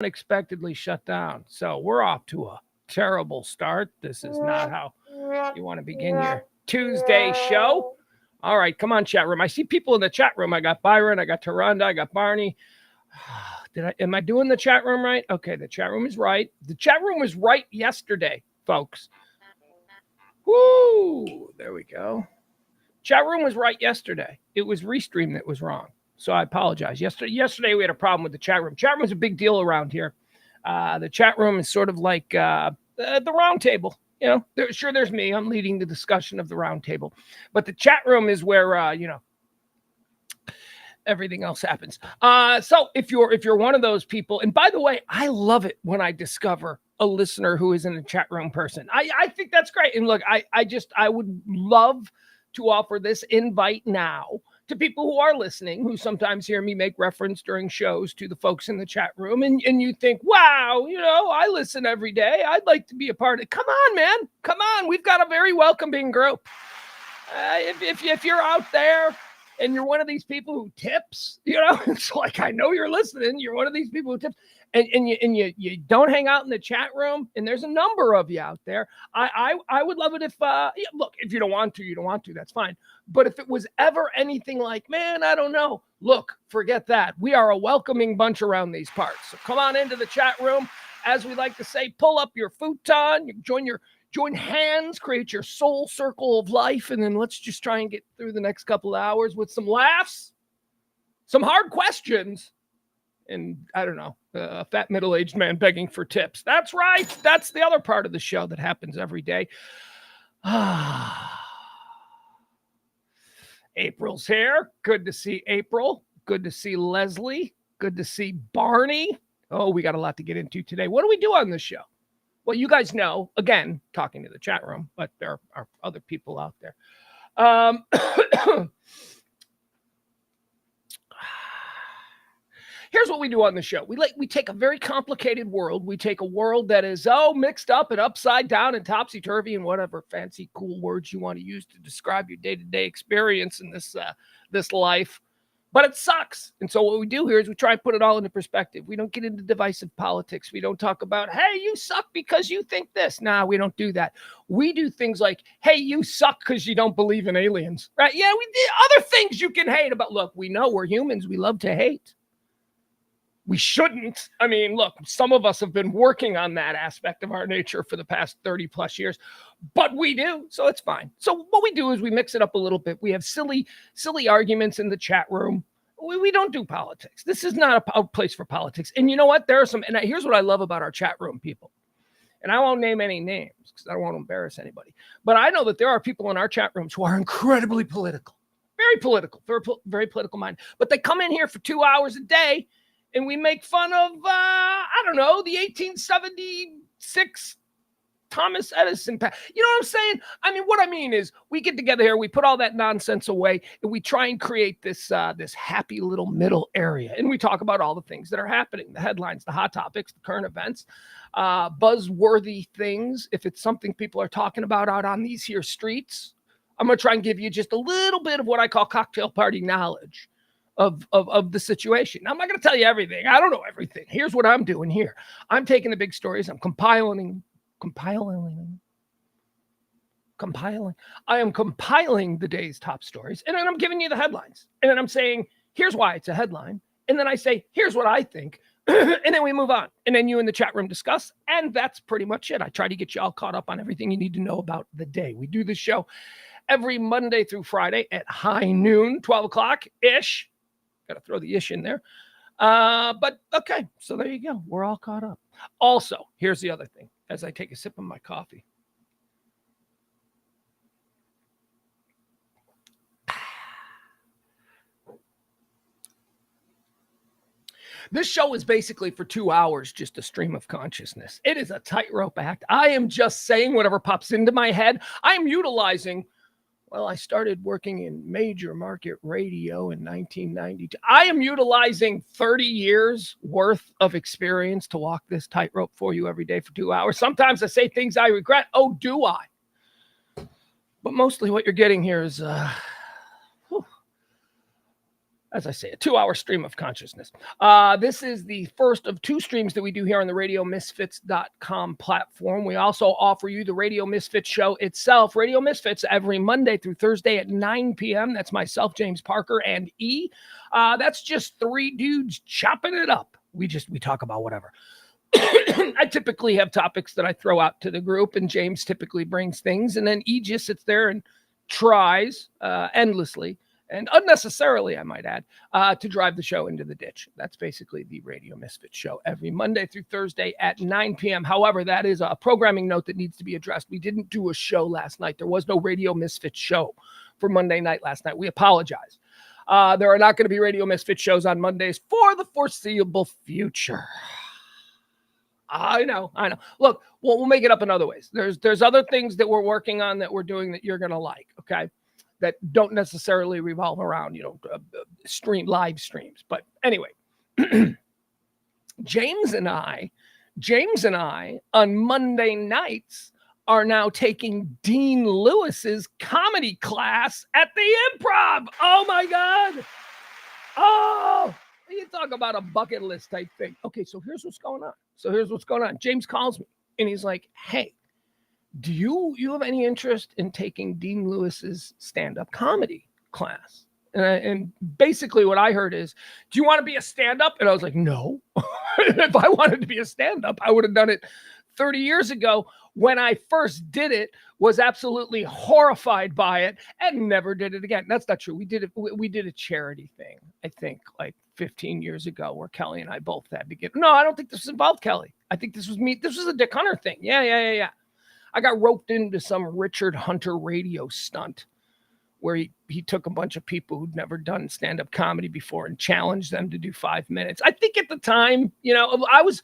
unexpectedly shut down. So we're off to a terrible start. This is not how you want to begin your Tuesday show. All right, come on, chat room. I see people in the chat room. I got Byron, I got Taronda, I got Barney. Am I doing the chat room right? Okay, the chat room is right. The chat room was right yesterday, folks. Woo! There we go. Chat room was right yesterday. It was Restream that was wrong. So I apologize. Yesterday we had a problem with the chat room. Chat room is a big deal around here. The chat room is sort of like the round table. You know, there's me. I'm leading the discussion of the round table. But the chat room is where, everything else happens. So if you're one of those people, and by the way, I love it when I discover a listener who isn't a chat room person. I think that's great. And look, I would love to offer this invite now to people who are listening, who sometimes hear me make reference during shows to the folks in the chat room. And you think, wow, I listen every day. I'd like to be a part of it. Come on, man. Come on. We've got a very welcoming group. If you're out there and you're one of these people who tips, it's like, I know you're listening. You're one of these people who tips. And you don't hang out in the chat room, and there's a number of you out there. I would love it if look, if you don't want to, you don't want to. That's fine. But if it was ever anything like, man, I don't know. Look, forget that. We are a welcoming bunch around these parts. So come on into the chat room, as we like to say. Pull up your futon, join hands, create your soul circle of life, and then let's just try and get through the next couple of hours with some laughs, some hard questions. And I don't know, a fat middle-aged man begging for tips. That's right. That's the other part of the show that happens every day. April's here. Good to see April. Good to see Leslie. Good to see Barney. Oh, we got a lot to get into today. What do we do on this show? Well, you guys know, again, talking to the chat room, but there are other people out there. Here's what we do on the show. We take a very complicated world. We take a world that is mixed up and upside down and topsy-turvy and whatever fancy cool words you want to use to describe your day-to-day experience in this life. But it sucks. And so what we do here is we try and put it all into perspective. We don't get into divisive politics. We don't talk about, hey, you suck because you think this. Nah, we don't do that. We do things like, hey, you suck because you don't believe in aliens. Right? Yeah, we did other things you can hate about. Look, we know we're humans. We love to hate. We shouldn't. I mean, look, some of us have been working on that aspect of our nature for the past 30 plus years, but we do. So it's fine. So what we do is we mix it up a little bit. We have silly arguments in the chat room. We don't do politics. This is not a place for politics. And you know what? There are some, and here's what I love about our chat room people. And I won't name any names because I don't want to embarrass anybody. But I know that there are people in our chat rooms who are incredibly political, very political minded. But they come in here for 2 hours a day and we make fun of, I don't know, the 1876 Thomas Edison. You know what I'm saying? I mean, what I mean is we get together here, we put all that nonsense away, and we try and create this happy little middle area. And we talk about all the things that are happening, the headlines, the hot topics, the current events, buzzworthy things. If it's something people are talking about out on these here streets, I'm going to try and give you just a little bit of what I call cocktail party knowledge of the situation. Now, I'm not going to tell you everything. I don't know everything. Here's what I'm doing here. I'm taking the big stories. I'm compiling. I am compiling the day's top stories, and then I'm giving you the headlines. And then I'm saying, here's why it's a headline. And then I say, here's what I think. And then we move on. And then you in the chat room discuss. And that's pretty much it. I try to get you all caught up on everything you need to know about the day. We do this show every Monday through Friday at high noon, 12 o'clock-ish. Got to throw the ish in there. But okay, so there you go. We're all caught up. Also, here's the other thing. As I take a sip of my coffee. This show is basically for 2 hours just a stream of consciousness. It is a tightrope act. I am just saying whatever pops into my head. I am utilizing... Well, I started working in major market radio in 1992. I am utilizing 30 years worth of experience to walk this tightrope for you every day for 2 hours. Sometimes I say things I regret. Oh, do I? But mostly what you're getting here is, as I say, a 2-hour stream of consciousness. This is the first of 2 streams that we do here on the RadioMisfits.com platform. We also offer you the Radio Misfits show itself. Radio Misfits every Monday through Thursday at 9 p.m. That's myself, James Parker, and E. That's just 3 dudes chopping it up. We talk about whatever. I typically have topics that I throw out to the group, and James typically brings things, and then E just sits there and tries endlessly and unnecessarily, I might add, to drive the show into the ditch. That's basically the Radio Misfits show every Monday through Thursday at 9 p.m. However, that is a programming note that needs to be addressed. We didn't do a show last night. There was no Radio Misfits show for Monday night last night. We apologize. There are not going to be Radio Misfits shows on Mondays for the foreseeable future. I know. Look, we'll make it up in other ways. There's other things that we're working on that we're doing that you're going to like, okay? That don't necessarily revolve around, live streams. But anyway, James and I on Monday nights are now taking Dean Lewis's comedy class at the Improv. Oh my God. Oh, you talk about a bucket list type thing. Okay, so here's what's going on. James calls me and he's like, hey, do you have any interest in taking Dean Lewis's stand-up comedy class? And basically what I heard is, do you want to be a stand-up? And I was like, no. If I wanted to be a stand-up, I would have done it 30 years ago. When I first did it, was absolutely horrified by it and never did it again. That's not true. We did a charity thing, I think, like 15 years ago, where Kelly and I both had to get. No, I don't think this involved Kelly. I think this was me. This was a Dick Hunter thing. Yeah. I got roped into some Richard Hunter radio stunt where he took a bunch of people who'd never done stand-up comedy before and challenged them to do 5 minutes. I think at the time, I was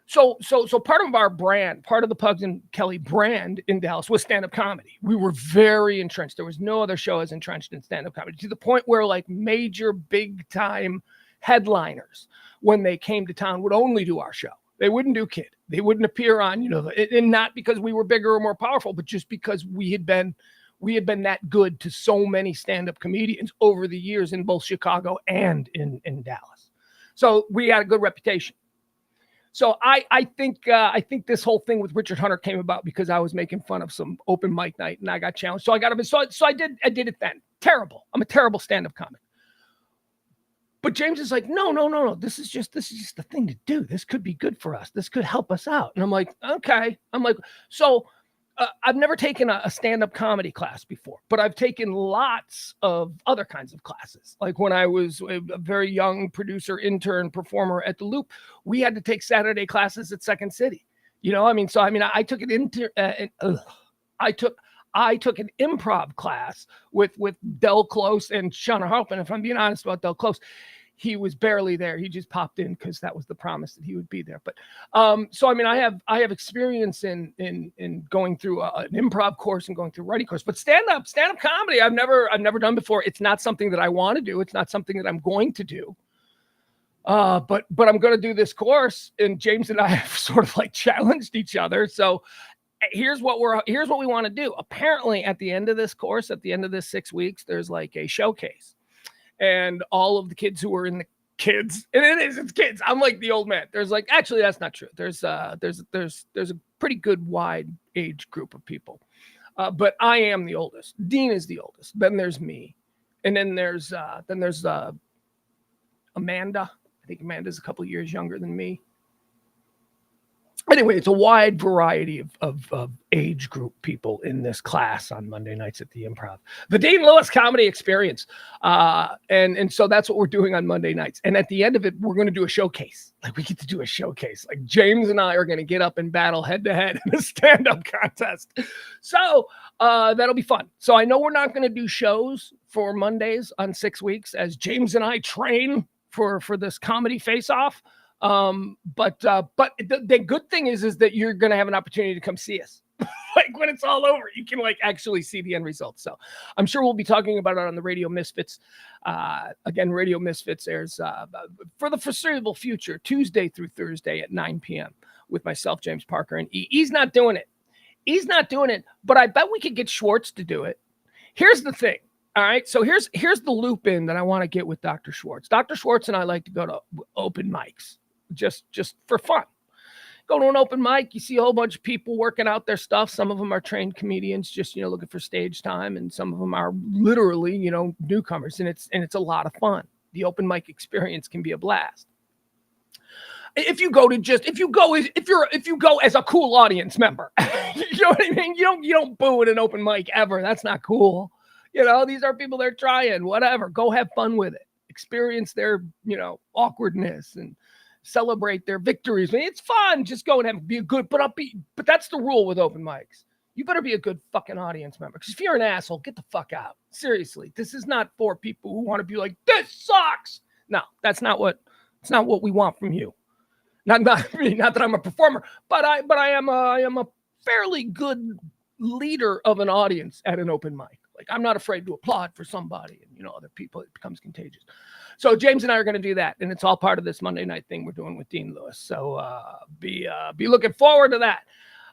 so part of our brand, part of the Pugs and Kelly brand in Dallas was stand-up comedy. We were very entrenched. There was no other show as entrenched in stand-up comedy, to the point where like major big time headliners, when they came to town, would only do our show. They wouldn't do Kid. They wouldn't appear on, and not because we were bigger or more powerful, but just because we had been that good to so many stand-up comedians over the years in both Chicago and in Dallas. So we had a good reputation. So I think this whole thing with Richard Hunter came about because I was making fun of some open mic night and I got challenged. So I got him. So I did it then. Terrible. I'm a terrible stand-up comic. But James is like, no. This is just the thing to do. This could be good for us. This could help us out. And I'm like, okay. So I've never taken a stand-up comedy class before, but I've taken lots of other kinds of classes. Like when I was a very young producer, intern, performer at the Loop, we had to take Saturday classes at Second City. I took I took an improv class with Del Close and Shauna Hartman. If I'm being honest about Del Close, he was barely there. He just popped in because that was the promise that he would be there. But I have experience in going through an improv course and going through a writing course. But stand-up comedy, I've never done before. It's not something that I want to do. It's not something that I'm going to do. But I'm going to do this course, and James and I have sort of like challenged each other. So here's what we want to do. Apparently, at the end of this course, at the end of this 6 weeks, there's like a showcase. And all of the kids who were in the kids, and it's kids. I'm like the old man. There's like, actually, that's not true. There's a pretty good wide age group of people. But I am the oldest. Dean is the oldest. Then there's me. And then there's Amanda. I think Amanda's a couple of years younger than me. Anyway, it's a wide variety of age group people in this class on Monday nights at the Improv. The Dean Lewis Comedy Experience. And so that's what we're doing on Monday nights. And at the end of it, we're going to do a showcase. Like we get to do a showcase. Like James and I are going to get up and battle head-to-head in a stand-up contest. So that'll be fun. So I know we're not going to do shows for Mondays on 6 weeks as James and I train for this comedy face-off. But the good thing is that you're going to have an opportunity to come see us. Like when it's all over, you can like actually see the end result. So I'm sure we'll be talking about it on the Radio Misfits. Again, Radio Misfits airs for the foreseeable future, Tuesday through Thursday at 9 p.m. with myself, James Parker, and E. He's not doing it, but I bet we could get Schwartz to do it. Here's the thing. All right. So here's the loop in that I want to get with Dr. Schwartz. Dr. Schwartz and I like to go to open mics just for fun. Go to an open mic, you see a whole bunch of people working out their stuff. Some of them are trained comedians, just looking for stage time, and some of them are literally newcomers, and it's a lot of fun. The open mic experience can be a blast. If you go as a cool audience member, you know what I mean? You don't boo at an open mic ever. That's not cool. These are people that are trying, whatever. Go have fun with it. Experience their, awkwardness and celebrate their victories. I mean, it's fun. Just go and be a good, but that's the rule with open mics. You better be a good fucking audience member. Because if you're an asshole, get the fuck out. Seriously, this is not for people who want to be like, this sucks. No, it's not what we want from you. Not that I'm a performer, but I am a fairly good leader of an audience at an open mic. Like, I'm not afraid to applaud for somebody, and other people, it becomes contagious. So James and I are going to do that, and it's all part of this Monday night thing we're doing with Dean Lewis. So be looking forward to that.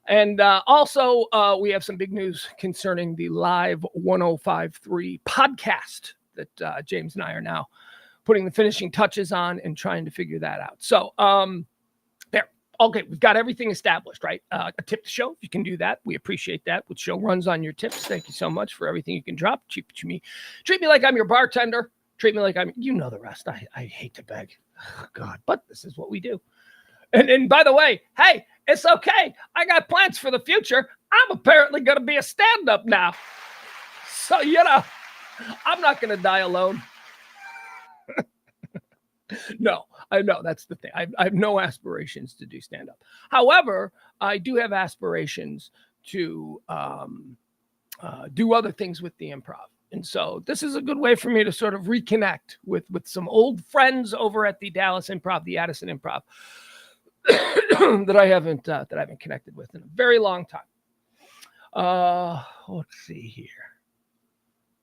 And also, we have some big news concerning the Live 105.3 podcast that James and I are now putting the finishing touches on and trying to figure that out. So there. Okay, we've got everything established, right? A tip the show, if you can do that, we appreciate that. The show runs on your tips. Thank you so much for everything you can drop. Treat me like I'm your bartender. Treat me like I'm, the rest. I hate to beg. Oh, God, but this is what we do. And by the way, hey, it's okay. I got plans for the future. I'm apparently going to be a stand-up now. So, I'm not going to die alone. No, I know that's the thing. I have no aspirations to do stand-up. However, I do have aspirations to do other things with the improv. And so this is a good way for me to sort of reconnect with some old friends over at the Dallas Improv, the Addison Improv, that I haven't connected with in a very long time. Let's see here.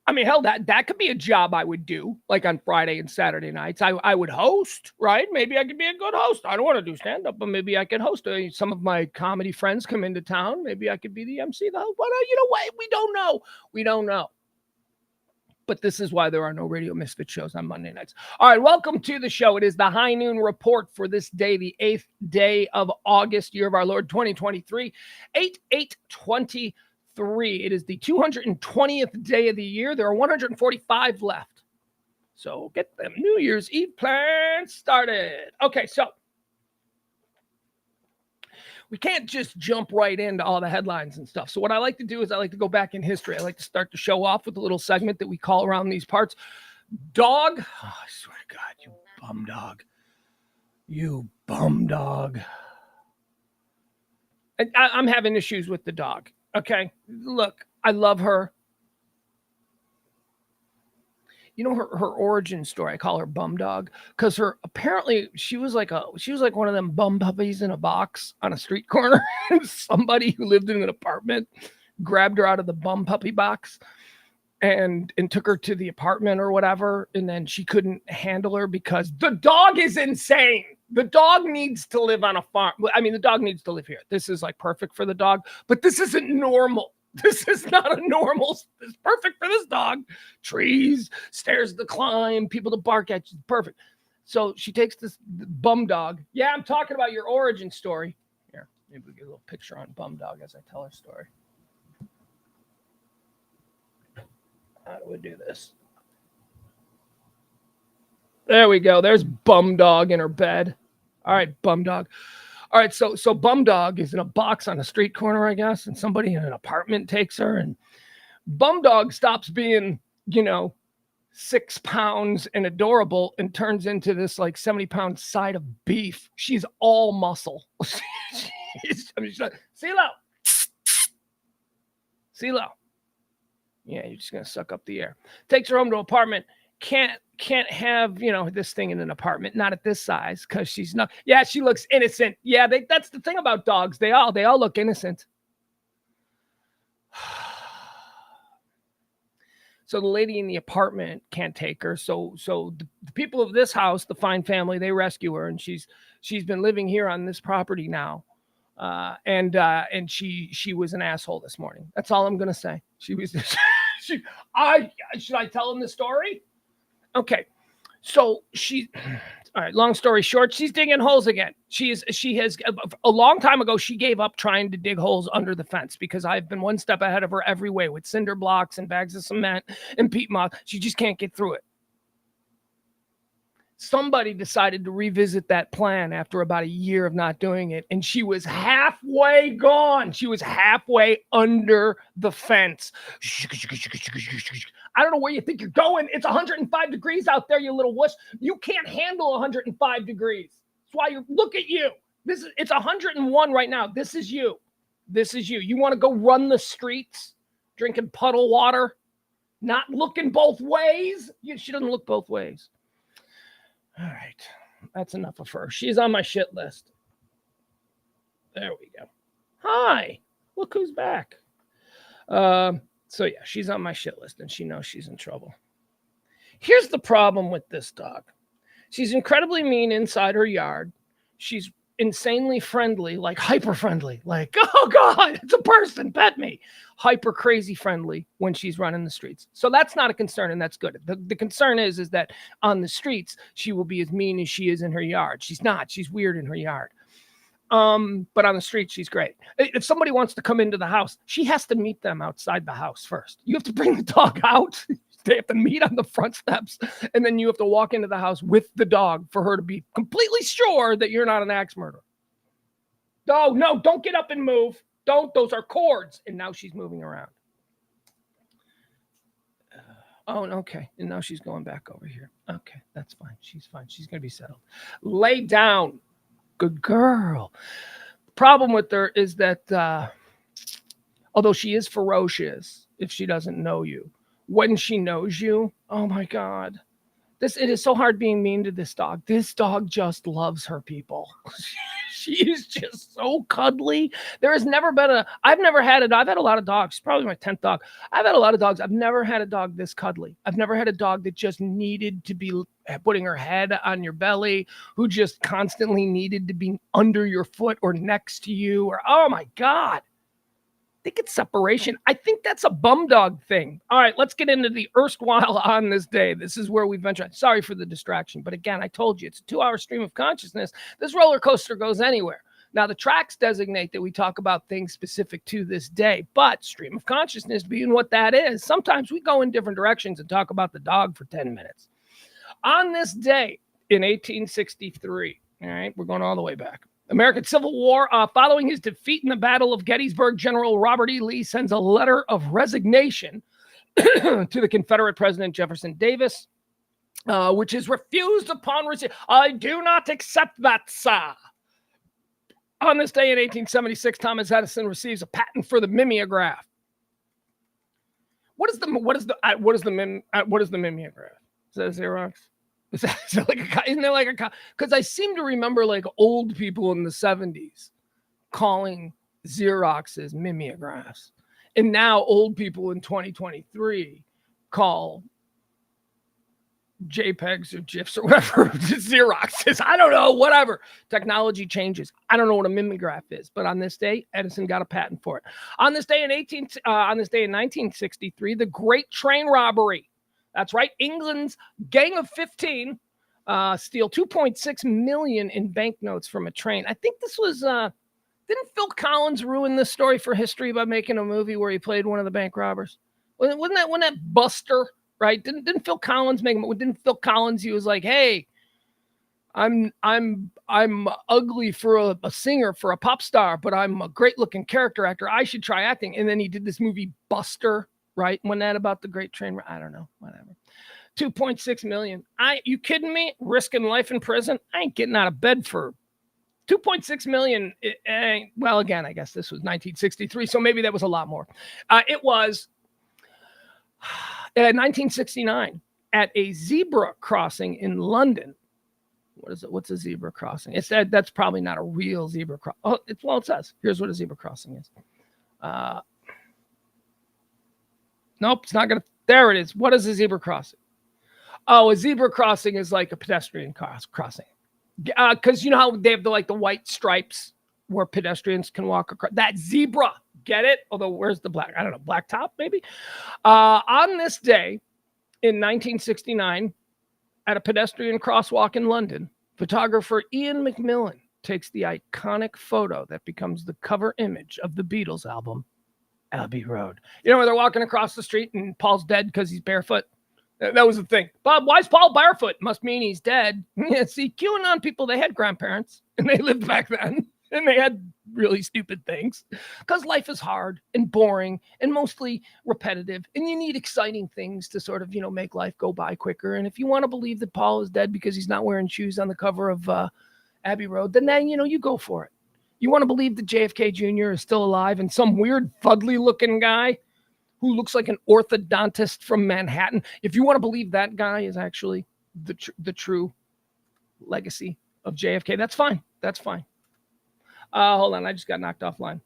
I mean, hell, that could be a job I would do, like on Friday and Saturday nights. I would host, right? Maybe I could be a good host. I don't want to do stand-up, but maybe I can host. Some of my comedy friends come into town. Maybe I could be the MC. But we don't know. We don't know. But this is why there are no Radio Misfit shows on Monday nights. All right, welcome to the show. It is the High Noon Report for this day, the 8th day of August, year of our Lord, 2023, 8/8/20. It is the 220th day of the year. There are 145 left. So get them New Year's Eve plans started. Okay, so we can't just jump right into all the headlines and stuff. So what I like to do is I like to go back in history. I like to start the show off with a little segment that we call around these parts. Dog. Oh, I swear to God, you bum dog. You bum dog. I'm having issues with the dog. Okay, look, I love her. Her origin story. I call her Bum Dog because apparently she was like one of them bum puppies in a box on a street corner. Somebody who lived in an apartment grabbed her out of the bum puppy box and took her to the apartment or whatever, and then she couldn't handle her because the dog is insane. The dog needs to live on a farm. I mean, the dog needs to live here. This is like perfect for the dog, but this isn't normal. This is not a normal. It's perfect for this dog. Trees, stairs to climb, people to bark at. She's perfect. So she takes this Bum Dog. Yeah, I'm talking about your origin story. Here, maybe we get a little picture on Bum Dog as I tell her story. How do we do this? There we go. There's Bum Dog in her bed. All right, Bum Dog. All right, so Bum Dog is in a box on a street corner, I guess, and somebody in an apartment takes her, and Bum Dog stops being, 6 pounds and adorable and turns into this like 70-pound side of beef. She's all muscle. She's like, CeeLo. CeeLo. Yeah, you're just gonna suck up the air. Takes her home to an apartment. Can't have, this thing in an apartment, not at this size, because she's not. Yeah, she looks innocent. Yeah, that's the thing about dogs. They all look innocent. So the lady in the apartment can't take her. So the people of this house, the fine family, they rescue her, and she's been living here on this property now. And she was an asshole this morning. That's all I'm gonna say. She was should I tell him the story? Okay. So all right, long story short, she's digging holes again. She has a long time ago, she gave up trying to dig holes under the fence because I've been one step ahead of her every way with cinder blocks and bags of cement and peat moss. She just can't get through it. Somebody decided to revisit that plan after about a year of not doing it, and she was halfway gone. She was halfway under the fence. I don't know where you think you're going. It's 105 degrees out there, you little wuss. You can't handle 105 degrees. That's why look at you. It's 101 right now. This is you. This is you. You want to go run the streets, drinking puddle water, not looking both ways? She doesn't look both ways. All right, that's enough of her. She's on my shit list. There we go. Hi, look who's back. So yeah, she's on my shit list and she knows she's in trouble. Here's the problem with this dog. She's incredibly mean inside her yard. She's insanely friendly, like hyper friendly, like, oh God, it's a person, pet me. Hyper crazy friendly when she's running the streets. So that's not a concern, and that's good. The concern is that on the streets, she will be as mean as she is in her yard. She's not. She's weird in her yard. But on the street, she's great. If somebody wants to come into the house, she has to meet them outside the house first. You have to bring the dog out. They have to meet on the front steps, and then you have to walk into the house with the dog for her to be completely sure that you're not an axe murderer. No, don't get up and move. Don't. Those are cords. And now she's moving around. Okay. And now she's going back over here. Okay, that's fine. She's fine. She's going to be settled. Lay down. Good girl. Problem with her is that although she is ferocious if she doesn't know you, when she knows you, oh my God. It is so hard being mean to this dog. This dog just loves her people. She is just so cuddly. There has never been I've had a lot of dogs. It's probably my 10th dog. I've had a lot of dogs. I've never had a dog this cuddly. I've never had a dog that just needed to be putting her head on your belly, who just constantly needed to be under your foot or next to you, or, oh my God. I think it's separation. I think that's a bum dog thing. All right, let's get into the erstwhile on this day. This is where we venture. Sorry for the distraction, but again, I told you, it's a 2-hour stream of consciousness. This roller coaster goes anywhere. Now, the tracks designate that we talk about things specific to this day, but stream of consciousness being what that is, sometimes we go in different directions and talk about the dog for 10 minutes. On this day in 1863, all right, we're going all the way back. American Civil War. Following his defeat in the Battle of Gettysburg, General Robert E. Lee sends a letter of resignation to the Confederate President Jefferson Davis, which is refused upon receipt. I do not accept that, sir. On this day in 1876, Thomas Edison receives a patent for the mimeograph. What is the mimeograph? Is that a Xerox? Is that like isn't there like a, because I seem to remember like old people in the 70s calling Xeroxes mimeographs. And now old people in 2023 call JPEGs or GIFs or whatever Xeroxes. I don't know, whatever. Technology changes. I don't know what a mimeograph is, but on this day, Edison got a patent for it. On this day in 1963, the Great Train Robbery. That's right. England's gang of 15 steal 2.6 million in banknotes from a train. I think this was, didn't Phil Collins ruin this story for history by making a movie where he played one of the bank robbers? Wasn't that Buster, right? Didn't Phil Collins make him? Didn't Phil Collins, he was like, hey, I'm ugly for a singer, for a pop star, but I'm a great looking character actor. I should try acting. And then he did this movie Buster. Right? When that about the Great Train, I don't know, whatever. 2.6 million. You kidding me? Risking life in prison? I ain't getting out of bed for 2.6 million. Well, again, I guess this was 1963, so maybe that was a lot more. It was 1969 at a zebra crossing in London. What is it? What's a zebra crossing? It's that's probably not a real zebra crossing. Oh, it says. Here's what a zebra crossing is. Nope, it's not going to. There it is. What is a zebra crossing? Oh, a zebra crossing is like a pedestrian crossing. Because you know how they have the white stripes where pedestrians can walk across. That zebra. get it. Although, where's the black? I don't know, black top maybe. On this day in 1969, at a pedestrian crosswalk in London, photographer Ian McMillan takes the iconic photo that becomes the cover image of the Beatles album, Abbey Road. You know where they're walking across the street and Paul's dead because he's barefoot? That was the thing. Bob, why is Paul barefoot? Must mean he's dead. Yeah, see, QAnon people, they had grandparents and they lived back then and they had really stupid things because life is hard and boring and mostly repetitive. And you need exciting things to sort of, make life go by quicker. And if you want to believe that Paul is dead because he's not wearing shoes on the cover of Abbey Road, then, you go for it. You want to believe that JFK Jr. is still alive and some weird fugly looking guy who looks like an orthodontist from Manhattan. If you want to believe that guy is actually the true legacy of JFK, that's fine. That's fine. Hold on, I just got knocked offline.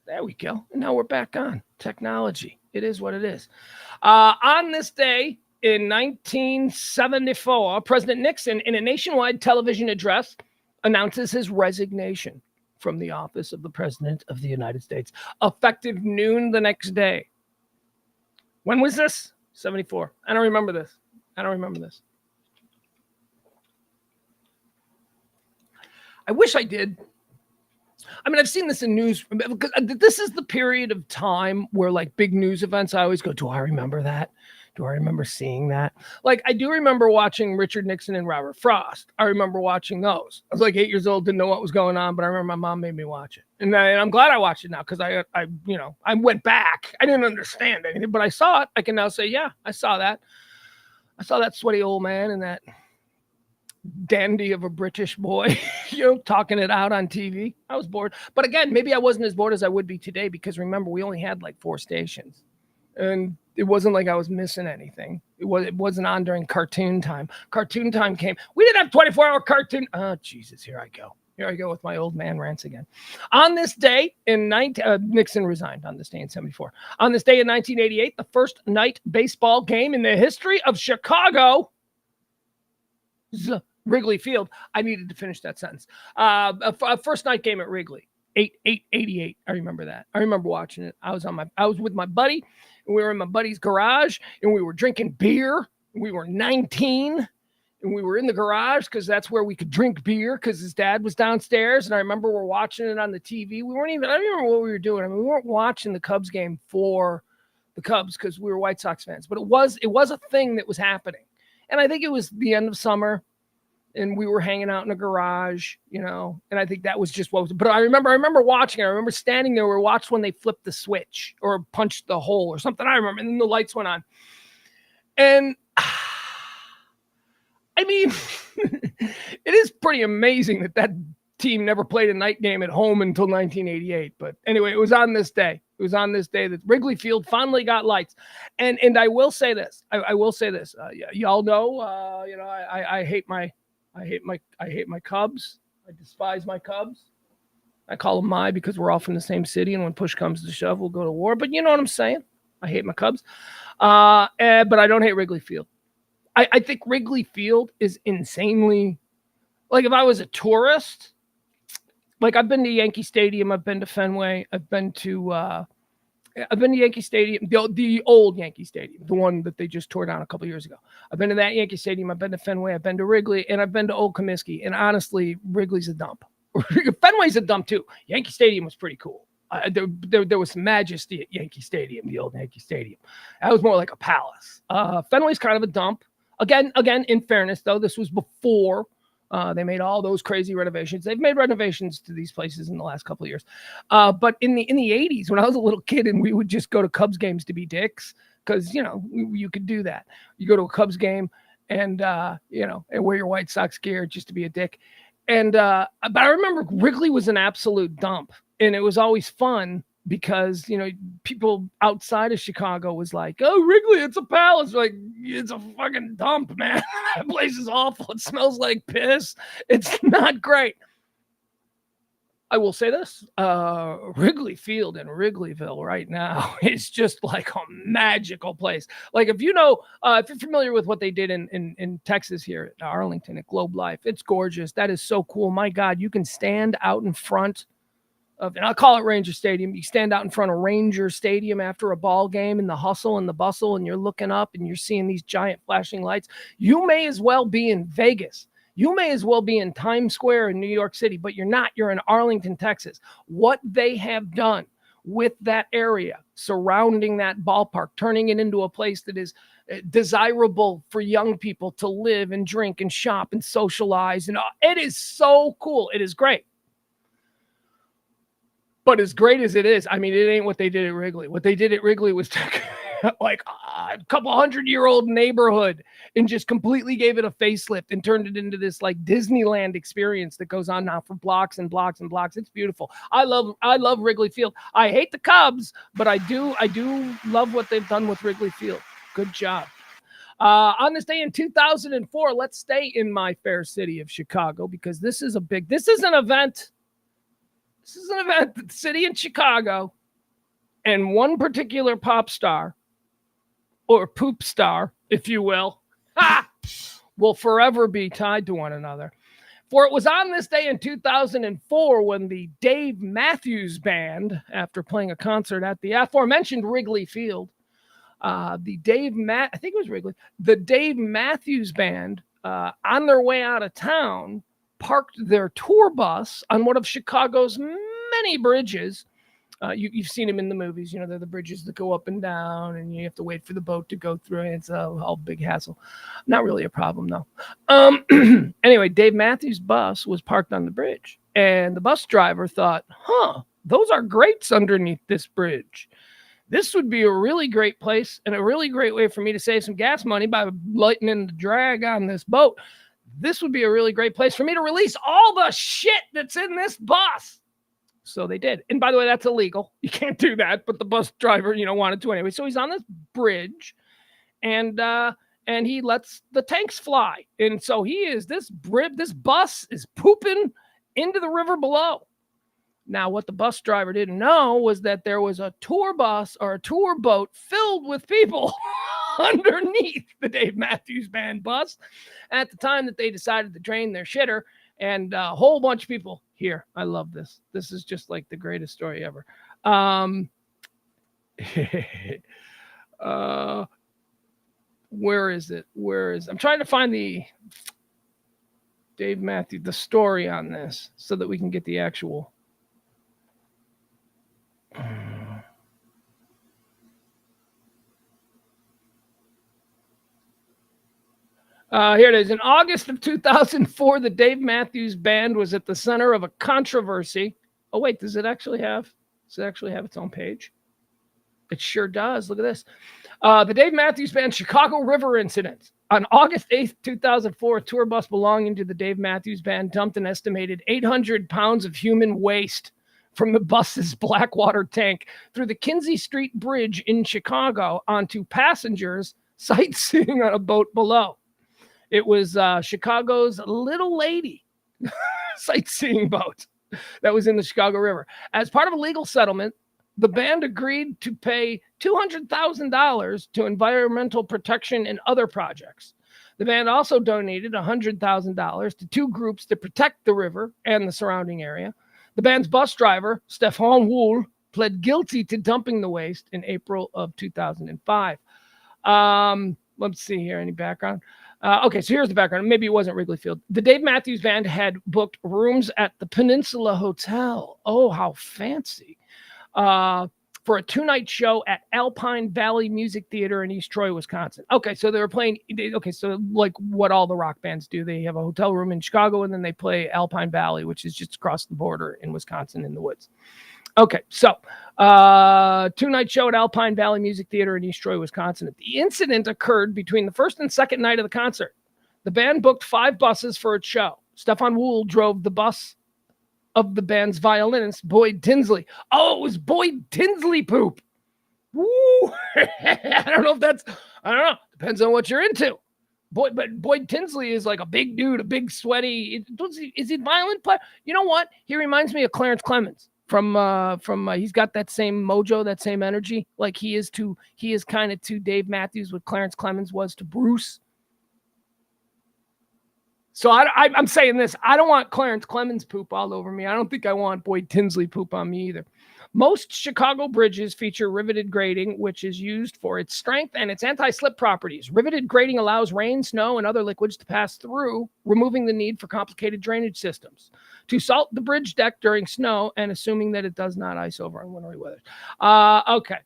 There we go. And now we're back on. Technology. It is what it is. On this day in 1974, President Nixon, in a nationwide television address, announces his resignation from the office of the President of the United States, effective noon the next day. When was this? 74. I don't remember this. I wish I did. I mean, I've seen this in news. Because this is the period of time where, like, big news events, I always go, do I remember that? Do I remember seeing that? Like, I do remember watching Richard Nixon and Robert Frost. I remember watching those. I was like 8 years old, didn't know what was going on, but I remember my mom made me watch it. And I'm glad I watched it now because I went back. I didn't understand anything, but I saw it. I can now say, yeah, I saw that. I saw that sweaty old man and that dandy of a British boy, talking it out on TV. I was bored. But again, maybe I wasn't as bored as I would be today because remember, we only had like 4 stations. And it wasn't like I was missing anything. It wasn't on during cartoon time. Cartoon time came. We didn't have 24-hour cartoon. Oh, Jesus, here I go. Here I go with my old man rants again. On this day in Nixon resigned on this day in 74. On this day in 1988, the first night baseball game in the history of Chicago, Wrigley Field. I needed to finish that sentence. A first night game at Wrigley. 88. I remember that. I remember watching it. I was with my buddy, and we were in my buddy's garage, and we were drinking beer. We were 19, and we were in the garage because that's where we could drink beer because his dad was downstairs. And I remember we're watching it on the TV. I don't remember what we were doing. I mean, we weren't watching the Cubs game for the Cubs because we were White Sox fans, but it was a thing that was happening. And I think it was the end of summer. And we were hanging out in a garage, and I think that was just what was. But I remember watching. I remember standing there. We watched when they flipped the switch or punched the hole or something. I remember, and then the lights went on. And I mean, it is pretty amazing that team never played a night game at home until 1988. But anyway, it was on this day. It was on this day that Wrigley Field finally got lights. And I will say this. I will say this. Y'all know. I hate my Cubs. I despise my Cubs. I call them my because we're all from the same city, and when push comes to shove, we'll go to war. But you know what I'm saying? I hate my Cubs. But I don't hate Wrigley Field. I think Wrigley Field is insanely, like, if I was a tourist, like, I've been to Yankee Stadium, I've been to Fenway, I've been to Yankee Stadium, the old Yankee Stadium, the one that they just tore down a couple years ago. I've been to that Yankee Stadium. I've been to Fenway. I've been to Wrigley, and I've been to Old Comiskey. And honestly, Wrigley's a dump. Fenway's a dump too. Yankee Stadium was pretty cool. There was some majesty at Yankee Stadium, the old Yankee Stadium. That was more like a palace. Fenway's kind of a dump. Again, in fairness, though, this was before they made all those crazy renovations. They've made renovations to these places in the last couple of years. But in the 80s, when I was a little kid and we would just go to Cubs games to be dicks, because, you could do that. You go to a Cubs game and wear your White Sox gear just to be a dick. But I remember Wrigley was an absolute dump, and it was always fun because, people outside of Chicago was like, oh, Wrigley, it's a palace. Like, it's a fucking dump, man. That place is awful. It smells like piss. It's not great. I will say this, Wrigley Field in Wrigleyville right now is just like a magical place. Like if you know, if you're familiar with what they did in Texas here at Arlington at Globe Life, it's gorgeous. That is so cool. My God, you can stand out in front of, and I'll call it Ranger Stadium. You stand out in front of Ranger Stadium after a ball game and the hustle and the bustle, and you're looking up and you're seeing these giant flashing lights. You may as well be in Vegas. You may as well be in Times Square in New York City, but you're not. You're in Arlington, Texas. What they have done with that area surrounding that ballpark, turning it into a place that is desirable for young people to live and drink and shop and socialize. And it is so cool. It is great. But as great as it is, I mean, it ain't what they did at Wrigley. What they did at Wrigley was like a couple 100-year-old neighborhood and just completely gave it a facelift and turned it into this like Disneyland experience that goes on now for blocks and blocks and blocks. It's beautiful. I love Wrigley Field. I hate the Cubs, but I do love what they've done with Wrigley Field. Good job. On this day in 2004, let's stay in my fair city of Chicago because this is an event. This is an event, the city in Chicago, and one particular pop star, or poop star, if you will, will forever be tied to one another. For it was on this day in 2004 when the Dave Matthews Band, after playing a concert at the aforementioned Wrigley Field, the Dave Matthews Band, on their way out of town, parked their tour bus on one of Chicago's many bridges. You've seen them in the movies. You know, they're the bridges that go up and down, and you have to wait for the boat to go through. It's a whole big hassle. Not really a problem, though. Anyway, Dave Matthews' bus was parked on the bridge, and the bus driver thought, those are grates underneath this bridge. This would be a really great place and a really great way for me to save some gas money by lightening the drag on this boat. This would be a really great place for me to release all the shit that's in this bus. So they did. And by the way, that's illegal. You can't do that. But the bus driver, wanted to anyway. So he's on this bridge and he lets the tanks fly. And so this bus is pooping into the river below. Now, what the bus driver didn't know was that there was a tour bus or a tour boat filled with people underneath the Dave Matthews Band bus at the time that they decided to drain their shitter, and a whole bunch of people here. I love this. This is just like the greatest story ever. Where is it? I'm trying to find the Dave Matthews, the story on this so that we can get the actual. Here it is. In August of 2004, the Dave Matthews Band was at the center of a controversy. Oh, wait, does it actually have its own page? It sure does. Look at this. The Dave Matthews Band Chicago River incident. On August 8th, 2004, a tour bus belonging to the Dave Matthews Band dumped an estimated 800 pounds of human waste from the bus's Blackwater tank through the Kinsey Street Bridge in Chicago onto passengers sightseeing on a boat below. It was Chicago's Little Lady sightseeing boat that was in the Chicago River. As part of a legal settlement, the band agreed to pay $200,000 to environmental protection and other projects. The band also donated $100,000 to two groups to protect the river and the surrounding area. The band's bus driver, Stefan Wohl, pled guilty to dumping the waste in April of 2005. Let's see here. Any background? Okay, so here's the background. Maybe it wasn't Wrigley Field. The Dave Matthews Band had booked rooms at the Peninsula Hotel. Oh, how fancy. For a 2-night show at Alpine Valley Music Theater in East Troy, Wisconsin. Okay, so they were playing. Okay, so like what all the rock bands do. They have a hotel room in Chicago, and then they play Alpine Valley, which is just across the border in Wisconsin in the woods. Okay, so 2-night show at Alpine Valley Music Theater in East Troy, Wisconsin. The incident occurred between the first and second night of the concert. The band booked 5 buses for its show. Stefan Wohl drove the bus of the band's violinist, Boyd Tinsley. Oh, it was Boyd Tinsley poop. Woo! I don't know. Depends on what you're into. But Boyd Tinsley is like a big dude, a big sweaty. Is he violent? But you know what? He reminds me of Clarence Clemens from he's got that same mojo, that same energy. Like he is kind of to Dave Matthews what Clarence Clemens was to Bruce. So I'm saying this. I don't want Clarence Clemens poop all over me. I don't think I want Boyd Tinsley poop on me either. Most Chicago bridges feature riveted grating, which is used for its strength and its anti-slip properties. Riveted grating allows rain, snow, and other liquids to pass through, removing the need for complicated drainage systems. To salt the bridge deck during snow and assuming that it does not ice over on wintry weather. Okay.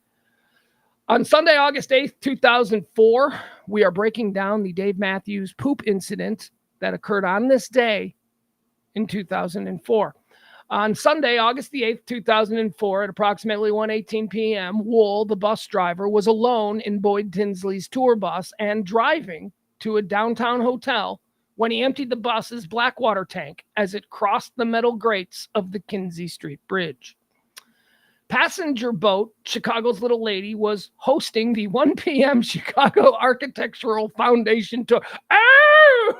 On Sunday, August 8th, 2004, we are breaking down the Dave Matthews poop incident that occurred on this day in 2004. On Sunday, August the 8th, 2004, at approximately 1:18 p.m., Wool, the bus driver, was alone in Boyd Tinsley's tour bus and driving to a downtown hotel when he emptied the bus's blackwater tank as it crossed the metal grates of the Kinzie Street Bridge. Passenger boat Chicago's Little Lady was hosting the 1 p.m. Chicago Architectural Foundation tour. Oh!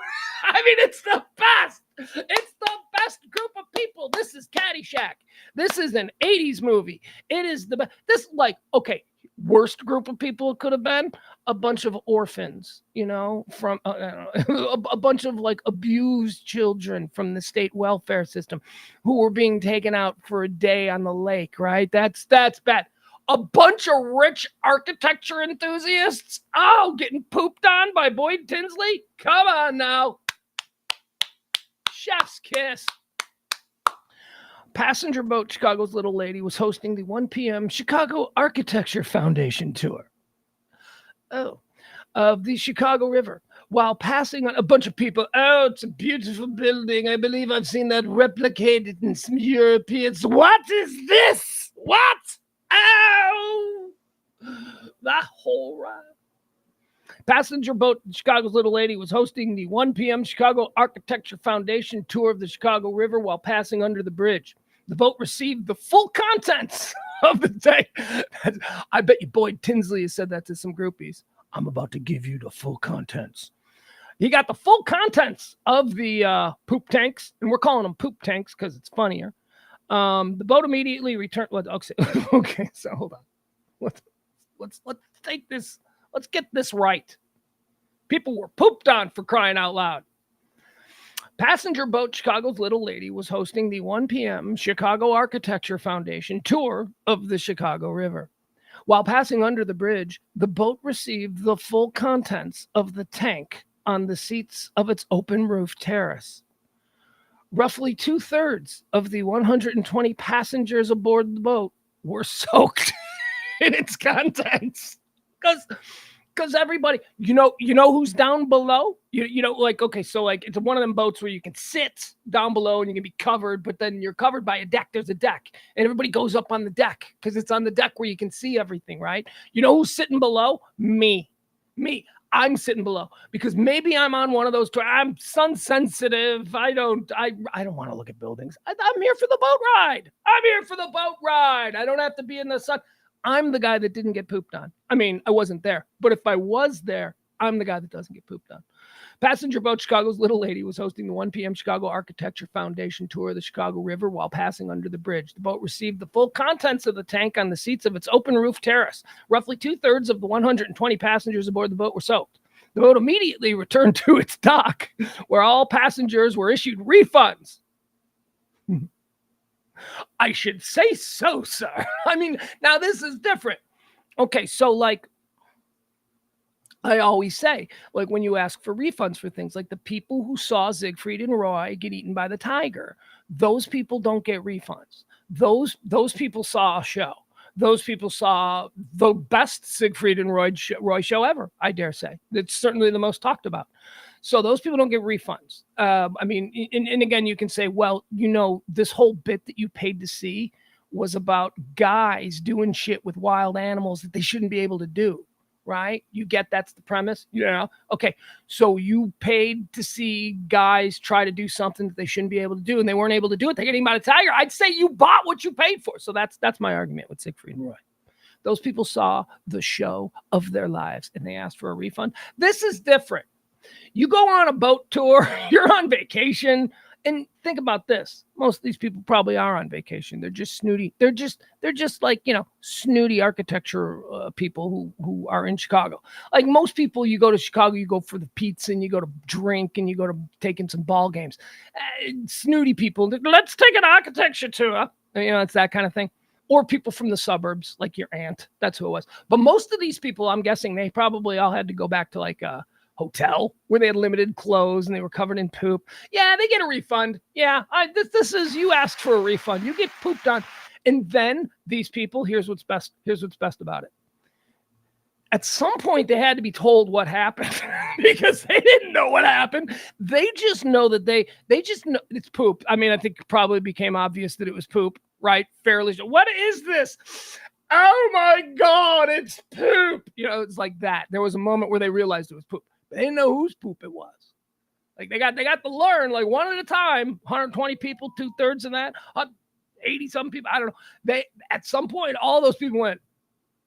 I mean, it's the best. It's the best group of people. This is Caddyshack. This is an 80s movie. It is the best. This, like, okay, worst group of people it could have been a bunch of orphans, you know, from a bunch of like abused children from the state welfare system who were being taken out for a day on the lake, right? That's bad. A bunch of rich architecture enthusiasts, getting pooped on by Boyd Tinsley? Come on now. Chef's kiss. Passenger boat Chicago's Little Lady was hosting the 1 p.m. Chicago Architecture Foundation tour of the Chicago River while passing on a bunch of people. Oh, it's a beautiful building. I believe I've seen that replicated in some Europeans. What is this? What? Oh, the whole ride. Passenger boat Chicago's Little Lady was hosting the 1 p.m. Chicago Architecture Foundation tour of the Chicago River while passing under the bridge. The boat received the full contents of the tank. I bet you Boyd Tinsley has said that to some groupies. I'm about to give you the full contents. He got the full contents of the poop tanks, and we're calling them poop tanks because it's funnier. The boat immediately returned. Okay, so hold on. Let's take this. Let's get this right. People were pooped on, for crying out loud. Passenger boat Chicago's Little Lady was hosting the 1 p.m. Chicago Architecture Foundation tour of the Chicago River. While passing under the bridge, the boat received the full contents of the tank on the seats of its open roof terrace. Roughly 2/3 of the 120 passengers aboard the boat were soaked in its contents. Because everybody, you know who's down below? You know, like, okay, so like it's one of them boats where you can sit down below and you can be covered, but then you're covered by a deck. There's a deck, and everybody goes up on the deck because it's on the deck where you can see everything, right? You know who's sitting below? Me. I'm sitting below because maybe I'm on one of those. I'm sun sensitive. I don't want to look at buildings. I'm here for the boat ride. I don't have to be in the sun. I'm the guy that didn't get pooped on. I mean, I wasn't there, but if I was there, I'm the guy that doesn't get pooped on. Passenger boat Chicago's Little Lady was hosting the 1 p.m. Chicago Architecture Foundation tour of the Chicago River while passing under the bridge. The boat received the full contents of the tank on the seats of its open roof terrace. Roughly 2/3 of the 120 passengers aboard the boat were soaked. The boat immediately returned to its dock, where all passengers were issued refunds. I should say so, sir. I mean, now this is different. Okay, so like I always say, like when you ask for refunds for things, like the people who saw Siegfried and Roy get eaten by the tiger, those people don't get refunds. Those people saw a show. Those people saw the best Siegfried and Roy show ever, I dare say. It's certainly the most talked about. So those people don't get refunds. I mean, and again, you can say, well, you know, this whole bit that you paid to see was about guys doing shit with wild animals that they shouldn't be able to do, right? You get that's the premise? Yeah. Okay. So you paid to see guys try to do something that they shouldn't be able to do, and they weren't able to do it. They're getting by a tiger. I'd say you bought what you paid for. So that's my argument with Siegfried and Roy. Those people saw the show of their lives, and they asked for a refund. This is different. You go on a boat tour, you're on vacation, and think about this. Most of these people probably are on vacation. They're just snooty. They're just like, snooty architecture people who are in Chicago. Like most people, you go to Chicago, you go for the pizza and you go to drink and you go to taking some ball games. Snooty people, let's take an architecture tour. It's that kind of thing. Or people from the suburbs, like your aunt. That's who it was. But most of these people, I'm guessing they probably all had to go back to like a hotel where they had limited clothes and they were covered in poop. Yeah, they get a refund. Yeah, this is, you asked for a refund. You get pooped on. And then these people, here's what's best about it. At some point, they had to be told what happened because they didn't know what happened. They just know that they just know it's poop. I mean, I think it probably became obvious that it was poop, right? Fairly. What is this? Oh my God, it's poop. It's like that. There was a moment where they realized it was poop. They didn't know whose poop it was. Like they got to learn like one at a time. 120 people, 2/3 of that, 80 some people. I don't know. They at some point all those people went,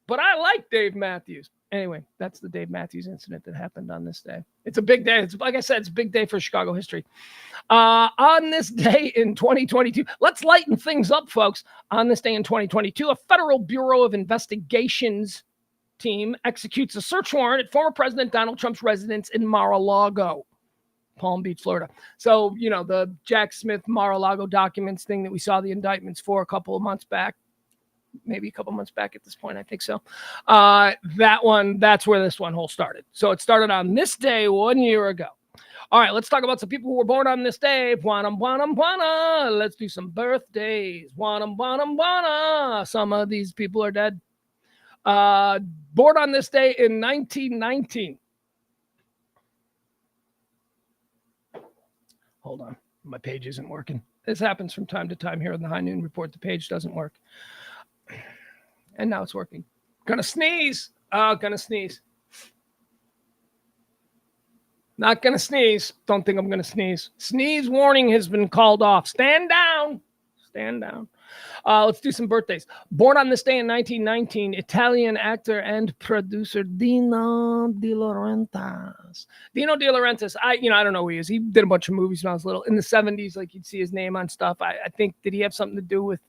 but I like Dave Matthews. Anyway, that's the Dave Matthews incident that happened on this day. It's a big day. It's like I said, it's a big day for Chicago history. On this day in 2022, let's lighten things up, folks. On this day in 2022, a Federal Bureau of Investigations team executes a search warrant at former President Donald Trump's residence in Mar-a-Lago, Palm Beach, Florida. So, the Jack Smith Mar-a-Lago documents thing that we saw the indictments for a couple of months back, maybe a couple months back at this point, I think so. That's where this one whole started. So it started on this day 1 year ago. All right, let's talk about some people who were born on this day. Buana. Let's do some birthdays. Buana. Some of these people are dead. Born on this day in 1919. Hold on. My page isn't working. This happens from time to time here in the High Noon Report. The page doesn't work. And now it's working. Gonna sneeze. Gonna sneeze. Not gonna sneeze. Don't think I'm gonna sneeze. Sneeze warning has been called off. Stand down. Let's do some birthdays. Born on this day in 1919, Italian actor and producer Dino De Laurentiis. Dino De Laurentiis, I don't know who he is. He did a bunch of movies when I was little. In the 70s, like you'd see his name on stuff. I think, did he have something to do with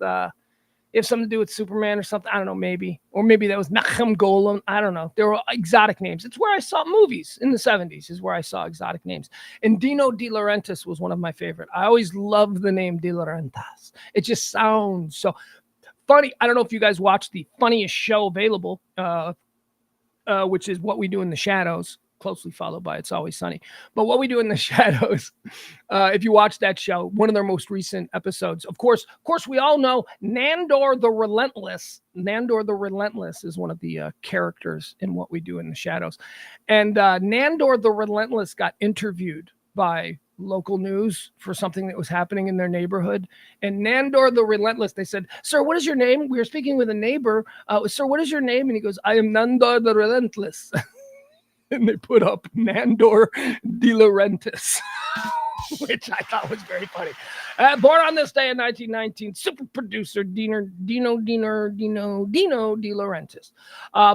Superman or something? I don't know, maybe. Or maybe that was Nachem Golem. I don't know. There were exotic names. It's where I saw movies in the 70s is where I saw exotic names. And Dino De Laurentiis was one of my favorite. I always loved the name De Laurentiis. It just sounds so funny. I don't know if you guys watched the funniest show available, which is What We Do in the Shadows, closely followed by It's Always Sunny. But What We Do in the Shadows, if you watch that show, one of their most recent episodes, of course, we all know Nandor the Relentless. Nandor the Relentless is one of the characters in What We Do in the Shadows. And Nandor the Relentless got interviewed by local news for something that was happening in their neighborhood. And Nandor the Relentless, they said, "Sir, what is your name?" We were speaking with a neighbor. "Sir, what is your name?" And he goes, "I am Nandor the Relentless." And they put up Nandor De Laurentiis, which I thought was very funny. Born on this day in 1919, super producer Dino De Laurentiis.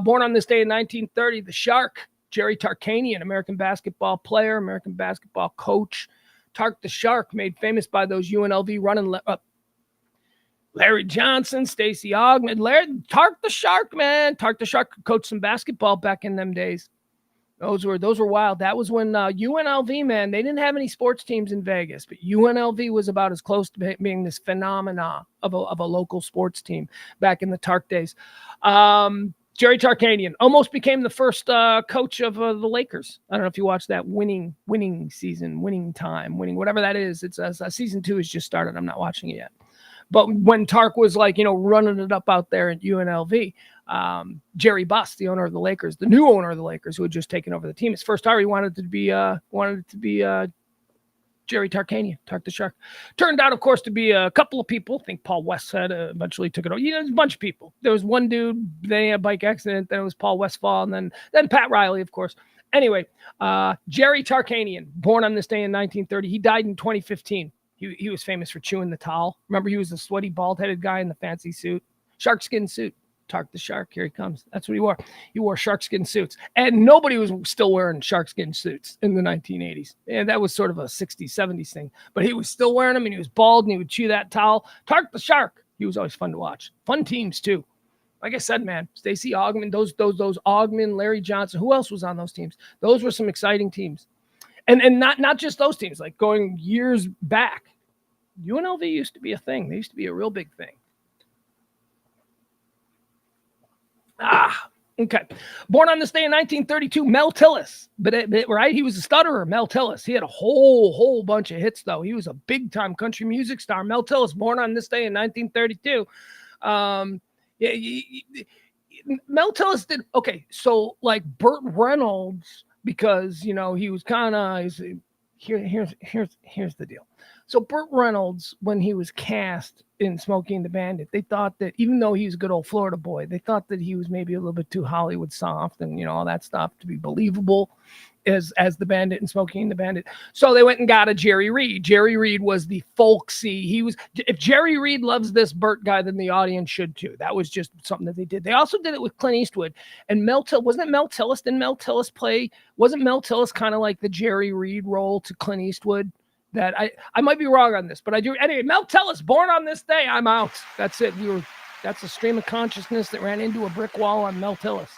Born on this day in 1930, the Shark, Jerry Tarkanian, American basketball player, American basketball coach. Tark the Shark, made famous by those UNLV running Larry Johnson, Stacey Augmon. Tark the Shark, man. Tark the Shark coached some basketball back in them days. Those were wild. That was when UNLV, man, they didn't have any sports teams in Vegas, but UNLV was about as close to being this phenomena of a local sports team back in the Tark days. Jerry Tarkanian almost became the first coach of the Lakers. I don't know if you watched that winning season, winning time, whatever that is. It's season 2 has just started. I'm not watching it yet. But when Tark was running it up out there at UNLV, Jerry Buss, the owner of the Lakers, the new owner of the Lakers, who had just taken over the team, his first hire, he wanted it to be Jerry Tarkanian, Tark the Shark. Turned out, of course, to be a couple of people. I think Paul Westhead eventually took it over. There's a bunch of people. There was one dude, then he had a bike accident, then it was Paul Westphal, and then Pat Riley, of course. Anyway, Jerry Tarkanian, born on this day in 1930. He died in 2015. He was famous for chewing the towel. Remember, he was the sweaty, bald-headed guy in the fancy suit, sharkskin suit. Tark the Shark, here he comes. That's what he wore. He wore sharkskin suits. And nobody was still wearing sharkskin suits in the 1980s. And that was sort of a 60s, 70s thing. But he was still wearing them, and he was bald, and he would chew that towel. Tark the Shark. He was always fun to watch. Fun teams, too. Like I said, man, Stacey Augmon, those Augmon, Larry Johnson. Who else was on those teams? Those were some exciting teams. And not just those teams, like going years back. UNLV used to be a thing. They used to be a real big thing. Okay. Born on this day in 1932, Mel Tillis. But right, he was a stutterer, Mel Tillis. He had a whole bunch of hits, though. He was a big-time country music star. Mel Tillis, born on this day in 1932. Mel Tillis did, okay, so like Burt Reynolds, because, you know, he was kind of, here's the deal. So Burt Reynolds, when he was cast in Smokey and the Bandit, they thought that even though he was a good old Florida boy, they thought that he was maybe a little bit too Hollywood soft and, you know, all that stuff to be believable as the Bandit and Smokey and the Bandit. So they went and got a Jerry Reed. Jerry Reed was the folksy. If Jerry Reed loves this Burt guy, then the audience should too. That was just something that they did. They also did it with Clint Eastwood. And wasn't it Mel Tillis? Didn't Mel Tillis wasn't Mel Tillis kind of like the Jerry Reed role to Clint Eastwood? That I might be wrong on this, but I do. Anyway, Mel Tillis, born on this day, I'm out. That's it. That's a stream of consciousness that ran into a brick wall on Mel Tillis.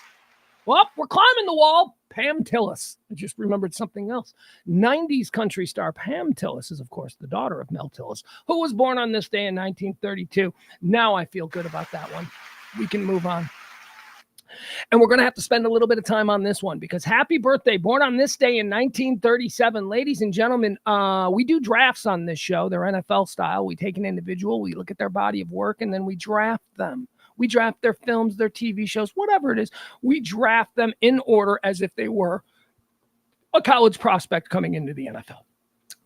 Well, we're climbing the wall. Pam Tillis. I just remembered something else. 90s country star Pam Tillis is, of course, the daughter of Mel Tillis, who was born on this day in 1932. Now I feel good about that one. We can move on. And we're going to have to spend a little bit of time on this one because happy birthday, born on this day in 1937. Ladies and gentlemen, we do drafts on this show. They're NFL style. We take an individual, we look at their body of work, and then we draft them. We draft their films, their TV shows, whatever it is. We draft them in order as if they were a college prospect coming into the NFL.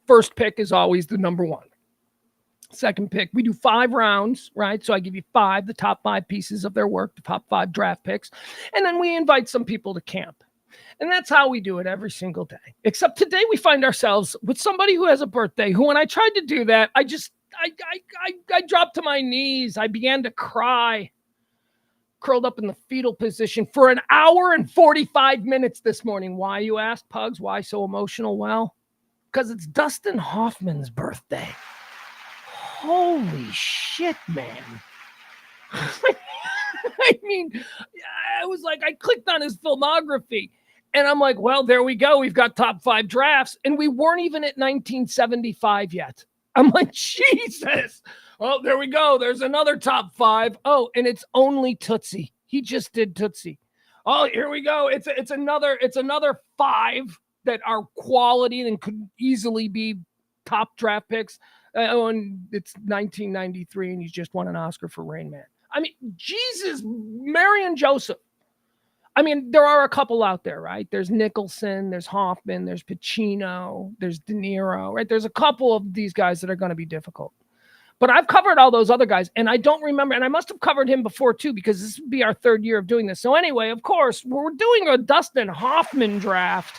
First pick is always the number one. Second pick, we do 5 rounds, right? So I give you the top 5 pieces of their work, the top 5 draft picks. And then we invite some people to camp. And that's how we do it every single day. Except today we find ourselves with somebody who has a birthday, who when I tried to do that, I dropped to my knees. I began to cry, curled up in the fetal position for an hour and 45 minutes this morning. Why, you ask, Pugs? Why so emotional? Well, because it's Dustin Hoffman's birthday. Holy shit, man. I mean, I was like, I clicked on his filmography and I'm like, well, there we go. We've got top 5 drafts and we weren't even at 1975 yet. I'm like, Jesus. Oh, there we go. There's another top 5. Oh, and it's only Tootsie. He just did Tootsie. Oh, here we go. It's another 5 that are quality and could easily be top draft picks. And it's 1993, and he's just won an Oscar for Rain Man. I mean, Jesus, Mary and Joseph. I mean, there are a couple out there, right? There's Nicholson, there's Hoffman, there's Pacino, there's De Niro, right? There's a couple of these guys that are going to be difficult. But I've covered all those other guys, and I don't remember, and I must have covered him before, too, because this would be our 3rd year of doing this. So anyway, of course, we're doing a Dustin Hoffman draft.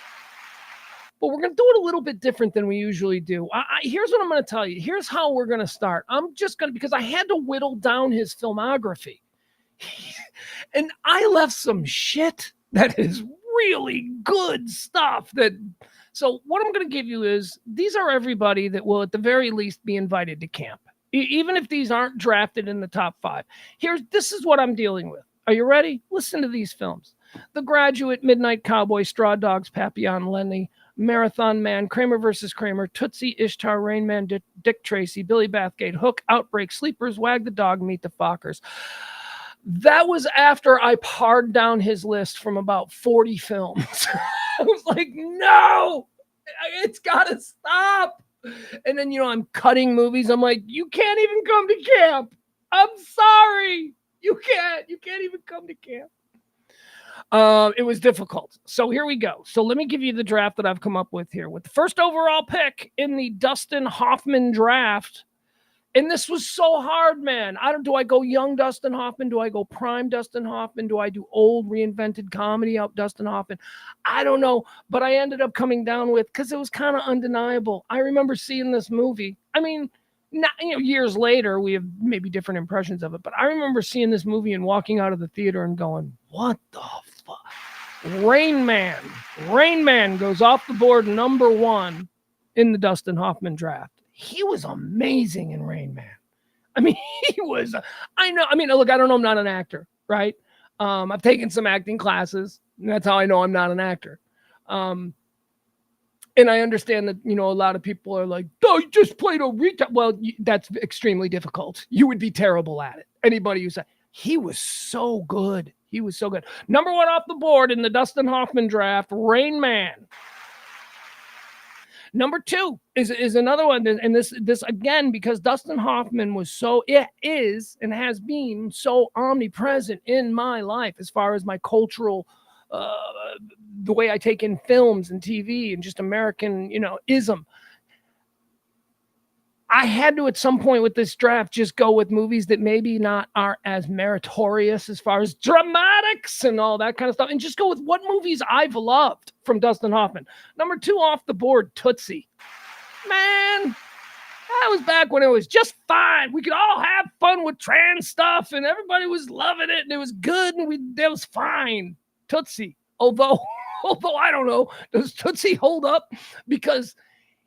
But we're going to do it a little bit different than we usually do. Here's what I'm going to tell you. Here's how we're going to start. I'm just going to, because I had to whittle down his filmography. And I left some shit that is really good stuff. So what I'm going to give you is, these are everybody that will at the very least be invited to camp. Even if these aren't drafted in the top 5. This is what I'm dealing with. Are you ready? Listen to these films. The Graduate, Midnight Cowboy, Straw Dogs, Papillon, Lenny, Marathon Man, Kramer versus Kramer, Tootsie, Ishtar, Rain Man, Dick Tracy, Billy Bathgate, Hook, Outbreak, Sleepers, Wag the Dog, Meet the Fockers. That was after I pared down his list from about 40 films. I was like, no, it's got to stop. And then, I'm cutting movies. I'm like, you can't even come to camp. I'm sorry. You can't even come to camp. It was difficult. So here we go. So let me give you the draft that I've come up with here. With the first overall pick in the Dustin Hoffman draft. And this was so hard, man. Do I go young Dustin Hoffman? Do I go prime Dustin Hoffman? Do I do old reinvented comedy out Dustin Hoffman? I don't know. But I ended up coming down with, because it was kind of undeniable. I remember seeing this movie. I mean, Not, years later, we have maybe different impressions of it, but I remember seeing this movie and walking out of the theater and going, what the fuck? Rain Man. Rain Man goes off the board number 1 in the Dustin Hoffman draft. He was amazing in Rain Man. I mean, he was, I know, I mean, look, I don't know, I'm not an actor, right? I've taken some acting classes, and that's how I know I'm not an actor. And I understand that, a lot of people are like, oh, you just played a retard. Well, that's extremely difficult. You would be terrible at it. Anybody who said, he was so good. He was so good. Number 1 off the board in the Dustin Hoffman draft, Rain Man. Number 2 is another one. And this again, because Dustin Hoffman was is and has been so omnipresent in my life as far as my cultural the way I take in films and TV and just American, ism. I had to, at some point with this draft, just go with movies that maybe not are as meritorious as far as dramatics and all that kind of stuff, and just go with what movies I've loved from Dustin Hoffman. Number 2 off the board, Tootsie. Man, that was back when it was just fine. We could all have fun with trans stuff, and everybody was loving it, and it was good, and it was fine. Tootsie. Although I don't know, does Tootsie hold up? Because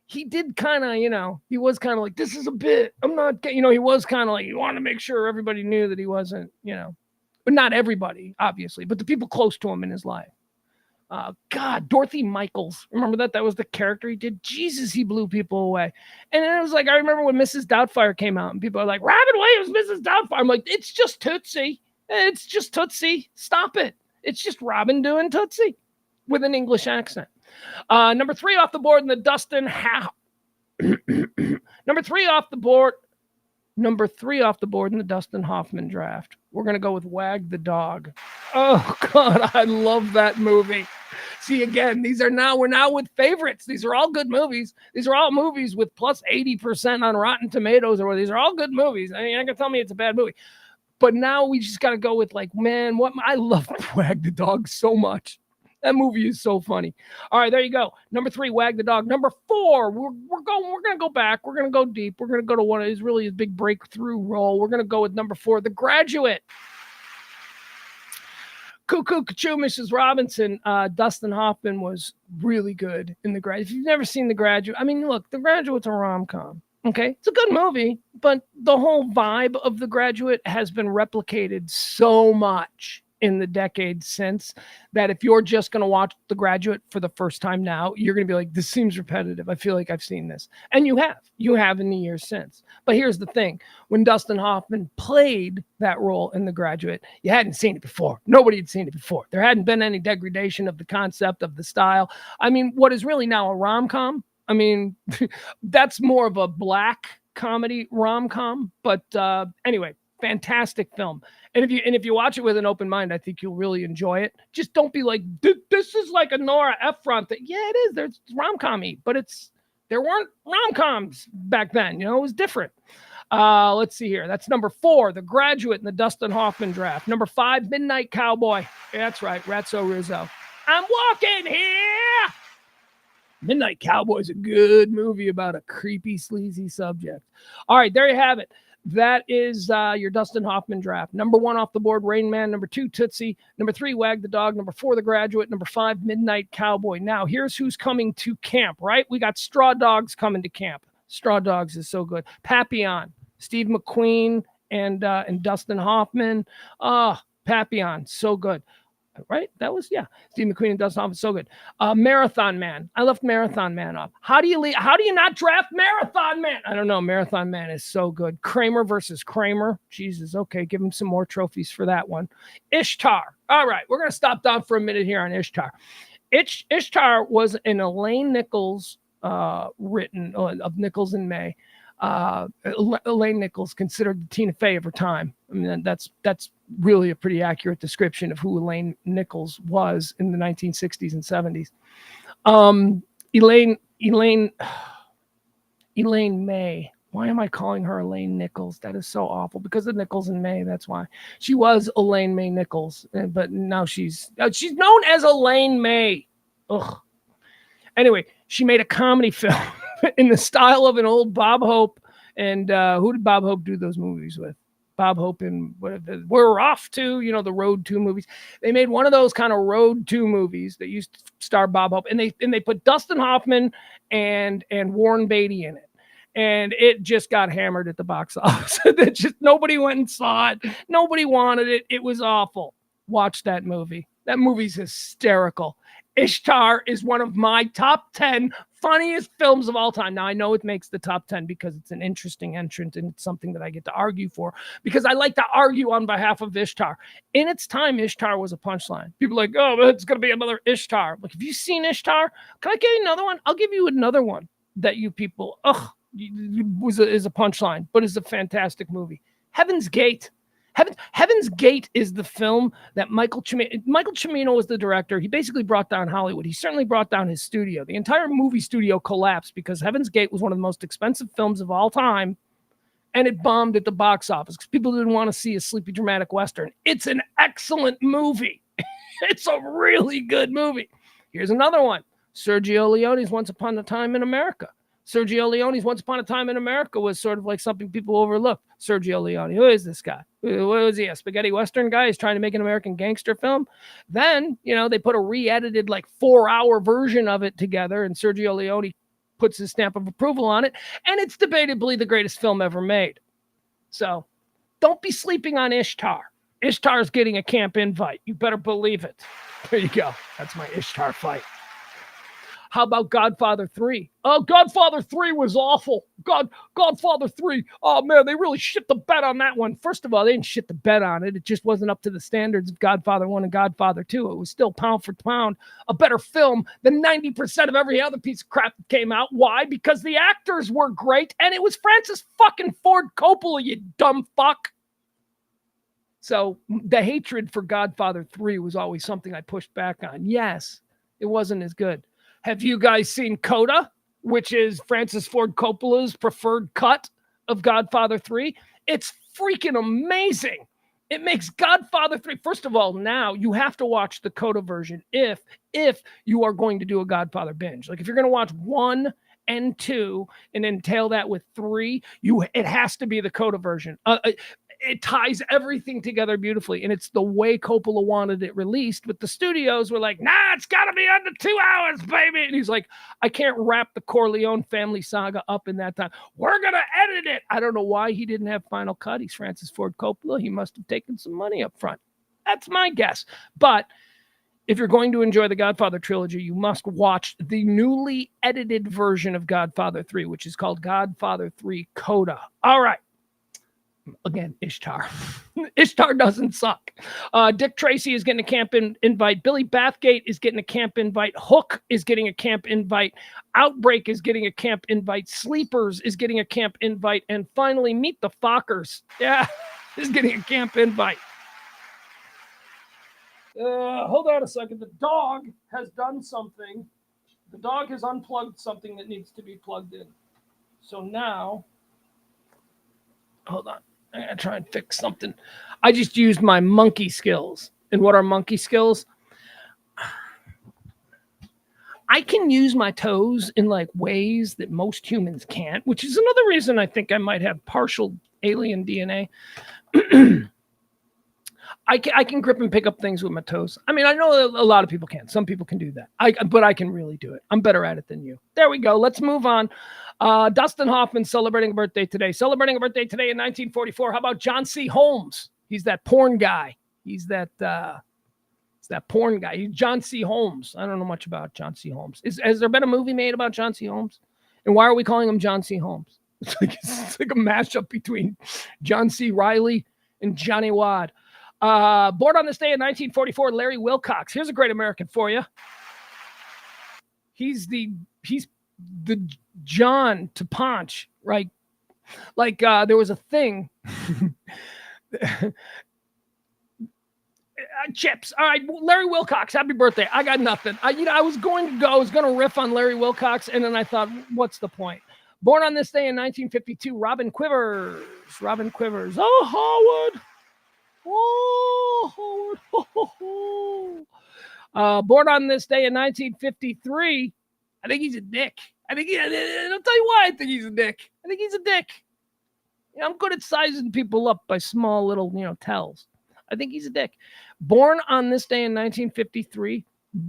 he did kind of, he was kind of like, this is a bit, I'm not, he was kind of like, you want to make sure everybody knew that he wasn't, but not everybody, obviously, but the people close to him in his life. God, Dorothy Michaels. Remember that? That was the character he did. Jesus, he blew people away. And then it was like, I remember when Mrs. Doubtfire came out and people are like, Robin Williams, Mrs. Doubtfire. I'm like, it's just Tootsie. It's just Tootsie. Stop it. It's just Robin doing Tootsie with an English accent. Number 3 off the board in the Dustin Number 3 off the board in the Dustin Hoffman draft. We're going to go with Wag the Dog. Oh, God, I love that movie. See, again, we're now with favorites. These are all good movies. These are all movies with plus 80% on Rotten Tomatoes. Or these are all good movies. I mean, you're not going to tell me it's a bad movie. But now we just got to go with like, man, I love Wag the Dog so much. That movie is so funny. All right, there you go. Number 3, Wag the Dog. Number 4, we're going to go back. We're going to go deep. We're going to go to one of his big breakthrough role. We're going to go with number 4, The Graduate. Cuckoo, Cuckoo, Mrs. Robinson. Dustin Hoffman was really good in The Graduate. If you've never seen The Graduate, I mean, look, The Graduate's a rom-com. Okay, it's a good movie, but the whole vibe of The Graduate has been replicated so much in the decades since that if you're just going to watch The Graduate for the first time now, you're going to be like, this seems repetitive. I feel like I've seen this. And you have in the years since. But here's the thing. When Dustin Hoffman played that role in The Graduate, you hadn't seen it before. Nobody had seen it before. There hadn't been any degradation of the concept, of the style. I mean, what is really now a rom-com, I mean, that's more of a black comedy rom-com. But anyway, fantastic film. And if you watch it with an open mind, I think you'll really enjoy it. Just don't be like, this is like a Nora Ephron thing. Yeah, it is. There's rom-com-y, but there weren't rom-coms back then. It was different. Let's see here. That's number 4, The Graduate in the Dustin Hoffman draft. Number 5, Midnight Cowboy. Yeah, that's right, Ratso Rizzo. I'm walking here. Midnight Cowboy is a good movie about a creepy, sleazy subject. All right, there you have it. That is your Dustin Hoffman draft. Number 1 off the board, Rain Man. Number 2, Tootsie. Number 3, Wag the Dog. Number 4, The Graduate. Number 5, Midnight Cowboy. Now, here's who's coming to camp, right? We got Straw Dogs coming to camp. Straw Dogs is so good. Papillon, Steve McQueen and Dustin Hoffman. Papillon, so good. Right? That was, Steve McQueen and Dustin Hoffman, so good. Marathon Man. I left Marathon Man off. How do you not draft Marathon Man? I don't know. Marathon Man is so good. Kramer versus Kramer. Jesus. Okay. Give him some more trophies for that one. Ishtar. All right. We're going to stop down for a minute here on Ishtar. Ishtar was an Elaine Nichols written of Nichols and May. Elaine Nichols, considered the Tina Fey of her time. I mean, that's really a pretty accurate description of who Elaine Nichols was in the 1960s and 70s. Elaine May. Why am I calling her Elaine Nichols? That is so awful. Because of Nichols and May, that's why. She was Elaine May Nichols, but now she's known as Elaine May. Ugh. Anyway, she made a comedy film in the style of an old Bob Hope And who did Bob Hope do those movies with? Bob Hope and We're Off to, the Road 2 movies. They made one of those kind of Road 2 movies that used to star Bob Hope, and they put Dustin Hoffman and Warren Beatty in it. And it just got hammered at the box office. Nobody went and saw it. Nobody wanted it. It was awful. Watch that movie. That movie's hysterical. Ishtar is one of my top 10 funniest films of all time. Now, I know it makes the top 10 because it's an interesting entrant and it's something that I get to argue for because I like to argue on behalf of Ishtar. In its time, Ishtar was a punchline. People are like, oh, it's going to be another Ishtar. Like, have you seen Ishtar? Can I give you another one? I'll give you another one that you people, is a punchline, but is a fantastic movie. Heaven's Gate. Heaven's Gate is the film that Michael Cimino was the director. He basically brought down Hollywood. He certainly brought down his studio. The entire movie studio collapsed because Heaven's Gate was one of the most expensive films of all time, and it bombed at the box office because people didn't want to see a sleepy dramatic Western. It's an excellent movie. It's a really good movie. Here's another one. Sergio Leone's Once Upon a Time in America. Sergio Leone's Once Upon a Time in America was sort of like something people overlooked. Sergio Leone, who is this guy? What was he, a spaghetti Western guy? He's trying to make an American gangster film. Then, they put a re-edited 4-hour version of it together, and Sergio Leone puts his stamp of approval on it, and it's debatably the greatest film ever made. So don't be sleeping on Ishtar. Ishtar's getting a camp invite. You better believe it. There you go. That's my Ishtar fight. How about Godfather 3? Oh, Godfather 3 was awful. Godfather 3. Oh, man, they really shit the bed on that one. First of all, they didn't shit the bed on it. It just wasn't up to the standards of Godfather 1 and Godfather 2. It was still pound for pound a better film than 90% of every other piece of crap that came out. Why? Because the actors were great, and it was Francis fucking Ford Coppola, you dumb fuck. So the hatred for Godfather 3 was always something I pushed back on. Yes, it wasn't as good. Have you guys seen Coda, which is Francis Ford Coppola's preferred cut of Godfather 3? It's freaking amazing. It makes Godfather 3. First of all, now you have to watch the Coda version if you are going to do a Godfather binge. Like if you're going to watch 1 and 2 and then tail that with 3, it has to be the Coda version. It ties everything together beautifully, and it's the way Coppola wanted it released. But the studios were like, nah, it's got to be under 2 hours, baby. And he's like, I can't wrap the Corleone family saga up in that time. We're going to edit it. I don't know why he didn't have final cut. He's Francis Ford Coppola. He must have taken some money up front. That's my guess. But if you're going to enjoy the Godfather trilogy, you must watch the newly edited version of Godfather 3, which is called Godfather 3 Coda. All right. Again, Ishtar. Ishtar doesn't suck. Dick Tracy is getting a camp invite. Billy Bathgate is getting a camp invite. Hook is getting a camp invite. Outbreak is getting a camp invite. Sleepers is getting a camp invite. And finally, Meet the Fockers. Yeah, is getting a camp invite. Hold on a second. The dog has done something. The dog has unplugged something that needs to be plugged in. So now, hold on. I gotta try and fix something. I just used my monkey skills. And what are monkey skills? I can use my toes in ways that most humans can't, which is another reason I think I might have partial alien DNA. I can grip and pick up things with my toes. I mean, I know a lot of people can. Some people can do that. But I can really do it. I'm better at it than you. There we go. Let's move on. Dustin Hoffman celebrating a birthday today. Celebrating a birthday today in 1944. How about John C. Holmes? He's that porn guy. He's that porn guy. John C. Holmes. I don't know much about John C. Holmes. Has there been a movie made about John C. Holmes? And why are we calling him John C. Holmes? It's like a mashup between John C. Reilly and Johnny Wad. Born on this day in 1944, Larry Wilcox. Here's a great American for you. He's the John to Ponch, right? There was a thing. Chips. All right, Larry Wilcox. Happy birthday. I got nothing. I was going to riff on Larry Wilcox, and then I thought, what's the point? Born on this day in 1952, Robin Quivers. Robin Quivers. Oh, Howard. Oh, born on this day in 1953. I think he's a dick. I'll tell you why I think he's a dick. I think he's a dick. I'm good at sizing people up by small little, tells. I think he's a dick. Born on this day in 1953,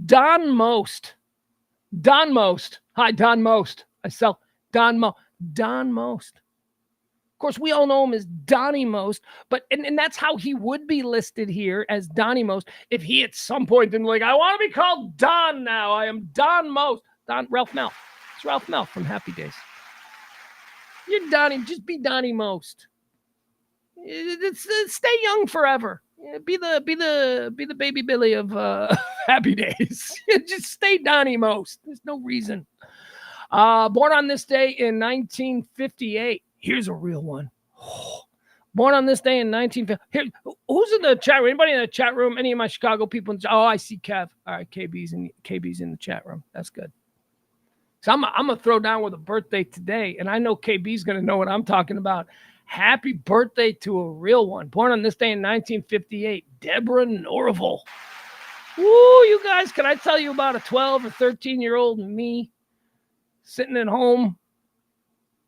Don Most. Don Most. Hi, Don Most. I sell Don Most. Don Most. Of course, we all know him as Donnie Most, but and that's how he would be listed here as Donnie Most if he at some point didn't I want to be called Don now. I am Don Most. Ralph Mel. It's Ralph Mel from Happy Days. You're Donnie. Just be Donnie Most. Stay young forever. Be the baby Billy of Happy Days. Just stay Donnie Most. There's no reason. Born on this day in 1958. Here's a real one. Born on this day in 1950. Who's in the chat room? Anybody in the chat room? Any of my Chicago people? I see Kev. All right, KB's in the chat room. That's good. So I'm gonna throw down with a birthday today, and I know KB's gonna know what I'm talking about. Happy birthday to a real one. Born on this day in 1958, Deborah Norville. Woo, you guys! Can I tell you about a 12 or 13-year-old me sitting at home?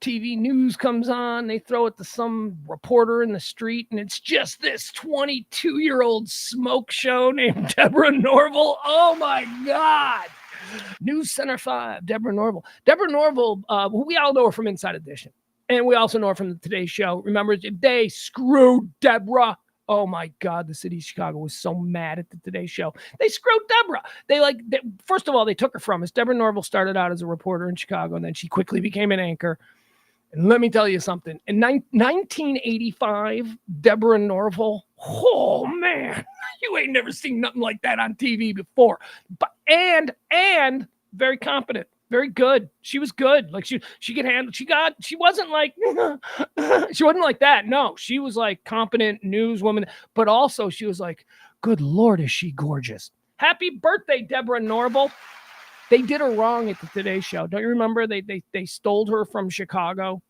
TV news comes on, they throw it to some reporter in the street, and it's just this 22-year-old smoke show named Deborah Norville. Oh my God. News Center 5, Deborah Norville. Deborah Norville, who we all know her from Inside Edition. And we also know her from the Today Show. Remember, they screwed Deborah. Oh my God, the city of Chicago was so mad at the Today Show. They screwed Deborah. First of all, they took her from us. Deborah Norville started out as a reporter in Chicago, and then she quickly became an anchor. And let me tell you something. In 1985, Deborah Norville, oh man, you ain't never seen nothing like that on TV before. But and very competent, very good. She was good. Like she could handle. She wasn't like she wasn't like that. No, she was like competent newswoman. But also she was like, good Lord, is she gorgeous? Happy birthday, Deborah Norville. They did her wrong at the Today Show. Don't you remember? They stole her from Chicago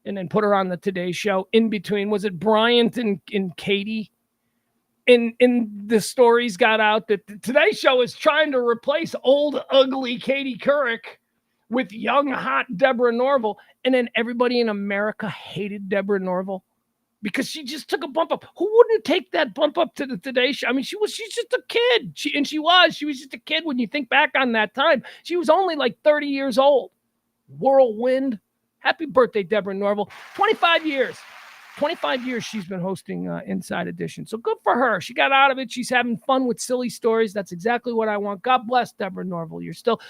and then put her on the Today Show in between. Was it Bryant and Katie? And the stories got out that the Today Show is trying to replace old, ugly Katie Couric with young, hot Deborah Norville. And then everybody in America hated Deborah Norville because she just took a bump up. Who wouldn't take that bump up to the Today Show? I mean, she's just a kid. She was just a kid when you think back on that time. She was only like 30 years old. Whirlwind. Happy birthday, Deborah Norville. 25 years. 25 years she's been hosting Inside Edition. So good for her. She got out of it. She's having fun with silly stories. That's exactly what I want. God bless Deborah Norville. You still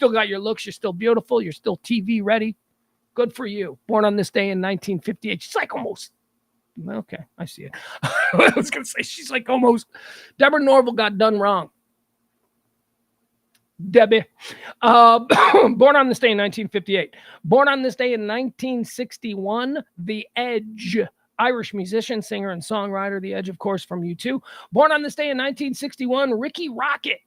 got your looks. You're still beautiful. You're still TV ready. Good for you. Born on this day in 1958. She's like almost. Okay, I see it. I was going to say she's like almost. Deborah Norville got done wrong. Debbie. Born on this day in 1958. Born on this day in 1961, The Edge. Irish musician, singer, and songwriter. The Edge, of course, from U2. Born on this day in 1961, Ricky Rocket.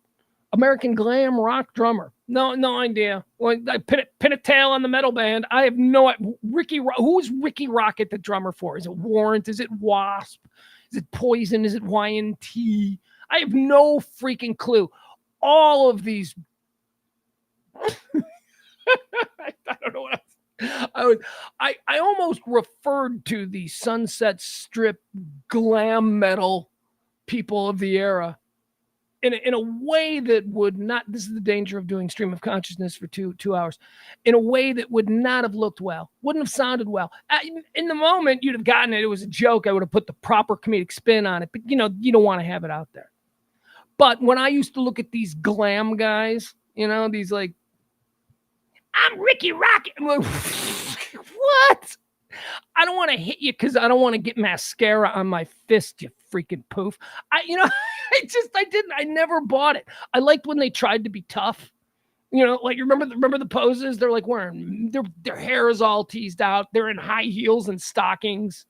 American glam rock drummer. No idea. Well, I pin a tail on the metal band. I have no idea. Who's Ricky Rocket the drummer for? Is it Warrant? Is it Wasp? Is it Poison? Is it YNT? I have no freaking clue. All of these. I don't know what I almost referred to the Sunset Strip glam metal people of the era in a way that would not. This is the danger of doing stream of consciousness for two hours. In a way that would not have looked well, wouldn't have sounded well. In the moment, you'd have gotten it. It was a joke. I would have put the proper comedic spin on it. But you don't want to have it out there. But when I used to look at these glam guys, these like, I'm Ricky Rocket. I'm like, what? I don't want to hit you because I don't want to get mascara on my fist, you freaking poof. I never bought it. I liked when they tried to be tough. Like remember the poses? They're like wearing, their hair is all teased out. They're in high heels and stockings.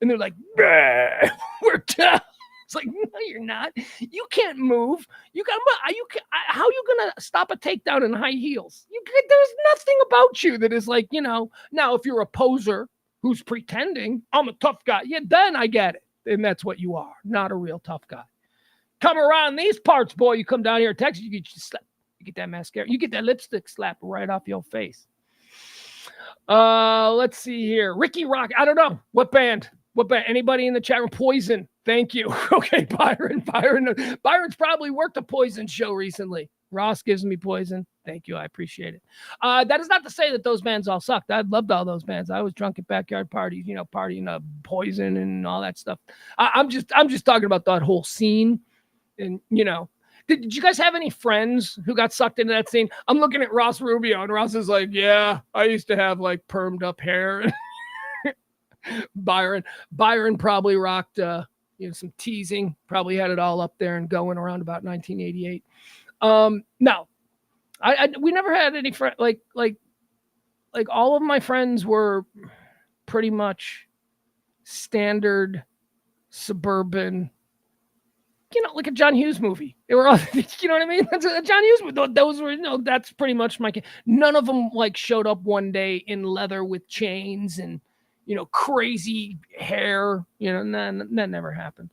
And they're like, we're tough. It's like, no, you're not. You can't move. How are you going to stop a takedown in high heels? There's nothing about you that is like, now if you're a poser who's pretending I'm a tough guy, yeah, then I get it. And that's what you are, not a real tough guy. Come around these parts, boy, you come down here in Texas, you get that mascara, you get that lipstick slap right off your face. Let's see here. Ricky Rock. I don't know. What band? What band? Anybody in the chat room? Poison. Thank you. Okay, Byron. Byron's probably worked a Poison show recently. Ross gives me Poison. Thank you. I appreciate it. That is not to say that those bands all sucked. I loved all those bands. I was drunk at backyard parties, partying Poison and all that stuff. I'm just talking about that whole scene. And, did you guys have any friends who got sucked into that scene? I'm looking at Ross Rubio, and Ross is like, yeah, I used to have like permed up hair. Byron probably rocked, some teasing, probably had it all up there and going around about 1988. No, we never had any friends, like all of my friends were pretty much standard suburban, like a John Hughes movie. They were all, you know what I mean? That's a John Hughes movie. Those were, that's pretty much my, none of them like showed up one day in leather with chains and, crazy hair, that never happened.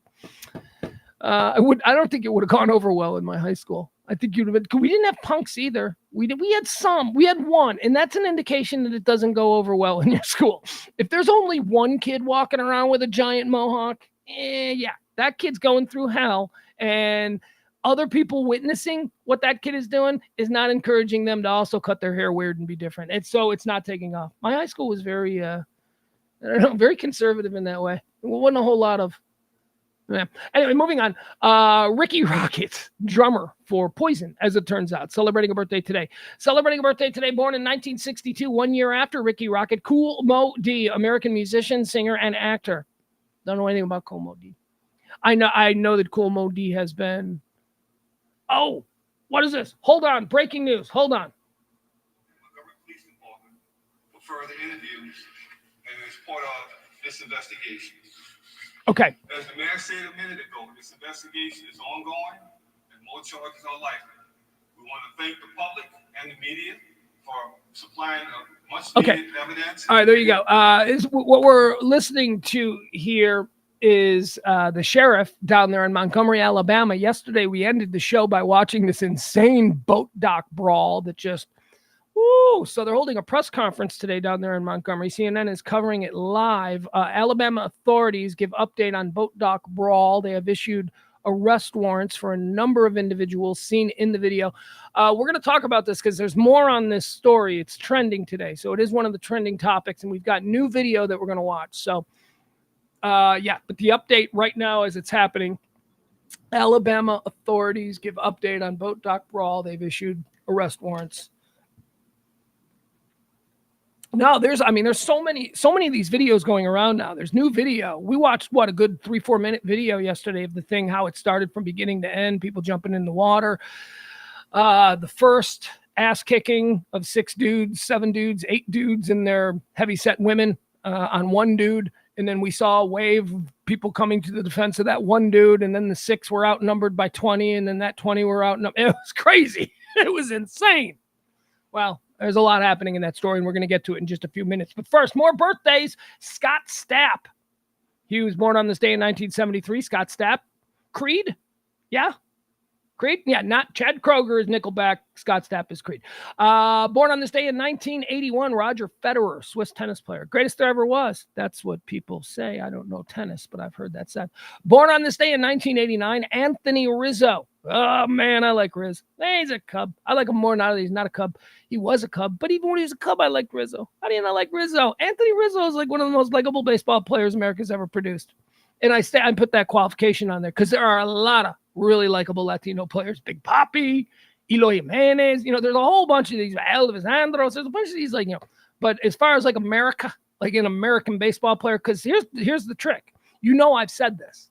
I don't think it would have gone over well in my high school. I think you'd have been, we didn't have punks either. We had one, and that's an indication that it doesn't go over well in your school. If there's only one kid walking around with a giant mohawk, yeah, that kid's going through hell, and other people witnessing what that kid is doing is not encouraging them to also cut their hair weird and be different. It's not taking off. My high school was very, very conservative in that way. There wasn't a whole lot of, yeah. Anyway, moving on. Ricky Rocket, drummer for Poison, as it turns out, celebrating a birthday today. Born in 1962, 1 year after Ricky Rocket. Kool Moe Dee, American musician, singer, and actor. Don't know anything about Kool Moe Dee. I know that Kool Moe Dee has been. Oh, what is this? Hold on, breaking news. Hold on. Police Department for further interviews, and as part of this investigation. Okay. As the mayor said a minute ago, this investigation is ongoing, and more charges are likely. We want to thank the public and the media for supplying much needed evidence. All right, there you go. Is what we're listening to here is the sheriff down there in Montgomery, Alabama. Yesterday, we ended the show by watching this insane boat dock brawl that just, woo! So they're holding a press conference today down there in Montgomery. CNN is covering it live. Alabama authorities give update on boat dock brawl. They have issued arrest warrants for a number of individuals seen in the video. We're going to talk about this because there's more on this story. It's trending today. So it is one of the trending topics, and we've got new video that we're going to watch. So but the update right now as it's happening, Alabama authorities give update on boat dock brawl. They've issued arrest warrants. No, there's so many of these videos going around now. There's new video. We watched a good 3-4 minute video yesterday of the thing, how it started from beginning to end, people jumping in the water. The first ass kicking of 6 dudes, 7 dudes, 8 dudes and their heavy set women on one dude. And then we saw a wave of people coming to the defense of that one dude. And then the 6 were outnumbered by 20. And then that 20 were outnumbered. It was crazy. It was insane. Well, there's a lot happening in that story, and we're going to get to it in just a few minutes. But first, more birthdays. Scott Stapp. He was born on this day in 1973. Scott Stapp. Creed? Yeah. Creed? Yeah, not Chad Kroeger is Nickelback. Scott Stapp is Creed. Born on this day in 1981, Roger Federer, Swiss tennis player. Greatest there ever was. That's what people say. I don't know tennis, but I've heard that said. Born on this day in 1989, Anthony Rizzo. Oh, man, I like Riz. He's a Cub. I like him more now that he's not a Cub. He was a Cub, but even when he was a Cub, I liked Rizzo. How do you not like Rizzo? Anthony Rizzo is like one of the most likable baseball players America's ever produced. And I put that qualification on there because there are a lot of really likable Latino players. Big Papi, Eloy Jimenez. There's a whole bunch of these. Elvis Andros. There's a bunch of these, But as far as like America, like an American baseball player, because here's the trick. I've said this.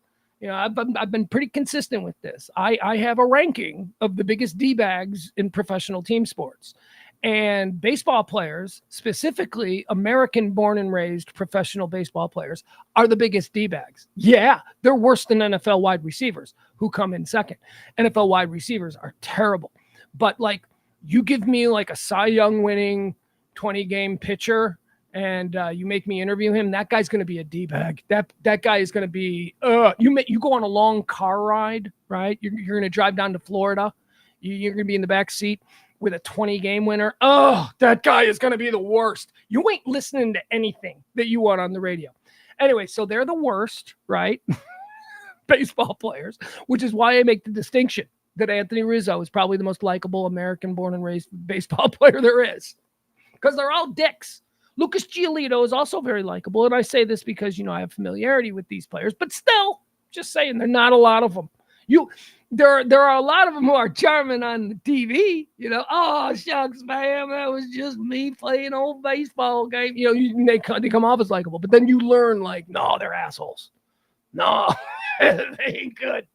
I've been pretty consistent with this. I have a ranking of the biggest D-bags in professional team sports. And baseball players, specifically American born and raised professional baseball players, are the biggest D-bags. Yeah, they're worse than NFL wide receivers who come in second. NFL wide receivers are terrible. But you give me a Cy Young winning 20-game pitcher and you make me interview him, that guy's going to be a D-bag. That guy is going to be, you go on a long car ride, right? You're going to drive down to Florida. You're going to be in the back seat with a 20-game winner. Oh, that guy is going to be the worst. You ain't listening to anything that you want on the radio. Anyway, so they're the worst, right? Baseball players, which is why I make the distinction that Anthony Rizzo is probably the most likable American born and raised baseball player there is, because they're all dicks. Lucas Giolito is also very likable, and I say this because, I have familiarity with these players, but still, just saying, there are not a lot of them. There are a lot of them who are charming on the TV, oh, shucks, man, that was just me playing old baseball game. They come off as likable, but then you learn, no, they're assholes. No, they ain't good.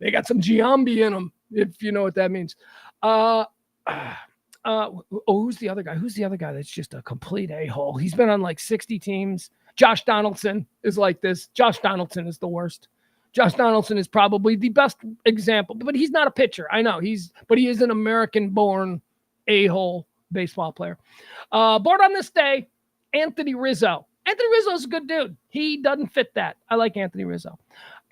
They got some Giambi in them, if you know what that means. Who's the other guy? Who's the other guy that's just a complete a-hole? He's been on 60 teams. Josh Donaldson is like this. Josh Donaldson is the worst. Josh Donaldson is probably the best example, but he's not a pitcher. I know but he is an American-born a-hole baseball player. Born on this day, Anthony Rizzo. Anthony Rizzo is a good dude. He doesn't fit that. I like Anthony Rizzo.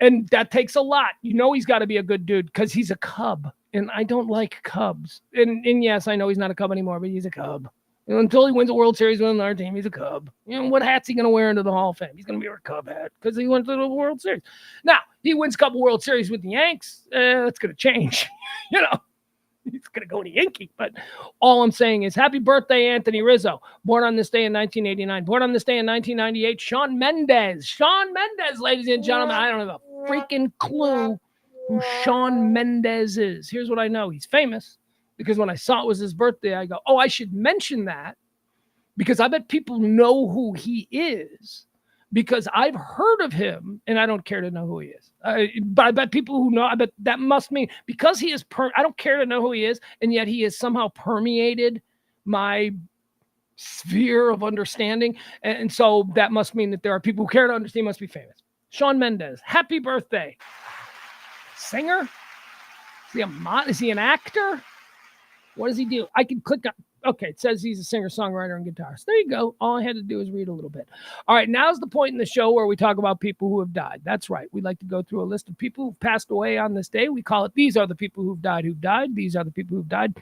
And that takes a lot. He's got to be a good dude because he's a Cub. And I don't like Cubs. And yes, I know he's not a Cub anymore, but he's a Cub. Until he wins a World Series with another team, he's a Cub. What hat's he going to wear into the Hall of Fame? He's going to be a Cub hat because he went to the World Series. Now, he wins a couple World Series with the Yanks. That's going to change. He's going to go to Yankee. But all I'm saying is happy birthday, Anthony Rizzo. Born on this day in 1989. Born on this day in 1998, Shawn Mendes. Shawn Mendes, ladies and gentlemen. I don't have a freaking clue who Shawn Mendes is. Here's what I know. He's famous because when I saw it was his birthday, I go, oh, I should mention that because I bet people know who he is because I've heard of him and I don't care to know who he is. But I bet people who know, I bet that must mean because he is, I don't care to know who he is, and yet he has somehow permeated my sphere of understanding. And so that must mean that there are people who care to understand, must be famous. Shawn Mendes, happy birthday. Singer? Is he an actor? What does he do? I can click on. Okay, it says he's a singer, songwriter, and guitarist. There you go. All I had to do is read a little bit. All right, now's the point in the show where we talk about people who have died. That's right. We like to go through a list of people who've passed away on this day. We call it, these are the people who've died. These are the people who've died.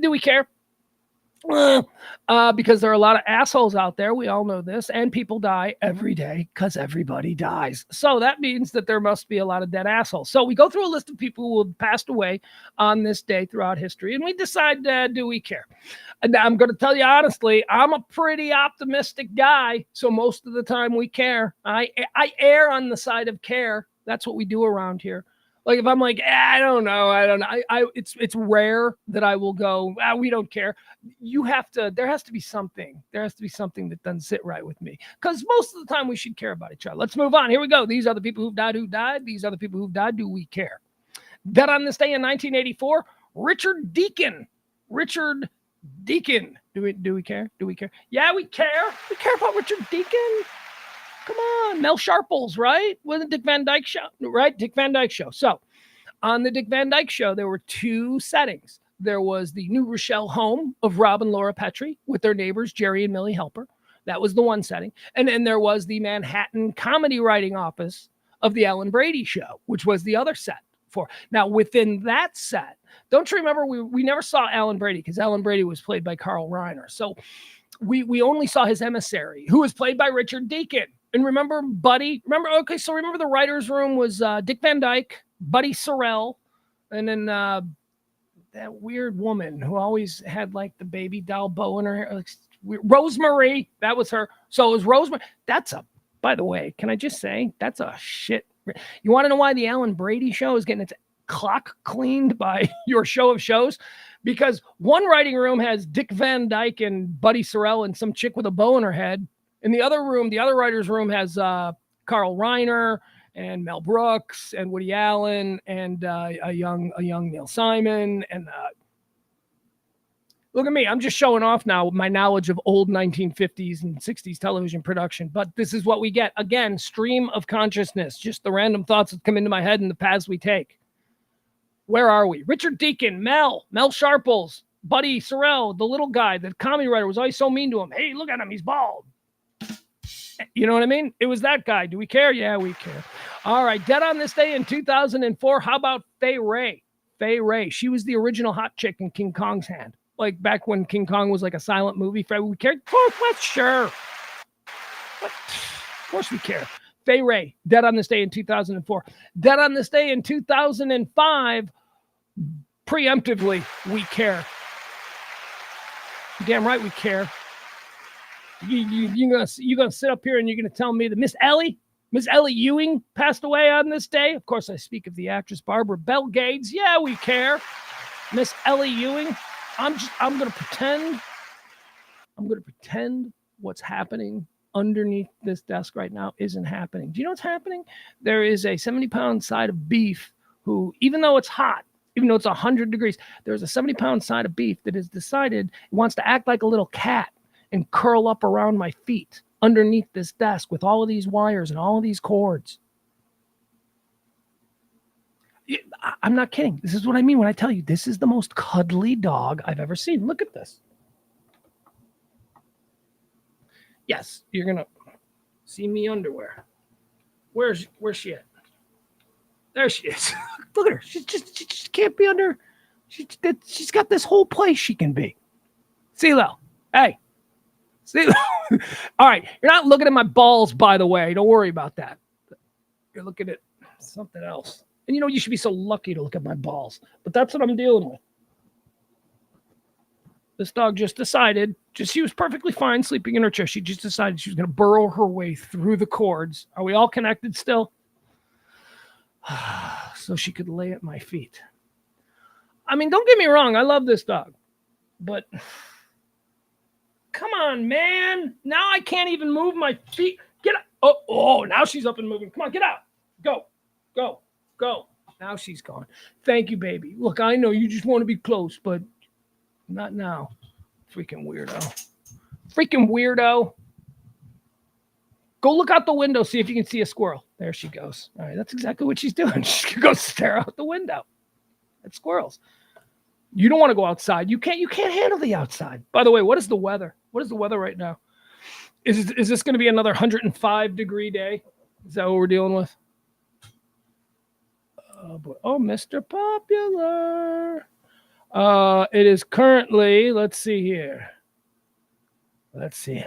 Do we care? Because there are a lot of assholes out there. We all know this. And people die every day because everybody dies. So that means that there must be a lot of dead assholes. So we go through a list of people who have passed away on this day throughout history. And we decide, do we care? And I'm going to tell you honestly, I'm a pretty optimistic guy. So most of the time we care. I err on the side of care. That's what we do around here. Like if I'm like, I don't know. It's rare that I will go, we don't care. There has to be something. There has to be something that doesn't sit right with me. Because most of the time we should care about each other. Let's move on. Here we go. These are the people who died. These are the people who died. Do we care? Dead on this day in 1984, Richard Deacon. Richard Deacon. Do we care? Do we care? Yeah, we care. We care about Richard Deacon. Come on, Mel Sharples, right? With the Dick Van Dyke Show, right? Dick Van Dyke Show. So on the Dick Van Dyke Show, there were two settings. There was the New Rochelle home of Rob and Laura Petrie with their neighbors, Jerry and Millie Helper. That was the one setting. And then there was the Manhattan comedy writing office of the Ellen Brady Show, which was the other set for. Now, within that set, don't you remember, we never saw Alan Brady because Alan Brady was played by Carl Reiner. So we only saw his emissary, who was played by Richard Deacon. And remember Buddy? Remember the writer's room was Dick Van Dyke, Buddy Sorrell, and then that weird woman who always had like the baby doll bow in her hair. Rosemary, that was her. So it was Rosemary. By the way, can I just say, that's a shit. You want to know why the Alan Brady Show is getting its clock cleaned by your show of shows? Because one writing room has Dick Van Dyke and Buddy Sorrell and some chick with a bow in her head. In the other room, the other writer's room has Carl Reiner and Mel Brooks and Woody Allen and a young Neil Simon. And look at me. I'm just showing off now my knowledge of old 1950s and 60s television production. But this is what we get. Again, stream of consciousness. Just the random thoughts that come into my head and the paths we take. Where are we? Richard Deacon, Mel Sharples, Buddy Sorrell, the little guy, the comedy writer was always so mean to him. Hey, look at him. He's bald. You know what I mean? It was that guy. Do we care? Yeah, we care. All right. Dead on this day in 2004. How about Fay Wray? Fay Wray. She was the original hot chick in King Kong's hand. Like back when King Kong was like a silent movie. We cared? Of course, sure. But, of course we care. Fay Ray, dead on this day in 2004. Dead on this day in 2005. Preemptively, we care. Damn right we care. You're gonna sit up here and you're gonna tell me that Miss Ellie Ewing passed away on this day? Of course, I speak of the actress Barbara Bel Gades. Yeah, we care. Miss Ellie Ewing. I'm gonna pretend what's happening underneath this desk right now isn't happening. Do you know what's happening? There is a 70-pound side of beef who, even though it's hot, even though it's 100 degrees, there's a 70-pound side of beef that has decided it wants to act like a little cat and curl up around my feet underneath this desk with all of these wires and all of these cords. I'm not kidding. This is what I mean when I tell you this is the most cuddly dog I've ever seen. Look at this. Yes, you're going to see me underwear. Where's she at? There she is. Look at her. She just can't be under. She's got this whole place she can be. CeeLo. Hey. CeeLo. All right. You're not looking at my balls, by the way. Don't worry about that. You're looking at something else. And you know, you should be so lucky to look at my balls. But that's what I'm dealing with. This dog just decided, she was perfectly fine sleeping in her chair. She just decided she was going to burrow her way through the cords. Are we all connected still? So she could lay at my feet. I mean, don't get me wrong. I love this dog. But come on, man. Now I can't even move my feet. Get up. Oh, now she's up and moving. Come on, get out. Go. Now she's gone. Thank you, baby. Look, I know you just want to be close, but not now. Freaking weirdo. Go look out the window, see if you can see a squirrel. There she goes. All right, that's exactly what she's doing. She's going to go stare out the window at squirrels. You don't want to go outside. You can't handle the outside. By the way, what is the weather? What is the weather right now? Is this going to be another 105-degree day? Is that what we're dealing with? Oh, Mr. Popular. It is currently, let's see here. That's it.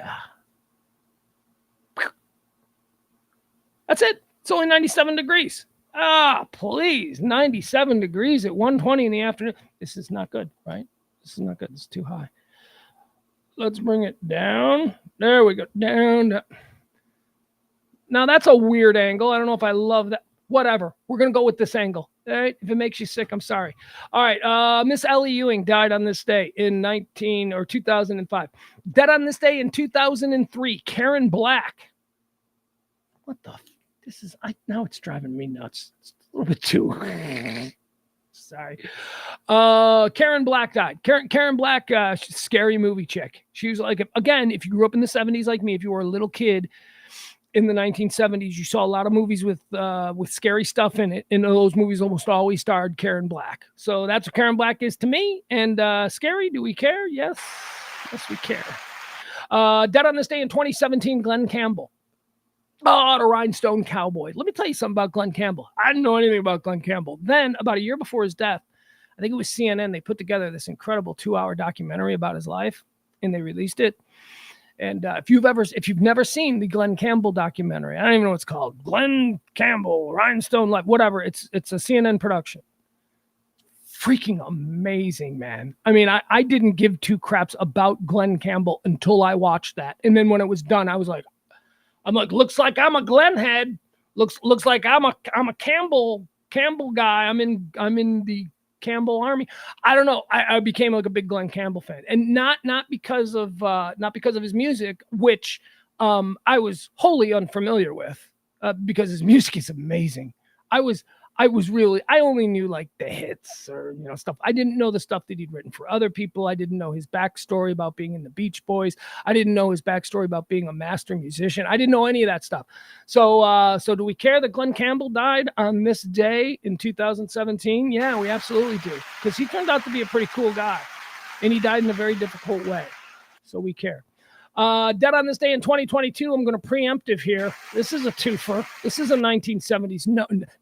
It's only 97 degrees. Please. 97 degrees at 1:20 in the afternoon. This is not good, right? This is not good. It's too high. Let's bring it down. There we go. Down. Now, that's a weird angle. I don't know if I love that. Whatever. We're going to go with this angle. All right. If it makes you sick, I'm sorry. All right. Miss Ellie Ewing died on this day in 2005. Dead on this day in 2003. Karen Black. What the? Now it's driving me nuts. It's a little bit too. Sorry. Karen Black died. Karen Black, she's a scary movie chick. She was like, again, if you grew up in the 70s like me, if you were a little kid, in the 1970s, you saw a lot of movies with scary stuff in it, and those movies almost always starred Karen Black. So that's what Karen Black is to me. And scary, do we care? Yes, we care. Dead on this day in 2017, Glenn Campbell. Oh, the Rhinestone Cowboy. Let me tell you something about Glenn Campbell. I didn't know anything about Glenn Campbell. Then, about a year before his death, I think it was CNN, they put together this incredible 2-hour documentary about his life, and they released it. And if you've never seen the Glenn Campbell documentary, I don't even know what it's called. Glenn Campbell, Rhinestone Life, whatever. It's a CNN production. Freaking amazing, man. I mean, I didn't give two craps about Glenn Campbell until I watched that. And then when it was done, I'm like, looks like I'm a Glenn head. Looks like I'm a Campbell guy. I'm in the Campbell Army. I don't know. I became like a big Glenn Campbell fan, and not because of his music, which I was wholly unfamiliar with, because his music is amazing. I only knew like the hits or stuff. I didn't know the stuff that he'd written for other people. I didn't know his backstory about being in the Beach Boys. I didn't know his backstory about being a master musician. I didn't know any of that stuff. So do we care that Glenn Campbell died on this day in 2017? Yeah, we absolutely do, because he turned out to be a pretty cool guy, and he died in a very difficult way. So we care. Dead on this day in 2022, I'm going to preemptive here. This is a twofer. This is a 1970s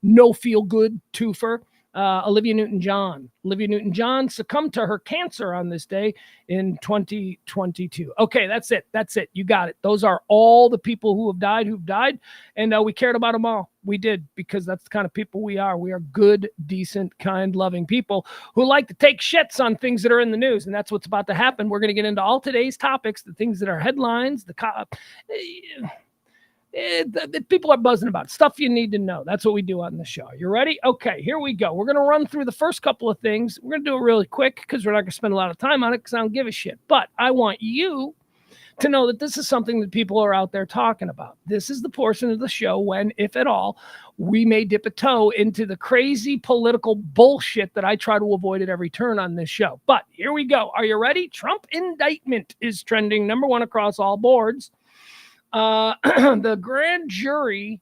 no feel good twofer. Olivia Newton-John. Olivia Newton-John succumbed to her cancer on this day in 2022. Okay, that's it. That's it. You got it. Those are all the people who've died. And we cared about them all. We did, because that's the kind of people we are. We are good, decent, kind, loving people who like to take shits on things that are in the news. And that's what's about to happen. We're going to get into all today's topics, the things that are headlines, the people are buzzing about stuff you need to know. That's what we do on the show. You ready? Okay, here we go. We're going to run through the first couple of things. We're going to do it really quick because we're not going to spend a lot of time on it because I don't give a shit. But I want you to know that this is something that people are out there talking about. This is the portion of the show when, if at all, we may dip a toe into the crazy political bullshit that I try to avoid at every turn on this show. But here we go. Are you ready? Trump indictment is trending #1 across all boards. The grand jury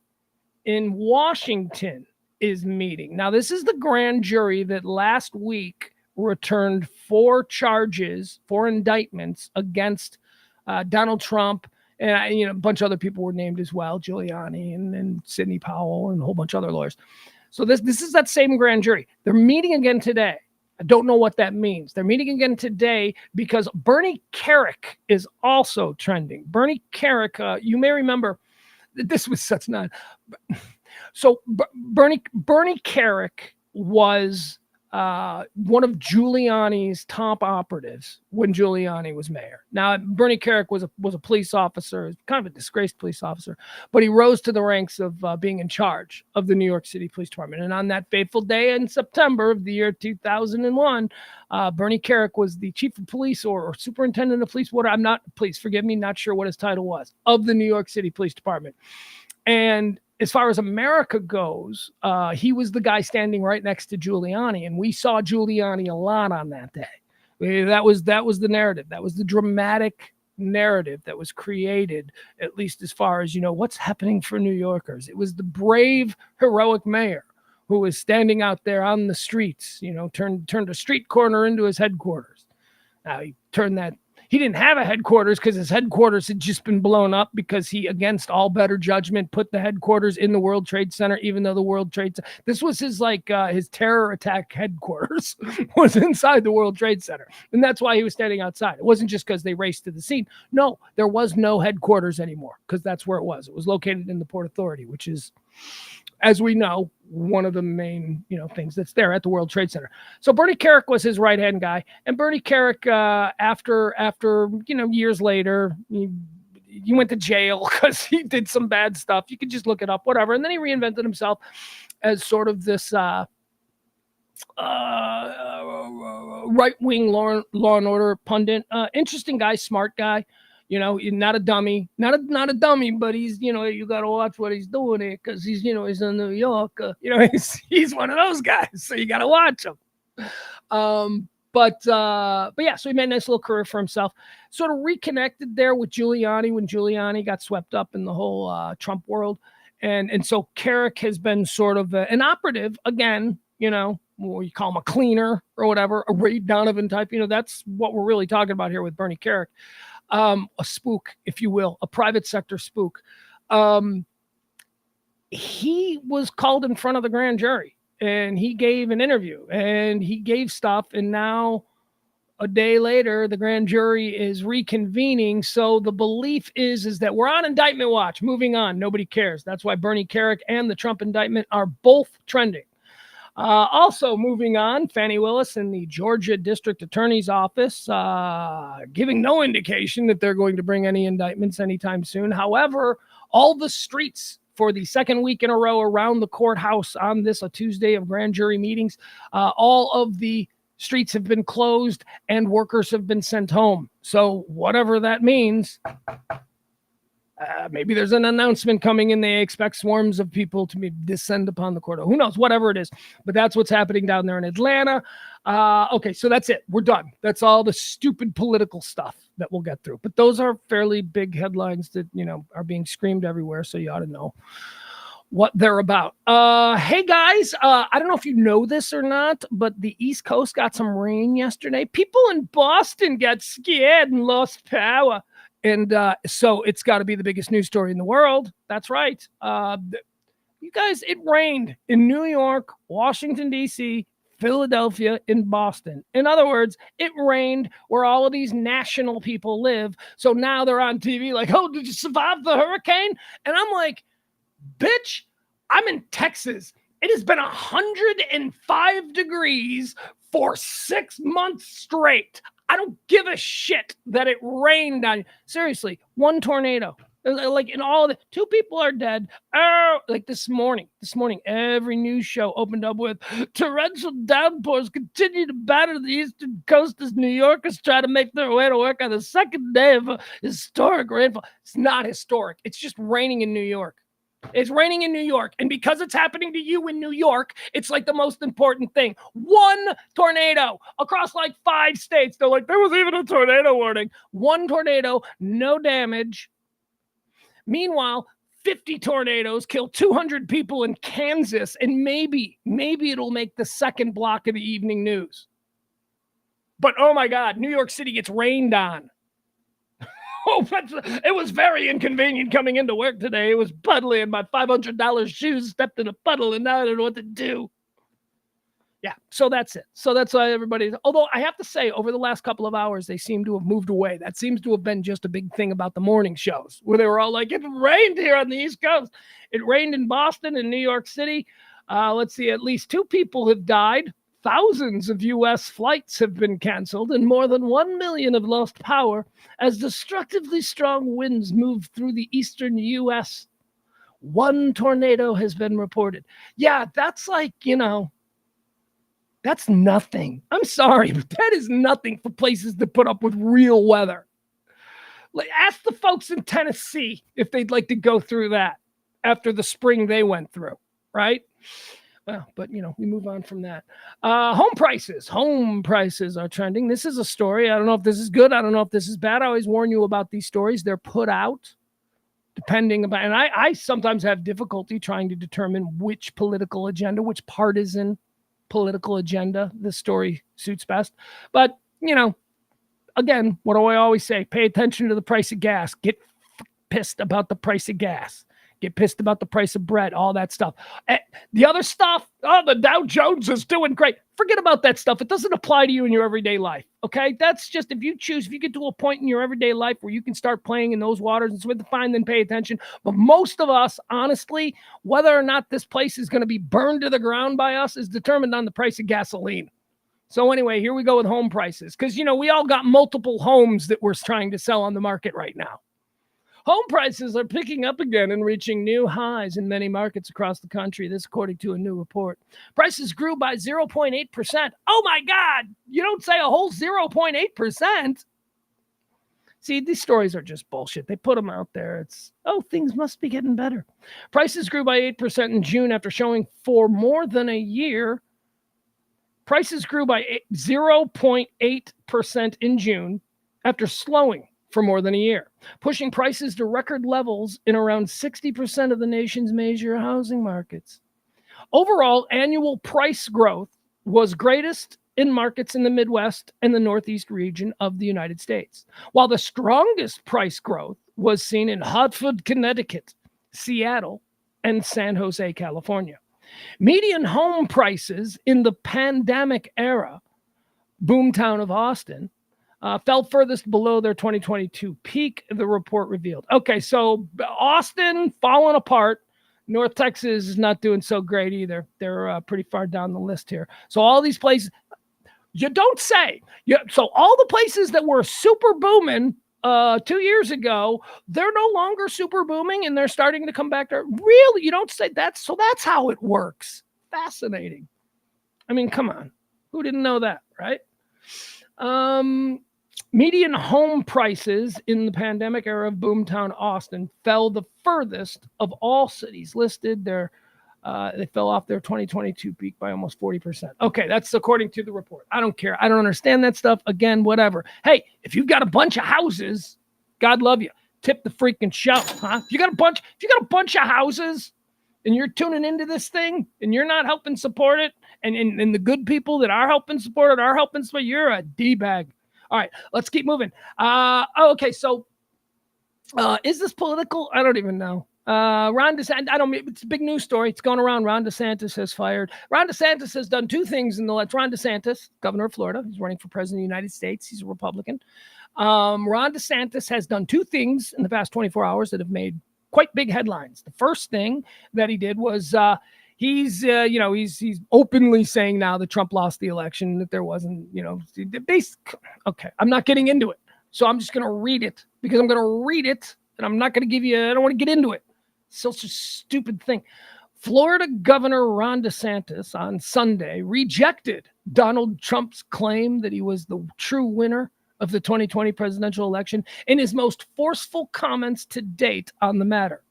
in Washington is meeting. Now, this is the grand jury that last week returned 4 indictments against Donald Trump, and a bunch of other people were named as well, Giuliani and Sidney Powell and a whole bunch of other lawyers. So this is that same grand jury. They're meeting again today. I don't know what that means. They're meeting again today because Bernie Kerik is also trending. Bernie Kerik, you may remember, this was such not. So Bernie Kerik was one of Giuliani's top operatives when Giuliani was mayor. Now, Bernie Kerik was a police officer, kind of a disgraced police officer, but he rose to the ranks of being in charge of the New York City Police Department. And on that fateful day in September of the year 2001, Bernie Kerik was the chief of police or superintendent of police. Please forgive me, not sure what his title was, of the New York City Police Department. And as far as America goes, he was the guy standing right next to Giuliani, and we saw Giuliani a lot on that day. That was the narrative. That was the dramatic narrative that was created, at least as far as, what's happening for New Yorkers. It was the brave, heroic mayor who was standing out there on the streets, turned a street corner into his headquarters. Now, he didn't have a headquarters because his headquarters had just been blown up because he, against all better judgment, put the headquarters in the World Trade Center, even though the World Trade Center, this was his terror attack headquarters was inside the World Trade Center. And that's why he was standing outside. It wasn't just because they raced to the scene. No, there was no headquarters anymore because that's where it was. It was located in the Port Authority, which is, as we know, one of the main, things that's there at the World Trade Center. So Bernie Kerik was his right-hand guy. And Bernie Kerik, after years later, he went to jail because he did some bad stuff. You could just look it up, whatever. And then he reinvented himself as sort of this right-wing law and order pundit. Interesting guy, smart guy. Not a dummy, not a dummy, but he's, you got to watch what he's doing here because he's in New York. He's one of those guys, so you got to watch him. But yeah, so he made a nice little career for himself. Sort of reconnected there with Giuliani when Giuliani got swept up in the whole Trump world, and so Kerik has been sort of an operative again. Or you call him a cleaner or whatever, a Ray Donovan type. That's what we're really talking about here with Bernie Kerik. A spook, if you will, a private sector spook. He was called in front of the grand jury and he gave an interview and he gave stuff. And now a day later, the grand jury is reconvening. So the belief is that we're on indictment watch. Moving on. Nobody cares. That's why Bernie Kerik and the Trump indictment are both trending. Also moving on, Fani Willis in the Georgia District Attorney's Office, giving no indication that they're going to bring any indictments anytime soon. However, all the streets for the second week in a row around the courthouse on this, a Tuesday of grand jury meetings, all of the streets have been closed and workers have been sent home. So whatever that means, maybe there's an announcement coming and they expect swarms of people to descend upon the court. Who knows, whatever it is. But that's what's happening down there in Atlanta. Okay, so that's it. We're done. That's all the stupid political stuff that we'll get through. But those are fairly big headlines that, are being screamed everywhere. So you ought to know what they're about. Hey, guys, I don't know if you know this or not, but the East Coast got some rain yesterday. People in Boston got scared and lost power. And so it's got to be the biggest news story in the world. That's right. You guys, it rained in New York, Washington, D.C., Philadelphia, and Boston. In other words, it rained where all of these national people live. So now they're on TV like, oh, did you survive the hurricane? And I'm like, bitch, I'm in Texas. It has been 105 degrees for 6 months straight. I don't give a shit that it rained on you. Seriously, one tornado. Like in all of the 2 people are dead. Oh, like this morning, every news show opened up with torrential downpours continue to batter the eastern coast as New Yorkers try to make their way to work on the second day of a historic rainfall. It's not historic. It's just raining in New York. It's raining in New York. And because it's happening to you in New York, it's like the most important thing. One tornado across like 5 states. They're like, there was even a tornado warning. One tornado, no damage. Meanwhile, 50 tornadoes kill 200 people in Kansas, and maybe it'll make the second block of the evening news. But oh my God, New York City gets rained on. Oh, it was very inconvenient coming into work today. It was puddly, and my $500 shoes stepped in a puddle, and now I don't know what to do. Yeah, so that's it. So that's why everybody, although I have to say, over the last couple of hours, they seem to have moved away. That seems to have been just a big thing about the morning shows, where they were all like, it rained here on the East Coast. It rained in Boston and New York City. Let's see, at least 2 people have died. Thousands of U.S. flights have been canceled, and more than 1 million have lost power as destructively strong winds move through the eastern U.S. 1 tornado has been reported. Yeah, that's like, that's nothing. I'm sorry, but that is nothing for places that put up with real weather. Like, ask the folks in Tennessee if they'd like to go through that after the spring they went through, right? Well, but, we move on from that. Home prices. Home prices are trending. This is a story. I don't know if this is good. I don't know if this is bad. I always warn you about these stories. They're put out depending about, and I sometimes have difficulty trying to determine which political agenda, which partisan political agenda this story suits best. But, again, what do I always say? Pay attention to the price of gas. Get pissed about the price of gas. Get pissed about the price of bread, all that stuff. The other stuff, the Dow Jones is doing great. Forget about that stuff. It doesn't apply to you in your everyday life, okay? That's just if you get to a point in your everyday life where you can start playing in those waters and swim, fine, then pay attention. But most of us, honestly, whether or not this place is going to be burned to the ground by us is determined on the price of gasoline. So anyway, here we go with home prices. Because, we all got multiple homes that we're trying to sell on the market right now. Home prices are picking up again and reaching new highs in many markets across the country. This according to a new report. Prices grew by 0.8%. Oh my God, you don't say a whole 0.8%. See, these stories are just bullshit. They put them out there. Things must be getting better. Prices grew by 8% in June after showing for more than a year. Prices grew by 0.8% in June after slowing for more than a year, pushing prices to record levels in around 60% of the nation's major housing markets. Overall, annual price growth was greatest in markets in the Midwest and the Northeast region of the United States, while the strongest price growth was seen in Hartford, Connecticut, Seattle, and San Jose, California. Median home prices in the pandemic era, boomtown of Austin, fell furthest below their 2022 peak, the report revealed. Okay, so Austin falling apart. North Texas is not doing so great either. They're pretty far down the list here. So all these places, you don't say. So all the places that were super booming 2 years ago, they're no longer super booming, and they're starting to come back to really. You don't say that. So that's how it works. Fascinating. I mean, come on. Who didn't know that, right? Median home prices in the pandemic era of boomtown Austin fell the furthest of all cities listed. They fell off their 2022 peak by almost 40%. Okay, that's according to the report. I don't care. I don't understand that stuff. Again, whatever. Hey, if you've got a bunch of houses, God love you. Tip the freaking show, huh? If you got a bunch of houses and you're tuning into this thing and you're not helping support it, and the good people that are helping support it are helping support, you're a D-bag. All right, let's keep moving. Okay, so is this political? I don't even know. Ron DeSantis, it's a big news story. It's going around. Ron DeSantis has fired. Ron DeSantis has done two things in the last. Ron DeSantis, governor of Florida, he's running for president of the United States. He's a Republican. Ron DeSantis has done two things in the past 24 hours that have made quite big headlines. The first thing that he did was he's openly saying now that Trump lost the election, that there wasn't, okay, I'm not getting into it. So I'm just going to read it because I'm going to read it and I'm not going to give you, I don't want to get into it. Such a stupid thing. Florida Governor Ron DeSantis on Sunday rejected Donald Trump's claim that he was the true winner of the 2020 presidential election in his most forceful comments to date on the matter.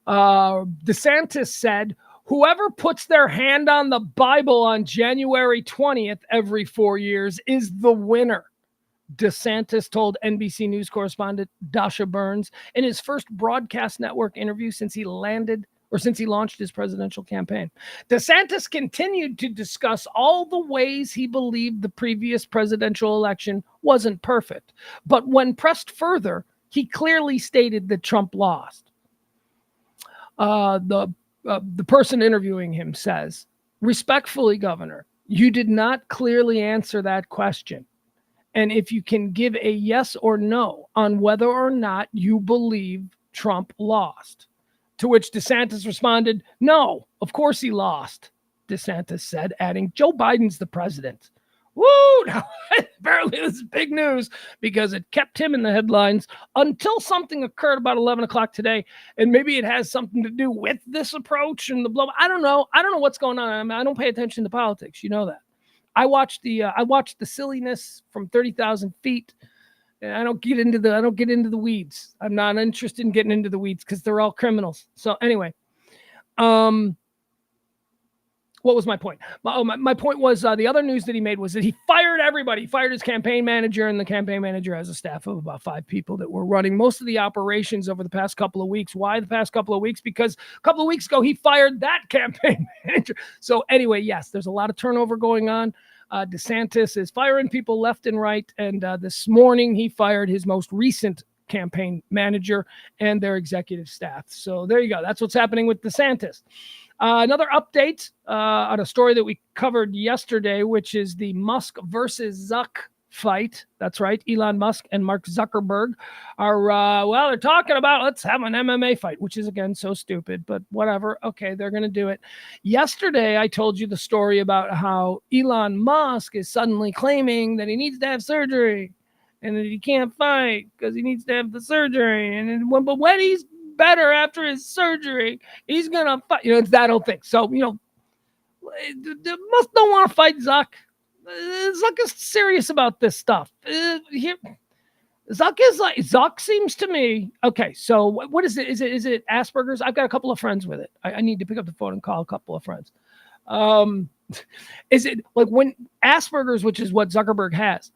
DeSantis said, whoever puts their hand on the Bible on January 20th every 4 years is the winner. DeSantis told NBC News correspondent Dasha Burns in his first broadcast network interview since he launched his presidential campaign. DeSantis continued to discuss all the ways he believed the previous presidential election wasn't perfect. But when pressed further, he clearly stated that Trump lost. The person interviewing him says, respectfully, Governor, you did not clearly answer that question. And if you can give a yes or no on whether or not you believe Trump lost. To which DeSantis responded, no, of course he lost, DeSantis said, adding, Joe Biden's the president. Woo! Now, apparently this is big news because it kept him in the headlines until something occurred about 11 o'clock today. And maybe it has something to do with this approach and the blow. I don't know what's going on. I mean, I don't pay attention to politics. You know that. I watched the silliness from 30,000 feet. I don't get into the weeds. I'm not interested in getting into the weeds because they're all criminals. So anyway, what was my point? My point was the other news that he made was that he fired everybody. He fired his campaign manager, and the campaign manager has a staff of about 5 people that were running most of the operations over the past couple of weeks. Why the past couple of weeks? Because a couple of weeks ago, he fired that campaign manager. So anyway, yes, there's a lot of turnover going on. DeSantis is firing people left and right. And this morning, he fired his most recent campaign manager and their executive staff. So there you go. That's what's happening with DeSantis. Another update on a story that we covered yesterday, which is the Musk versus Zuck fight. That's right. Elon Musk and Mark Zuckerberg are, they're talking about let's have an MMA fight, which is, again, so stupid, but whatever. Okay, they're going to do it. Yesterday, I told you the story about how Elon Musk is suddenly claiming that he needs to have surgery and that he can't fight because he needs to have the surgery. But when he's better after his surgery, he's going to fight. It's that whole thing. So, Musk don't want to fight Zuck. Zuck is serious about this stuff. Zuck seems to me. Okay, so what is it? Is it Asperger's? I've got a couple of friends with it. I need to pick up the phone and call a couple of friends. Is it like when Asperger's, which is what Zuckerberg has,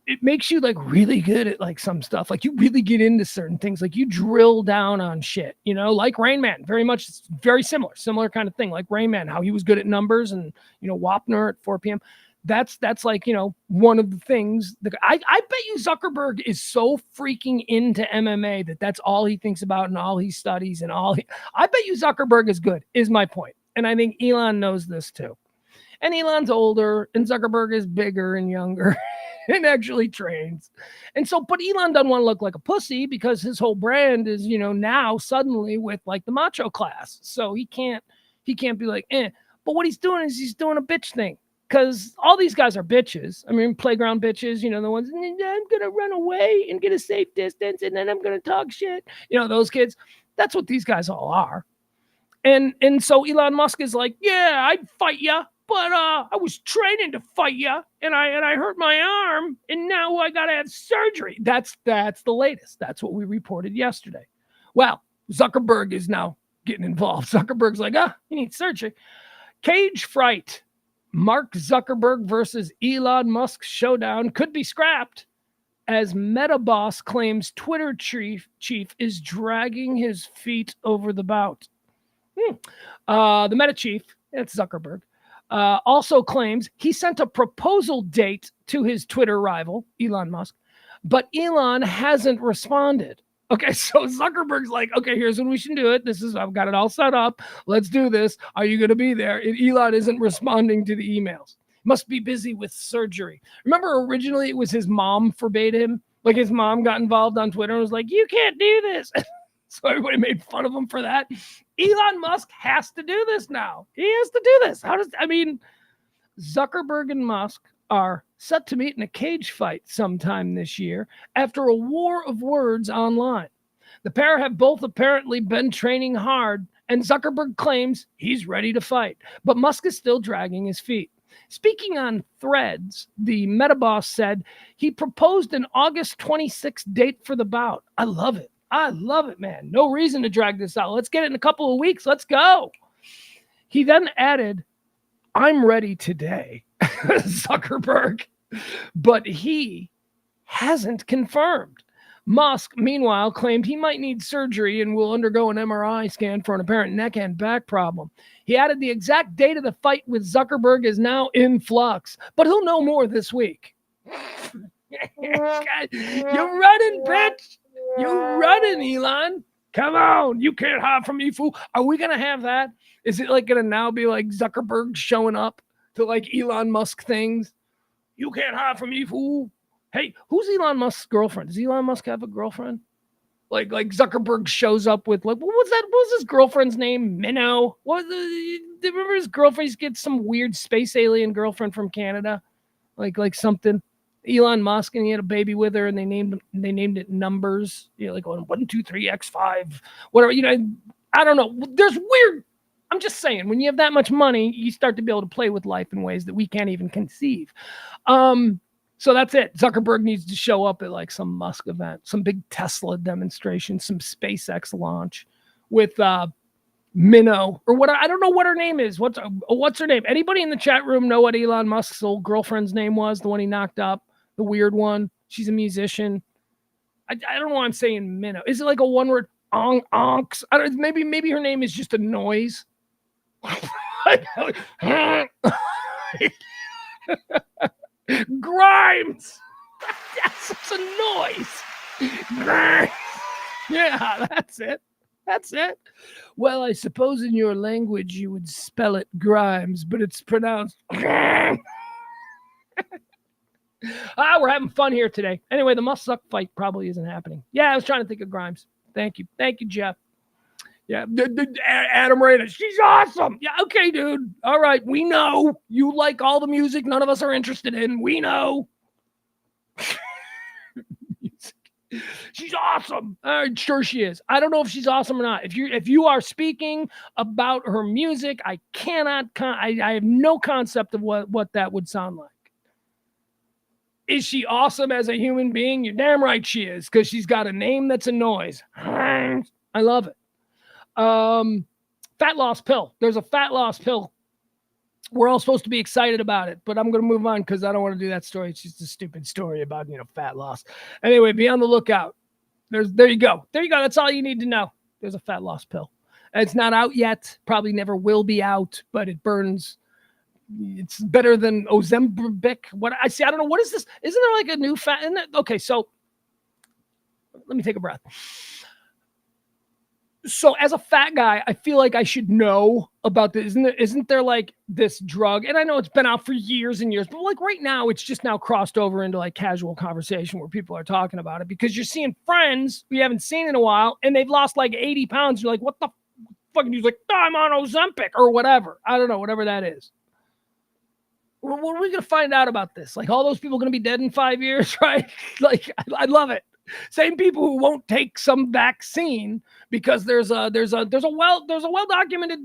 it makes you like really good at like some stuff. Like you really get into certain things. Like you drill down on shit, like Rain Man, very similar kind of thing. Like Rain Man, how he was good at numbers and, Wapner at 4 p.m. That's like, one of the things that I bet you Zuckerberg is so freaking into MMA that that's all he thinks about and all he studies and I bet you Zuckerberg is good is my point. And I think Elon knows this too. And Elon's older and Zuckerberg is bigger and younger and actually trains. And so, but Elon doesn't want to look like a pussy because his whole brand is, now suddenly with like the macho class. So he can't be like, But what he's doing is he's doing a bitch thing because all these guys are bitches. I mean, playground bitches, the ones, I'm going to run away and get a safe distance and then I'm going to talk shit. Those kids, that's what these guys all are. And so Elon Musk is like, yeah, I'd fight ya. But I was training to fight you, and I hurt my arm, and now I got to have surgery. That's the latest. That's what we reported yesterday. Well, Zuckerberg is now getting involved. Zuckerberg's like, you need surgery. Cage Fright. Mark Zuckerberg versus Elon Musk showdown could be scrapped as Meta boss claims Twitter chief is dragging his feet over the bout. The Meta chief, it's Zuckerberg, also claims he sent a proposal date to his Twitter rival, Elon Musk, but Elon hasn't responded. Okay, so Zuckerberg's like, okay, here's when we should do it. I've got it all set up. Let's do this. Are you going to be there? And Elon isn't responding to the emails. Must be busy with surgery. Remember, originally it was his mom forbade him. Like his mom got involved on Twitter and was like, you can't do this. So everybody made fun of him for that. Elon Musk has to do this now. He has to do this. Zuckerberg and Musk are set to meet in a cage fight sometime this year after a war of words online. The pair have both apparently been training hard, and Zuckerberg claims he's ready to fight, but Musk is still dragging his feet. Speaking on Threads, the Meta boss said he proposed an August 26th date for the bout. I love it. I love it, man. No reason to drag this out. Let's get it in a couple of weeks. Let's go. He then added, I'm ready today, Zuckerberg, but he hasn't confirmed. Musk, meanwhile, claimed he might need surgery and will undergo an MRI scan for an apparent neck and back problem. He added the exact date of the fight with Zuckerberg is now in flux, but he'll know more this week. You're running, bitch. You're running, Elon. Come on. You can't hide from me, fool. Are we going to have that? Is it like going to now be like Zuckerberg showing up to like Elon Musk things? You can't hide from me, fool. Hey, who's Elon Musk's girlfriend? Does Elon Musk have a girlfriend? Like Zuckerberg shows up with like, what was his girlfriend's name? Minnow. Remember his girlfriend? He gets some weird space alien girlfriend from Canada, like something. Elon Musk, and he had a baby with her, and they named it Numbers. Like 1, 2, 3, X5, whatever. I don't know. There's weird. I'm just saying, when you have that much money, you start to be able to play with life in ways that we can't even conceive. So that's it. Zuckerberg needs to show up at like some Musk event, some big Tesla demonstration, some SpaceX launch with Minnow or what. I don't know what her name is. What's her name? Anybody in the chat room know what Elon Musk's old girlfriend's name was? The one he knocked up, the weird one. She's a musician. I don't know why I'm saying Minnow. Is it like a one word? Onks? Maybe her name is just a noise. Grimes. That's a noise. Grimes. Yeah, that's it. Well, I suppose in your language you would spell it Grimes, but it's pronounced Grimes. We're having fun here today. Anyway, the Musk Zuck fight probably isn't happening. Yeah, I was trying to think of Grimes. Thank you, Jeff. Yeah, Adam Reyna, she's awesome. Yeah, okay, dude. All right, we know you like all the music none of us are interested in. We know. She's awesome. Sure she is. I don't know if she's awesome or not. If you are speaking about her music, I cannot. I have no concept of what that would sound like. Is she awesome as a human being? You're damn right she is, because she's got a name that's a noise. I love it. Fat loss pill. There's a fat loss pill. We're all supposed to be excited about it, but I'm going to move on because I don't want to do that story. It's just a stupid story about, fat loss. Anyway, be on the lookout. There you go. That's all you need to know. There's a fat loss pill. It's not out yet. Probably never will be out, but it burns. It's better than Ozempic. I don't know. What is this? Isn't there like a new fat in it? Okay. So let me take a breath. So as a fat guy, I feel like I should know about this. Isn't there like this drug? And I know it's been out for years and years, but like right now, it's just now crossed over into like casual conversation where people are talking about it because you're seeing friends we haven't seen in a while and they've lost like 80 pounds. You're like, what the fuck? And he's like, I'm on Ozempic or whatever. I don't know, whatever that is. What are we going to find out about this? Like all those people going to be dead in 5 years, right? Like, I love it. Same people who won't take some vaccine because there's a well documented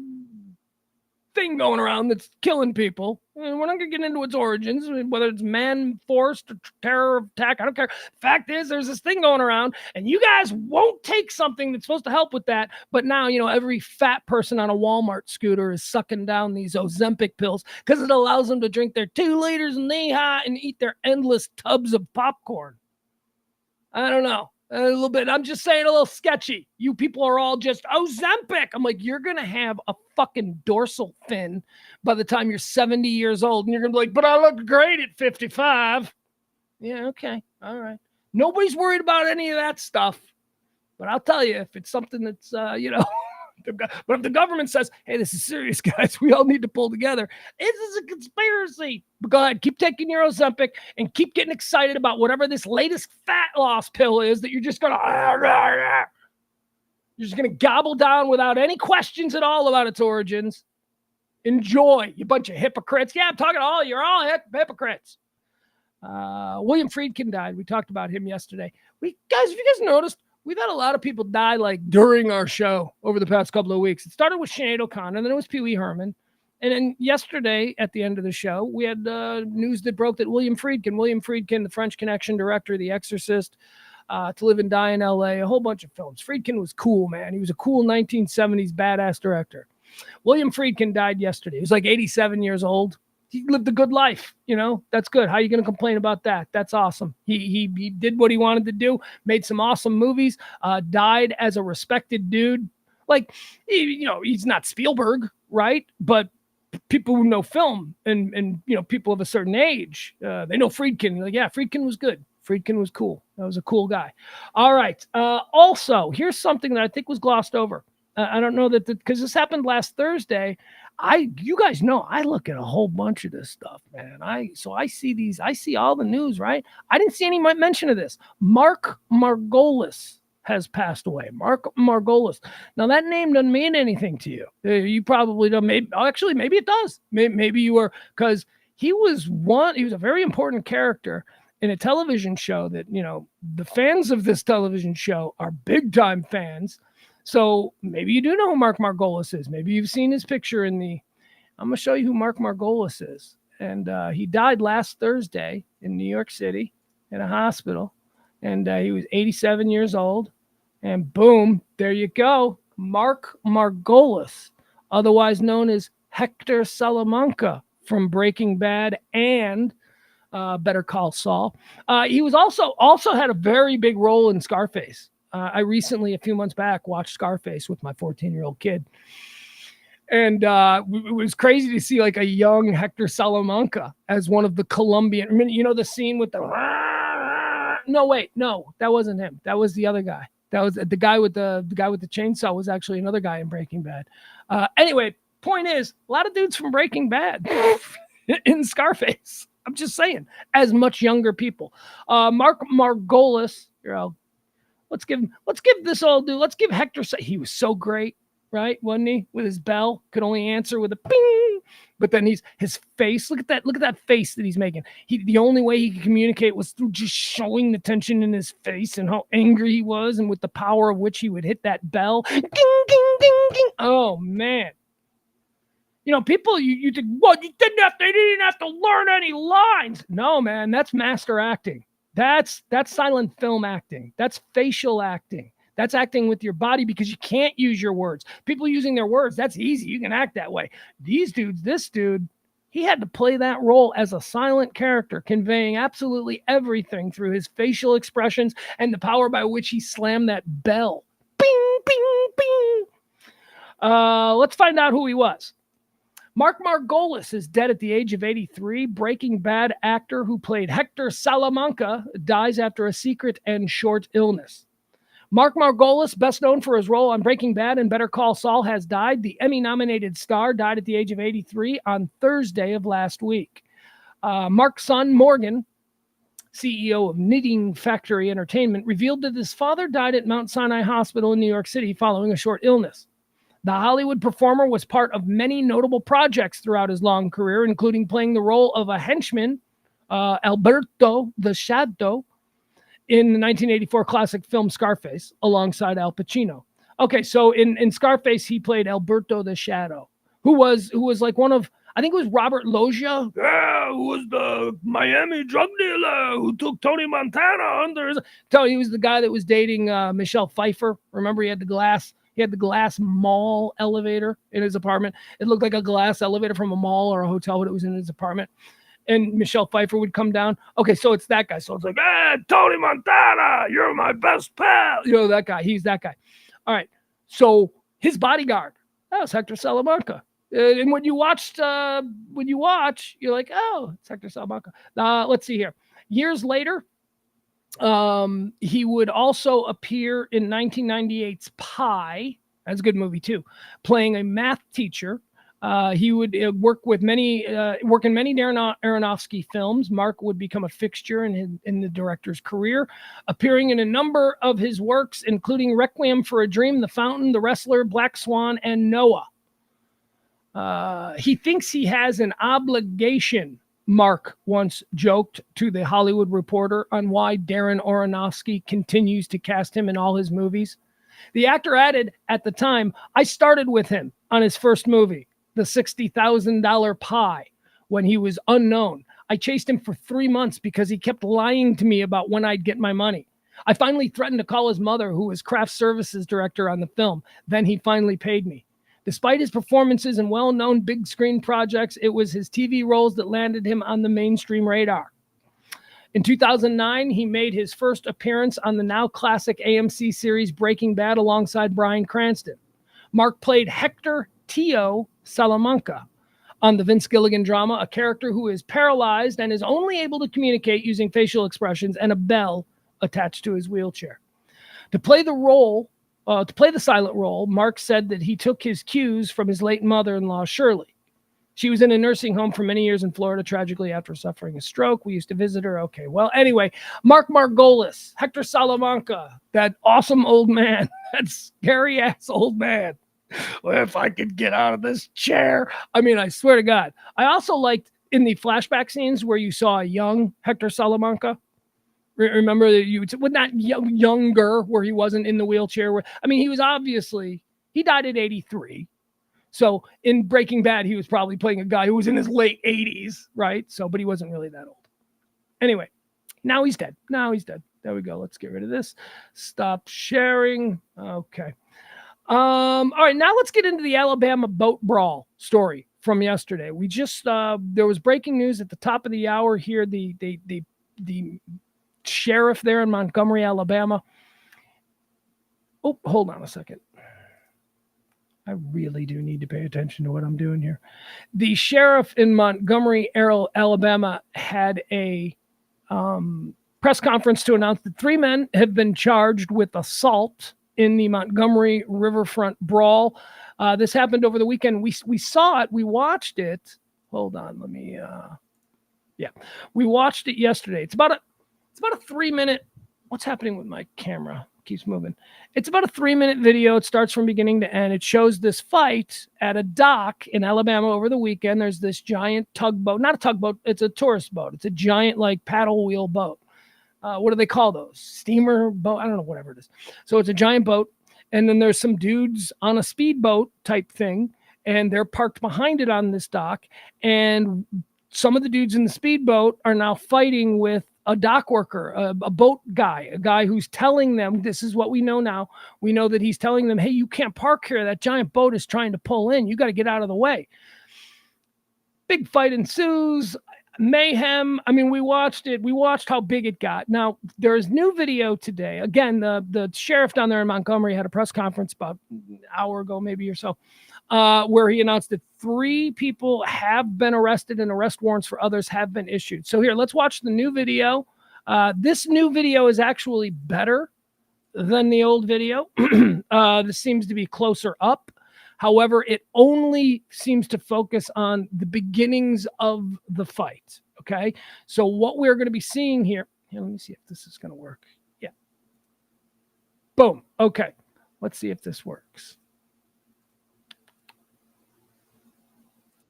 thing going around that's killing people. We're not gonna get into its origins, whether it's man-forced or terror attack. I don't care. Fact is, there's this thing going around, and you guys won't take something that's supposed to help with that. But now, every fat person on a Walmart scooter is sucking down these Ozempic pills because it allows them to drink their 2 liters knee-high and eat their endless tubs of popcorn. I don't know. A little bit. I'm just saying a little sketchy. You people are all just Ozempic. I'm like, you're going to have a fucking dorsal fin by the time you're 70 years old. And you're going to be like, but I look great at 55. Yeah, okay. All right. Nobody's worried about any of that stuff. But I'll tell you, if it's something that's, but if the government says, hey, this is serious, guys, we all need to pull together, this is a conspiracy. But go ahead, keep taking your Ozempic and keep getting excited about whatever this latest fat loss pill is that you're just going to gobble down without any questions at all about its origins. Enjoy, you bunch of hypocrites. Yeah, I'm talking to all, you're all hypocrites. William Friedkin died. We talked about him yesterday. If you guys noticed, we've had a lot of people die like during our show over the past couple of weeks. It started with Sinead O'Connor, and then it was Pee Wee Herman. And then yesterday at the end of the show, we had news that broke that William Friedkin, the French Connection director, The Exorcist, To Live and Die in L.A., a whole bunch of films. Friedkin was cool, man. He was a cool 1970s badass director. William Friedkin died yesterday. He was like 87 years old. He lived a good life, that's good. How are you going to complain about that? That's awesome. He did what he wanted to do, made some awesome movies, died as a respected dude. Like, he's not Spielberg, right? But people who know film and people of a certain age, they know Friedkin. Like, yeah, Friedkin was good. Friedkin was cool. That was a cool guy. All right. Also, here's something that I think was glossed over. I don't know that because this happened last Thursday. You guys know I look at a whole bunch of this stuff, man. I see all the news, right? I didn't see any mention of this. Mark Margolis has passed away. Mark Margolis. Now that name doesn't mean anything to you. You probably don't. Maybe it does. Maybe you were, because he was a very important character in a television show that, the fans of this television show are big time fans. So maybe you do know who Mark Margolis is. Maybe you've seen his picture I'm going to show you who Mark Margolis is. And he died last Thursday in New York City in a hospital. And he was 87 years old. And boom, there you go. Mark Margolis, otherwise known as Hector Salamanca from Breaking Bad and Better Call Saul. He was also had a very big role in Scarface. I recently, a few months back, watched Scarface with my 14-year-old kid. And it was crazy to see like a young Hector Salamanca as one of the Colombian. I mean, the scene with the. No, that wasn't him. That was the other guy. That was the guy with the chainsaw was actually another guy in Breaking Bad. Anyway, point is, a lot of dudes from Breaking Bad in Scarface. I'm just saying, as much younger people. Mark Margolis, let's give this old dude. Let's give Hector. He was so great, right? Wasn't he? With his bell, could only answer with a ping. But then his face. Look at that face that he's making. The only way he could communicate was through just showing the tension in his face and how angry he was, and with the power of which he would hit that bell. Ding, ding, ding, ding. Oh man. People, you think, what? They didn't have to learn any lines. No, man, that's master acting. That's silent film acting. That's facial acting. That's acting with your body, because you can't use your words. People using their words, that's easy. You can act that way. This dude, he had to play that role as a silent character, conveying absolutely everything through his facial expressions and the power by which he slammed that bell. Bing, bing, bing. Let's find out who he was. Mark Margolis is dead at the age of 83. Breaking Bad actor who played Hector Salamanca dies after a secret and short illness. Mark Margolis, best known for his role on Breaking Bad and Better Call Saul, has died. The Emmy-nominated star died at the age of 83 on Thursday of last week. Mark's son, Morgan, CEO of Knitting Factory Entertainment, revealed that his father died at Mount Sinai Hospital in New York City following a short illness. The Hollywood performer was part of many notable projects throughout his long career, including playing the role of a henchman, Alberto the Shadow, in the 1984 classic film Scarface, alongside Al Pacino. Okay, so in Scarface, he played Alberto the Shadow, who was like one of, I think it was Robert Loggia, who was the Miami drug dealer who took Tony Montana under his. He was the guy that was dating Michelle Pfeiffer. Remember, he had the glass mall elevator in his apartment. It looked like a glass elevator from a mall or a hotel, but it was in his apartment. And Michelle Pfeiffer would come down. Okay, so it's that guy. So it's like, hey, Tony Montana, you're my best pal. That guy. He's that guy. All right. So his bodyguard, that was Hector Salamanca. And when you watch, you're like, oh, it's Hector Salamanca. Let's see here. Years later, He would also appear in 1998's Pi. That's a good movie too. Playing a math teacher. He would work in many Darren Aronofsky films. Mark would become a fixture in the director's career, appearing in a number of his works, including Requiem for a Dream, The Fountain, The Wrestler, Black Swan, and Noah. He thinks he has an obligation, Mark once joked to The Hollywood Reporter, on why Darren Aronofsky continues to cast him in all his movies. The actor added at the time, "I started with him on his first movie, The $60,000 Pie, when he was unknown. I chased him for 3 months because he kept lying to me about when I'd get my money. I finally threatened to call his mother, who was craft services director on the film. Then he finally paid me. Despite his performances in well-known big screen projects, it was his TV roles that landed him on the mainstream radar." In 2009, he made his first appearance on the now classic AMC series Breaking Bad alongside Bryan Cranston. Mark played Hector Tio Salamanca on the Vince Gilligan drama, a character who is paralyzed and is only able to communicate using facial expressions and a bell attached to his wheelchair. To play the silent role, Mark said that he took his cues from his late mother-in-law, Shirley. She was in a nursing home for many years in Florida, tragically after suffering a stroke. We used to visit her. Okay, well, anyway, Mark Margolis, Hector Salamanca, that awesome old man, that scary-ass old man. Well, if I could get out of this chair. I mean, I swear to God. I also liked in the flashback scenes where you saw a young Hector Salamanca. Remember that you would not younger, where he wasn't in the wheelchair. I mean, he died at 83. So in Breaking Bad, he was probably playing a guy who was in his late 80s, right? So, but he wasn't really that old. Anyway, now he's dead. There we go. Let's get rid of this. Stop sharing. Okay. All right, now let's get into the Alabama boat brawl story from yesterday. We just there was breaking news at the top of the hour here. The sheriff there in Montgomery, Alabama. Oh, hold on a second. I really do need to pay attention to what I'm doing here. The sheriff in Montgomery, Alabama, had a press conference to announce that 3 men have been charged with assault in the Montgomery riverfront brawl. This happened over the weekend. We saw it. We watched it. Hold on. Let me. We watched it yesterday. It's about a 3-minute. What's happening with my camera? Keeps moving. It's about a 3-minute video. It starts from beginning to end. It shows this fight at a dock in Alabama over the weekend. There's this giant tugboat, not a tugboat. It's a tourist boat. It's a giant like paddle wheel boat. What do they call those? Steamer boat? I don't know, whatever it is. So it's a giant boat. And then there's some dudes on a speedboat type thing. And they're parked behind it on this dock. And some of the dudes in the speedboat are now fighting with a dock worker, a boat guy, a guy who's telling them, this is what we know now. We know that he's telling them, hey, you can't park here. That giant boat is trying to pull in. You got to get out of the way. Big fight ensues. Mayhem. I mean, we watched it. We watched how big it got. Now, there's new video today. Again, the sheriff down there in Montgomery had a press conference about an hour ago, maybe or so, where he announced that 3 people have been arrested and arrest warrants for others have been issued. So here, let's watch the new video. This new video is actually better than the old video. This seems to be closer up. However, it only seems to focus on the beginnings of the fight. Okay. So what we're going to be seeing here, let me see if this is going to work. Yeah. Boom. Okay. Let's see if this works.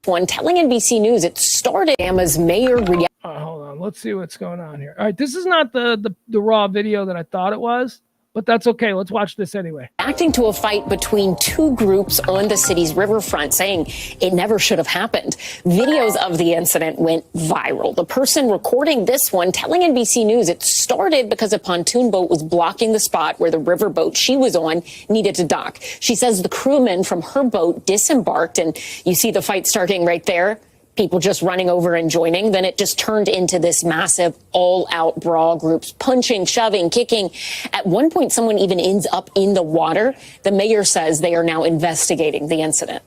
One telling NBC News it started Alabama's mayor. Hold on. Let's see what's going on here. All right. This is not the raw video that I thought it was. But that's okay. Let's watch this anyway. Reacting to a fight between 2 groups on the city's riverfront, saying it never should have happened. Videos of the incident went viral. The person recording this one telling NBC News it started because a pontoon boat was blocking the spot where the riverboat she was on needed to dock. She says the crewmen from her boat disembarked, and you see the fight starting right there. People just running over and joining. Then it just turned into this massive all-out brawl, groups punching, shoving, kicking. At one point, someone even ends up in the water. The mayor says they are now investigating the incident.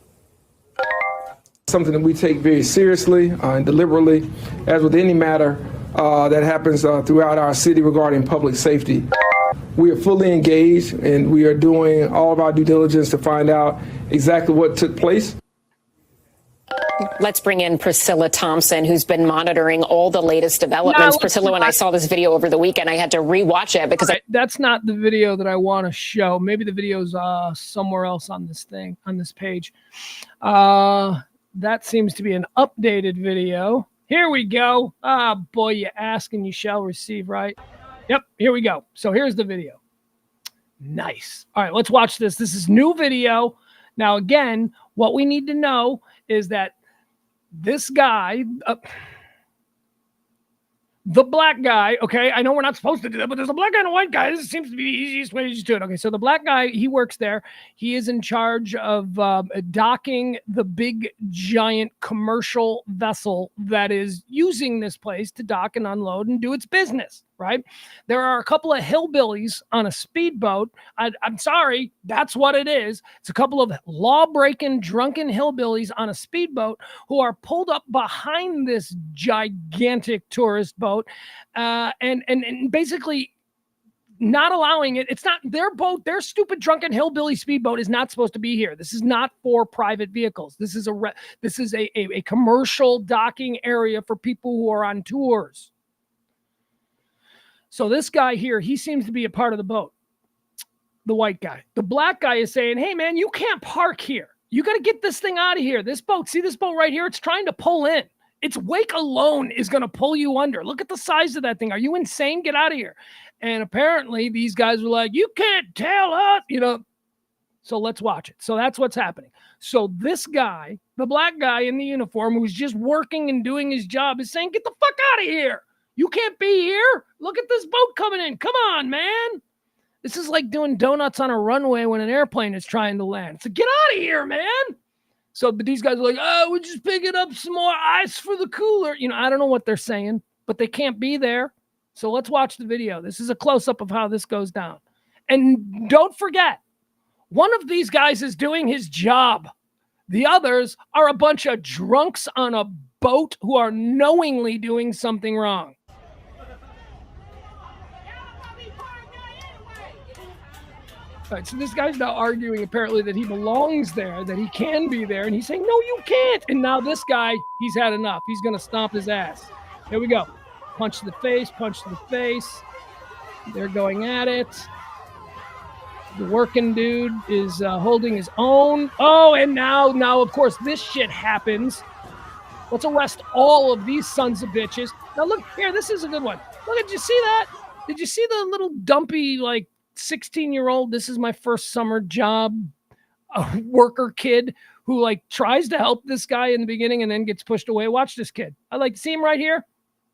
Something that we take very seriously and deliberately. As with any matter, that happens throughout our city regarding public safety. We are fully engaged, and we are doing all of our due diligence to find out exactly what took place. Let's bring in Priscilla Thompson, who's been monitoring all the latest developments. Priscilla, when I saw this video over the weekend, I had to rewatch it because that's not the video that I want to show. Maybe the video's somewhere else on this thing, on this page. That seems to be an updated video. Here we go. Ah, boy, you ask and you shall receive, right? Yep, here we go. So here's the video. Nice. All right, let's watch this. This is new video. Now, again, what we need to know is that this guy, the black guy, okay, I know we're not supposed to do that, but there's a black guy and a white guy. This seems to be the easiest way to just do it. Okay, so the black guy, he works there. He is in charge of docking the big, giant commercial vessel that is using this place to dock and unload and do its business, right? There are a couple of hillbillies on a speedboat. I'm sorry, that's what it is. It's a couple of law-breaking, drunken hillbillies on a speedboat who are pulled up behind this gigantic tourist boat and basically not allowing it. It's not their boat. Their stupid, drunken hillbilly speedboat is not supposed to be here. This is not for private vehicles. This is a commercial docking area for people who are on tours. So this guy here, he seems to be a part of the boat, the white guy. The black guy is saying, hey, man, you can't park here. You got to get this thing out of here. This boat, see this boat right here? It's trying to pull in. Its wake alone is going to pull you under. Look at the size of that thing. Are you insane? Get out of here. And apparently these guys were like, you can't tell us, you know. So let's watch it. So that's what's happening. So this guy, the black guy in the uniform who's just working and doing his job is saying, get the fuck out of here. You can't be here. Look at this boat coming in. Come on, man. This is like doing donuts on a runway when an airplane is trying to land. So get out of here, man. So, but these guys are like, oh, we're just picking up some more ice for the cooler. You know, I don't know what they're saying, but they can't be there. So let's watch the video. This is a close-up of how this goes down. And don't forget, one of these guys is doing his job. The others are a bunch of drunks on a boat who are knowingly doing something wrong. All right, so this guy's now arguing apparently that he belongs there, that he can be there, and he's saying, no, you can't. And now this guy, he's had enough. He's going to stomp his ass. Here we go. Punch to the face, punch to the face. They're going at it. The working dude is holding his own. Oh, and now, of course, this shit happens. Let's arrest all of these sons of bitches. Now, look here. This is a good one. Look, did you see that? Did you see the little dumpy, like, 16-year-old, this is my first summer job, worker kid who like tries to help this guy in the beginning and then gets pushed away. Watch this kid. I like to see him right here.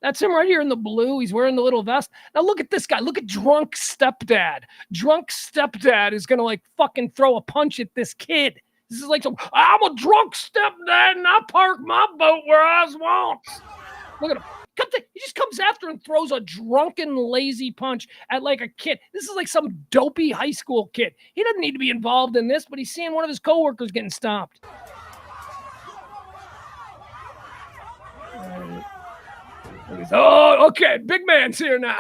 That's him right here in the blue. He's wearing the little vest. Now look at this guy. Look at drunk stepdad. Drunk stepdad is going to like fucking throw a punch at this kid. This is like some, I'm a drunk stepdad and I park my boat where I want. Look at him. He just comes after and throws a drunken, lazy punch at like a kid. This is like some dopey high school kid. He doesn't need to be involved in this, but he's seeing one of his coworkers getting stomped. Oh, okay, big man's here now.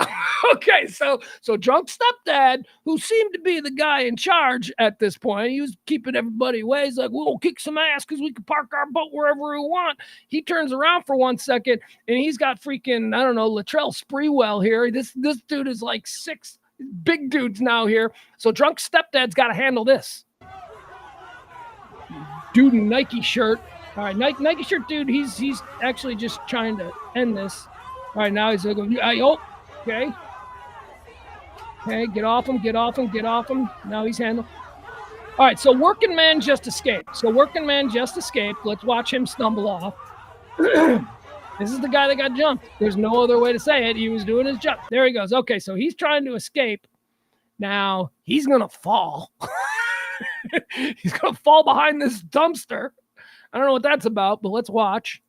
Okay, so drunk stepdad, who seemed to be the guy in charge at this point, he was keeping everybody away. He's like, we'll kick some ass because we can park our boat wherever we want. He turns around for 1 second, and he's got freaking, I don't know, Latrell Sprewell here. This dude is like 6 big dudes now here. So drunk stepdad's got to handle this. Dude in Nike shirt. All right, Nike shirt dude, he's actually just trying to end this. All right, now he's like, oh, okay. Okay, get off him. Now he's handled. All right, so working man just escaped. Let's watch him stumble off. This is the guy that got jumped. There's no other way to say it. He was doing his job. There he goes. Okay, so he's trying to escape. Now he's going to fall. He's going to fall behind this dumpster. I don't know what that's about, but let's watch.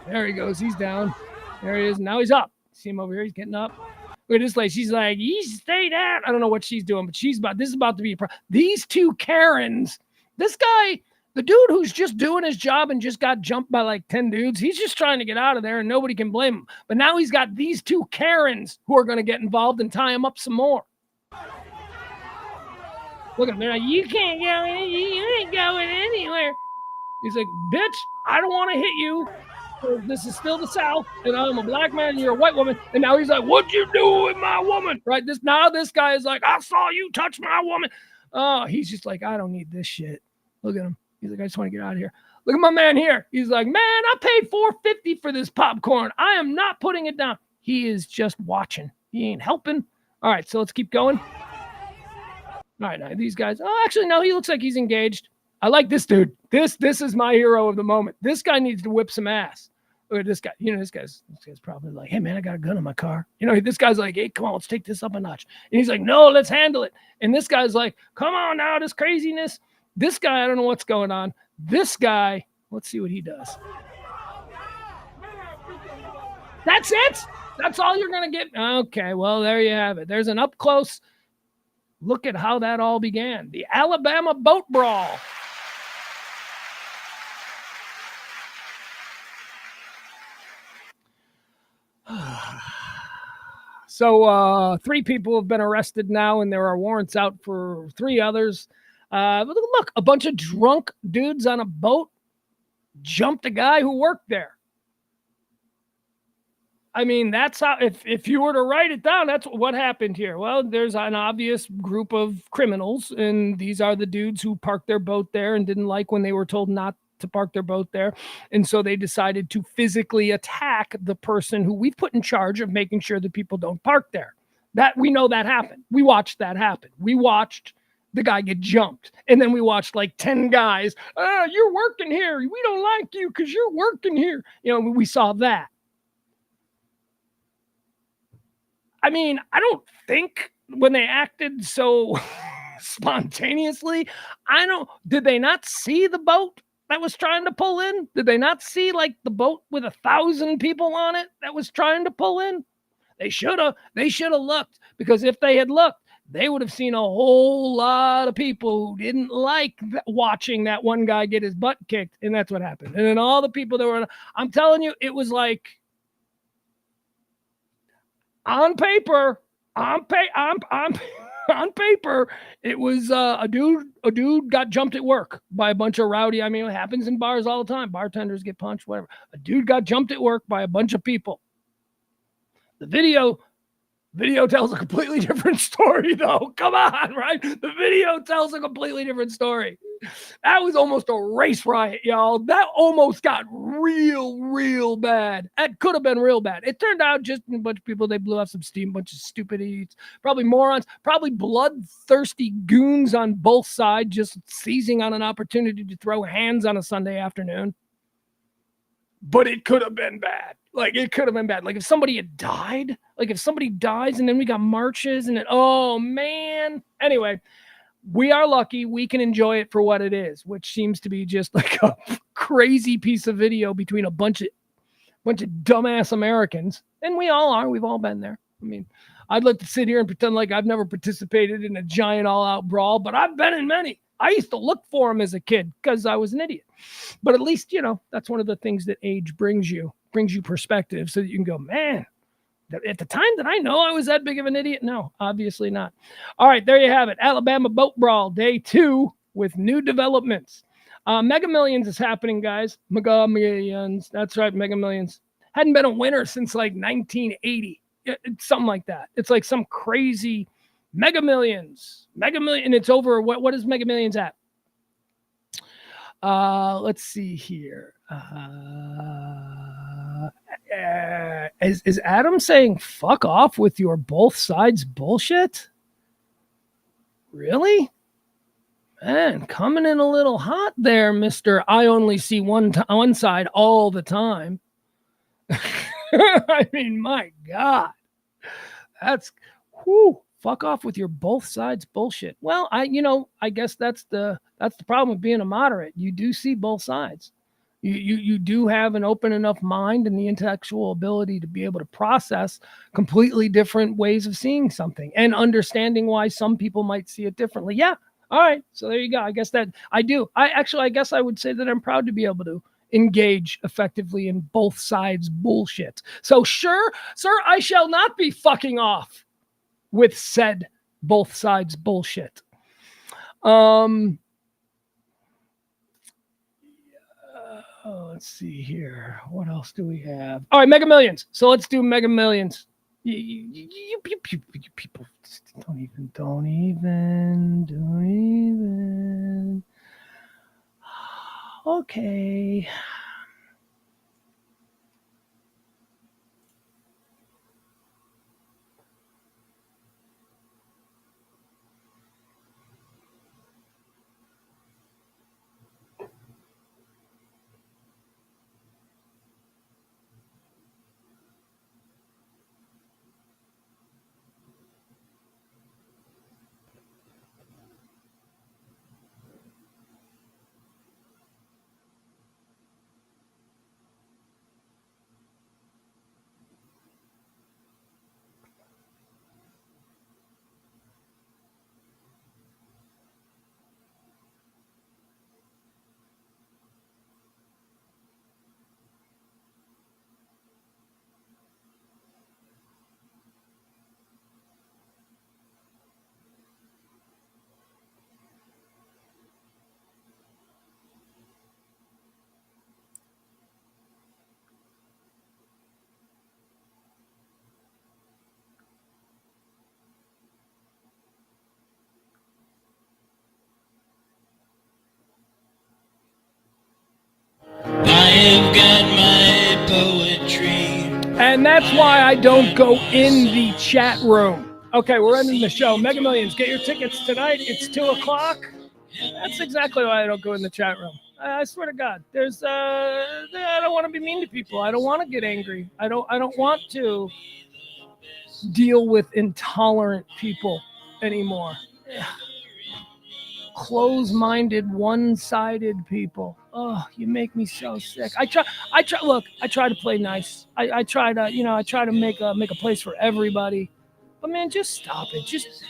There he goes. He's down. There he is. Now he's up. See him over here? He's getting up. Look at this lady. She's like, you stay down. I don't know what she's doing, but this is about to be a problem. These two Karens, this guy, The dude who's just doing his job and just got jumped by like 10 dudes, he's just trying to get out of there and nobody can blame him. But now he's got these two Karens who are going to get involved and tie him up some more. Look at him. They're like, you can't go in, you ain't going anywhere. He's like, bitch, I don't want to hit you. This is still the South, and I'm a black man, and you're a white woman. And now he's like, what'd you do with my woman? Right? This guy is like, I saw you touch my woman. Oh, he's just like, I don't need this shit. Look at him. He's like, I just want to get out of here. Look at my man here. He's like, man, I paid $4.50 for this popcorn. I am not putting it down. He is just watching. He ain't helping. All right, so let's keep going. All right, now these guys. Oh, actually, no, he looks like he's engaged. I like this dude. This is my hero of the moment. This guy needs to whip some ass. Look at this guy. You know, this guy's probably like, hey, man, I got a gun in my car. You know, this guy's like, hey, come on, let's take this up a notch. And he's like, no, let's handle it. And this guy's like, come on now, this craziness. This guy, I don't know what's going on. This guy, let's see what he does. That's it? That's all you're going to get? Okay, well, there you have it. There's an up close look at how that all began. The Alabama boat brawl. So 3 people have been arrested now, and there are warrants out for 3 others. Look, a bunch of drunk dudes on a boat jumped a guy who worked there. I mean, that's how, if you were to write it down, that's what happened here. Well, there's an obvious group of criminals, and these are the dudes who parked their boat there and didn't like when they were told not to park their boat there. And so they decided to physically attack the person who we've put in charge of making sure that people don't park there. That we know that happened. We watched that happen. We watched the guy get jumped. And then we watched like 10 guys. You're working here. We don't like you because you're working here. You know, we saw that. I mean, I don't think when they acted so spontaneously, did they not see the boat that was trying to pull in? Did they not see like the boat with 1,000 people on it that was trying to pull in? They should have looked, because if they had looked, they would have seen a whole lot of people who didn't like watching that one guy get his butt kicked. And that's what happened. And then all the people that were, I'm telling you, it was like on paper, it was a dude got jumped at work by a bunch of rowdy. I mean, it happens in bars all the time. Bartenders get punched, whatever. A dude got jumped at work by a bunch of people. The video tells a completely different story, though. Come on, right? The video tells a completely different story. That was almost a race riot, y'all. That almost got real bad. That could have been real bad. It turned out just a bunch of people, they blew off some steam, a bunch of stupid idiots, probably morons, probably bloodthirsty goons on both sides, just seizing on an opportunity to throw hands on a Sunday afternoon. But it could have been bad. Like, it could have been bad. Like, if somebody had died, like if somebody dies and then we got marches and then, oh man. Anyway, we are lucky we can enjoy it for what it is, which seems to be just like a crazy piece of video between a bunch of dumbass Americans. And we all are. We've all been there. I mean, I'd like to sit here and pretend like I've never participated in a giant all-out brawl, but I've been in many. I used to look for them as a kid because I was an idiot. But at least, you know, that's one of the things that age brings you perspective, so that you can go, man, at the time that I know I was that big of an idiot? No, obviously not. All right, there you have it. Alabama Boat Brawl, day 2 with new developments. Mega Millions is happening, guys. Mega Millions. That's right, Mega Millions. Hadn't been a winner since like 1980. It's something like that. It's like some crazy Mega Millions. And it's over. What is Mega Millions at? Let's see here. Is Adam saying fuck off with your both sides bullshit? Really? Man, coming in a little hot there, Mr. I only see one side all the time. I mean, my God. That's fuck off with your both sides bullshit. Well, I guess that's the problem with being a moderate. You do see both sides. You do have an open enough mind and the intellectual ability to be able to process completely different ways of seeing something and understanding why some people might see it differently. Yeah, All right. So there you go. I guess that I do. I guess I would say that I'm proud to be able to engage effectively in both sides bullshit. So sure, sir, I shall not be fucking off with said both sides bullshit. Let's see here. What else do we have? All right, Mega Millions. So let's do Mega Millions. You people don't even. Okay. I've got my poetry. And that's why I don't go in the chat room. Okay, we're ending the show. Mega Millions, get your tickets tonight. It's 2:00. That's exactly why I don't go in the chat room. I swear to God, I don't want to be mean to people. I don't want to get angry. I don't want to deal with intolerant people anymore. Close-minded, one-sided people. Oh, you make me so sick. I try to play nice. I try to make a place for everybody. But man, just stop it. Just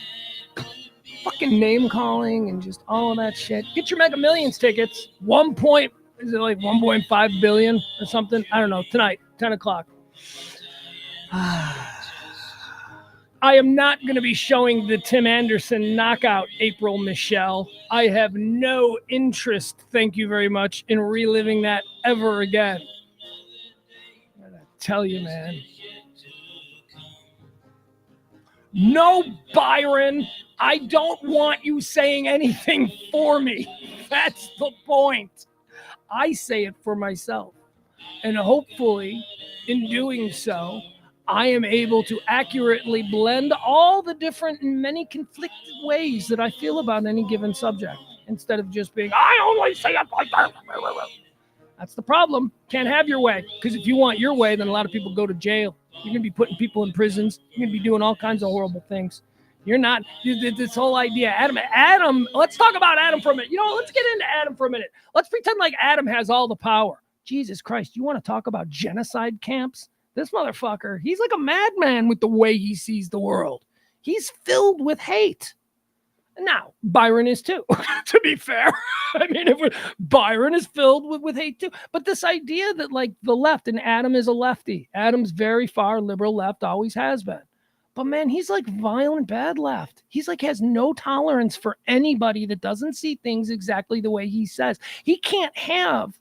fucking name calling and just all of that shit. Get your Mega Millions tickets. Is it like 1.5 billion or something? I don't know. Tonight, 10:00. I am not going to be showing the Tim Anderson knockout, April Michelle. I have no interest, thank you very much, in reliving that ever again. I gotta tell you, man. No, Byron, I don't want you saying anything for me. That's the point. I say it for myself. And hopefully, in doing so, I am able to accurately blend all the different and many conflicted ways that I feel about any given subject, instead of just being, I only say it like that. That's the problem. Can't have your way. Because if you want your way, then a lot of people go to jail. You're going to be putting people in prisons. You're going to be doing all kinds of horrible things. You're not, this whole idea, Adam, let's talk about Adam for a minute. Let's get into Adam for a minute. Let's pretend like Adam has all the power. Jesus Christ, you want to talk about genocide camps? This motherfucker, he's like a madman with the way he sees the world. He's filled with hate. Now, Byron is too, to be fair. I mean, Byron is filled with hate too. But this idea that like the left, and Adam is a lefty. Adam's very far liberal left, always has been. But man, he's like violent bad left. He's like has no tolerance for anybody that doesn't see things exactly the way he says. He can't have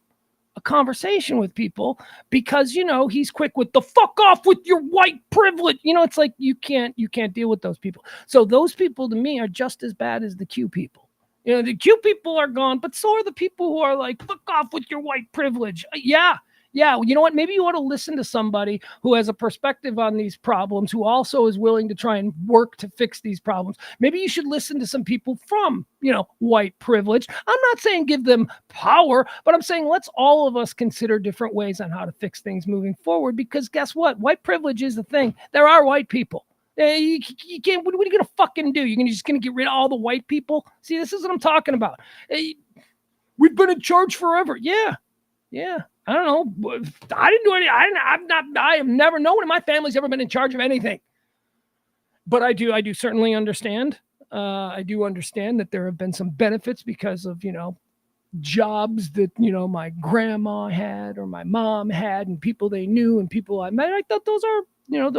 a conversation with people because he's quick with the fuck off with your white privilege. It's like you can't deal with those people. So those people to me are just as bad as the Q people. The Q people are gone, but so are the people who are like, fuck off with your white privilege. Yeah. You know what? Maybe you ought to listen to somebody who has a perspective on these problems, who also is willing to try and work to fix these problems. Maybe you should listen to some people from, white privilege. I'm not saying give them power, but I'm saying let's all of us consider different ways on how to fix things moving forward, because guess what? White privilege is the thing. There are white people. You can't, what are you going to fucking do? You're just going to get rid of all the white people? See, this is what I'm talking about. We've been in charge forever. Yeah. I don't know. I didn't do any. I have never. No one in my family's ever been in charge of anything. But I do certainly understand I do understand that there have been some benefits because of, jobs that, my grandma had or my mom had and people they knew and people I met. I thought those are,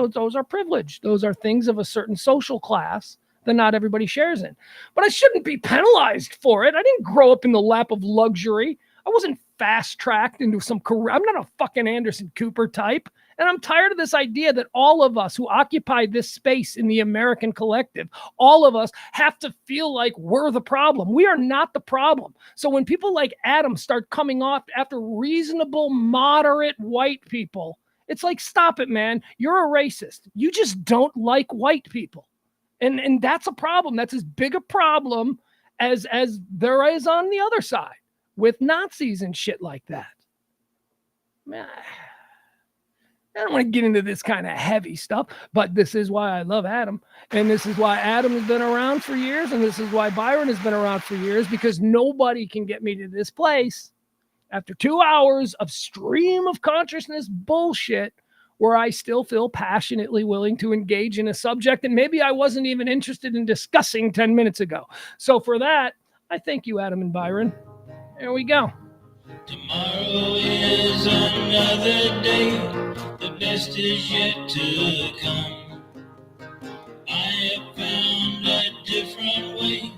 those are privilege. Those are things of a certain social class that not everybody shares in. But I shouldn't be penalized for it. I didn't grow up in the lap of luxury. I wasn't fast-tracked into some career. I'm not a fucking Anderson Cooper type. And I'm tired of this idea that all of us who occupy this space in the American collective, all of us have to feel like we're the problem. We are not the problem. So when people like Adam start coming off after reasonable, moderate white people, it's like, stop it, man. You're a racist. You just don't like white people. And that's a problem. That's as big a problem as there is on the other side with Nazis and shit like that. Man, I don't want to get into this kind of heavy stuff, but this is why I love Adam. And this is why Adam has been around for years. And this is why Byron has been around for years, because nobody can get me to this place after 2 hours of stream of consciousness bullshit where I still feel passionately willing to engage in a subject that maybe I wasn't even interested in discussing 10 minutes ago. So for that, I thank you, Adam and Byron. There we go. Tomorrow is another day, the best is yet to come. I have found a different way,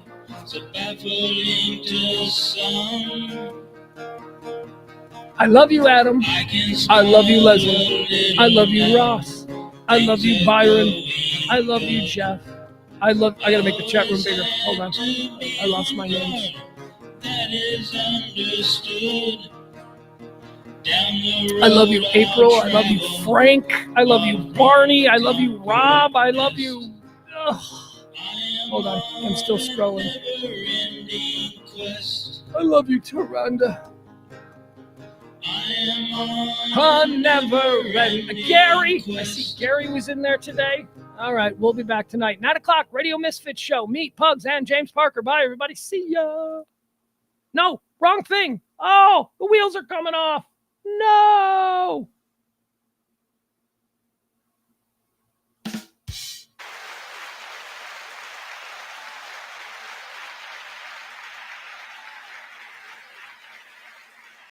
so baffling to some. I love you, Adam. I love you, Leslie. I love you, Ross. I love you, Byron. I love you, Jeff. I gotta make the chat room bigger. Hold on. I lost my names. That is understood. I love you, April. I love you, Frank. I love you, Barney. I love you, Rob. I love you. Ugh. Hold on. I'm still scrolling. I love you too, Rhonda. Never ending. Gary. I see Gary was in there today. All right. We'll be back tonight. 9 o'clock, Radio Misfits Show. Meet Pugs and James Parker. Bye, everybody. See ya. No, wrong thing. Oh, the wheels are coming off. No.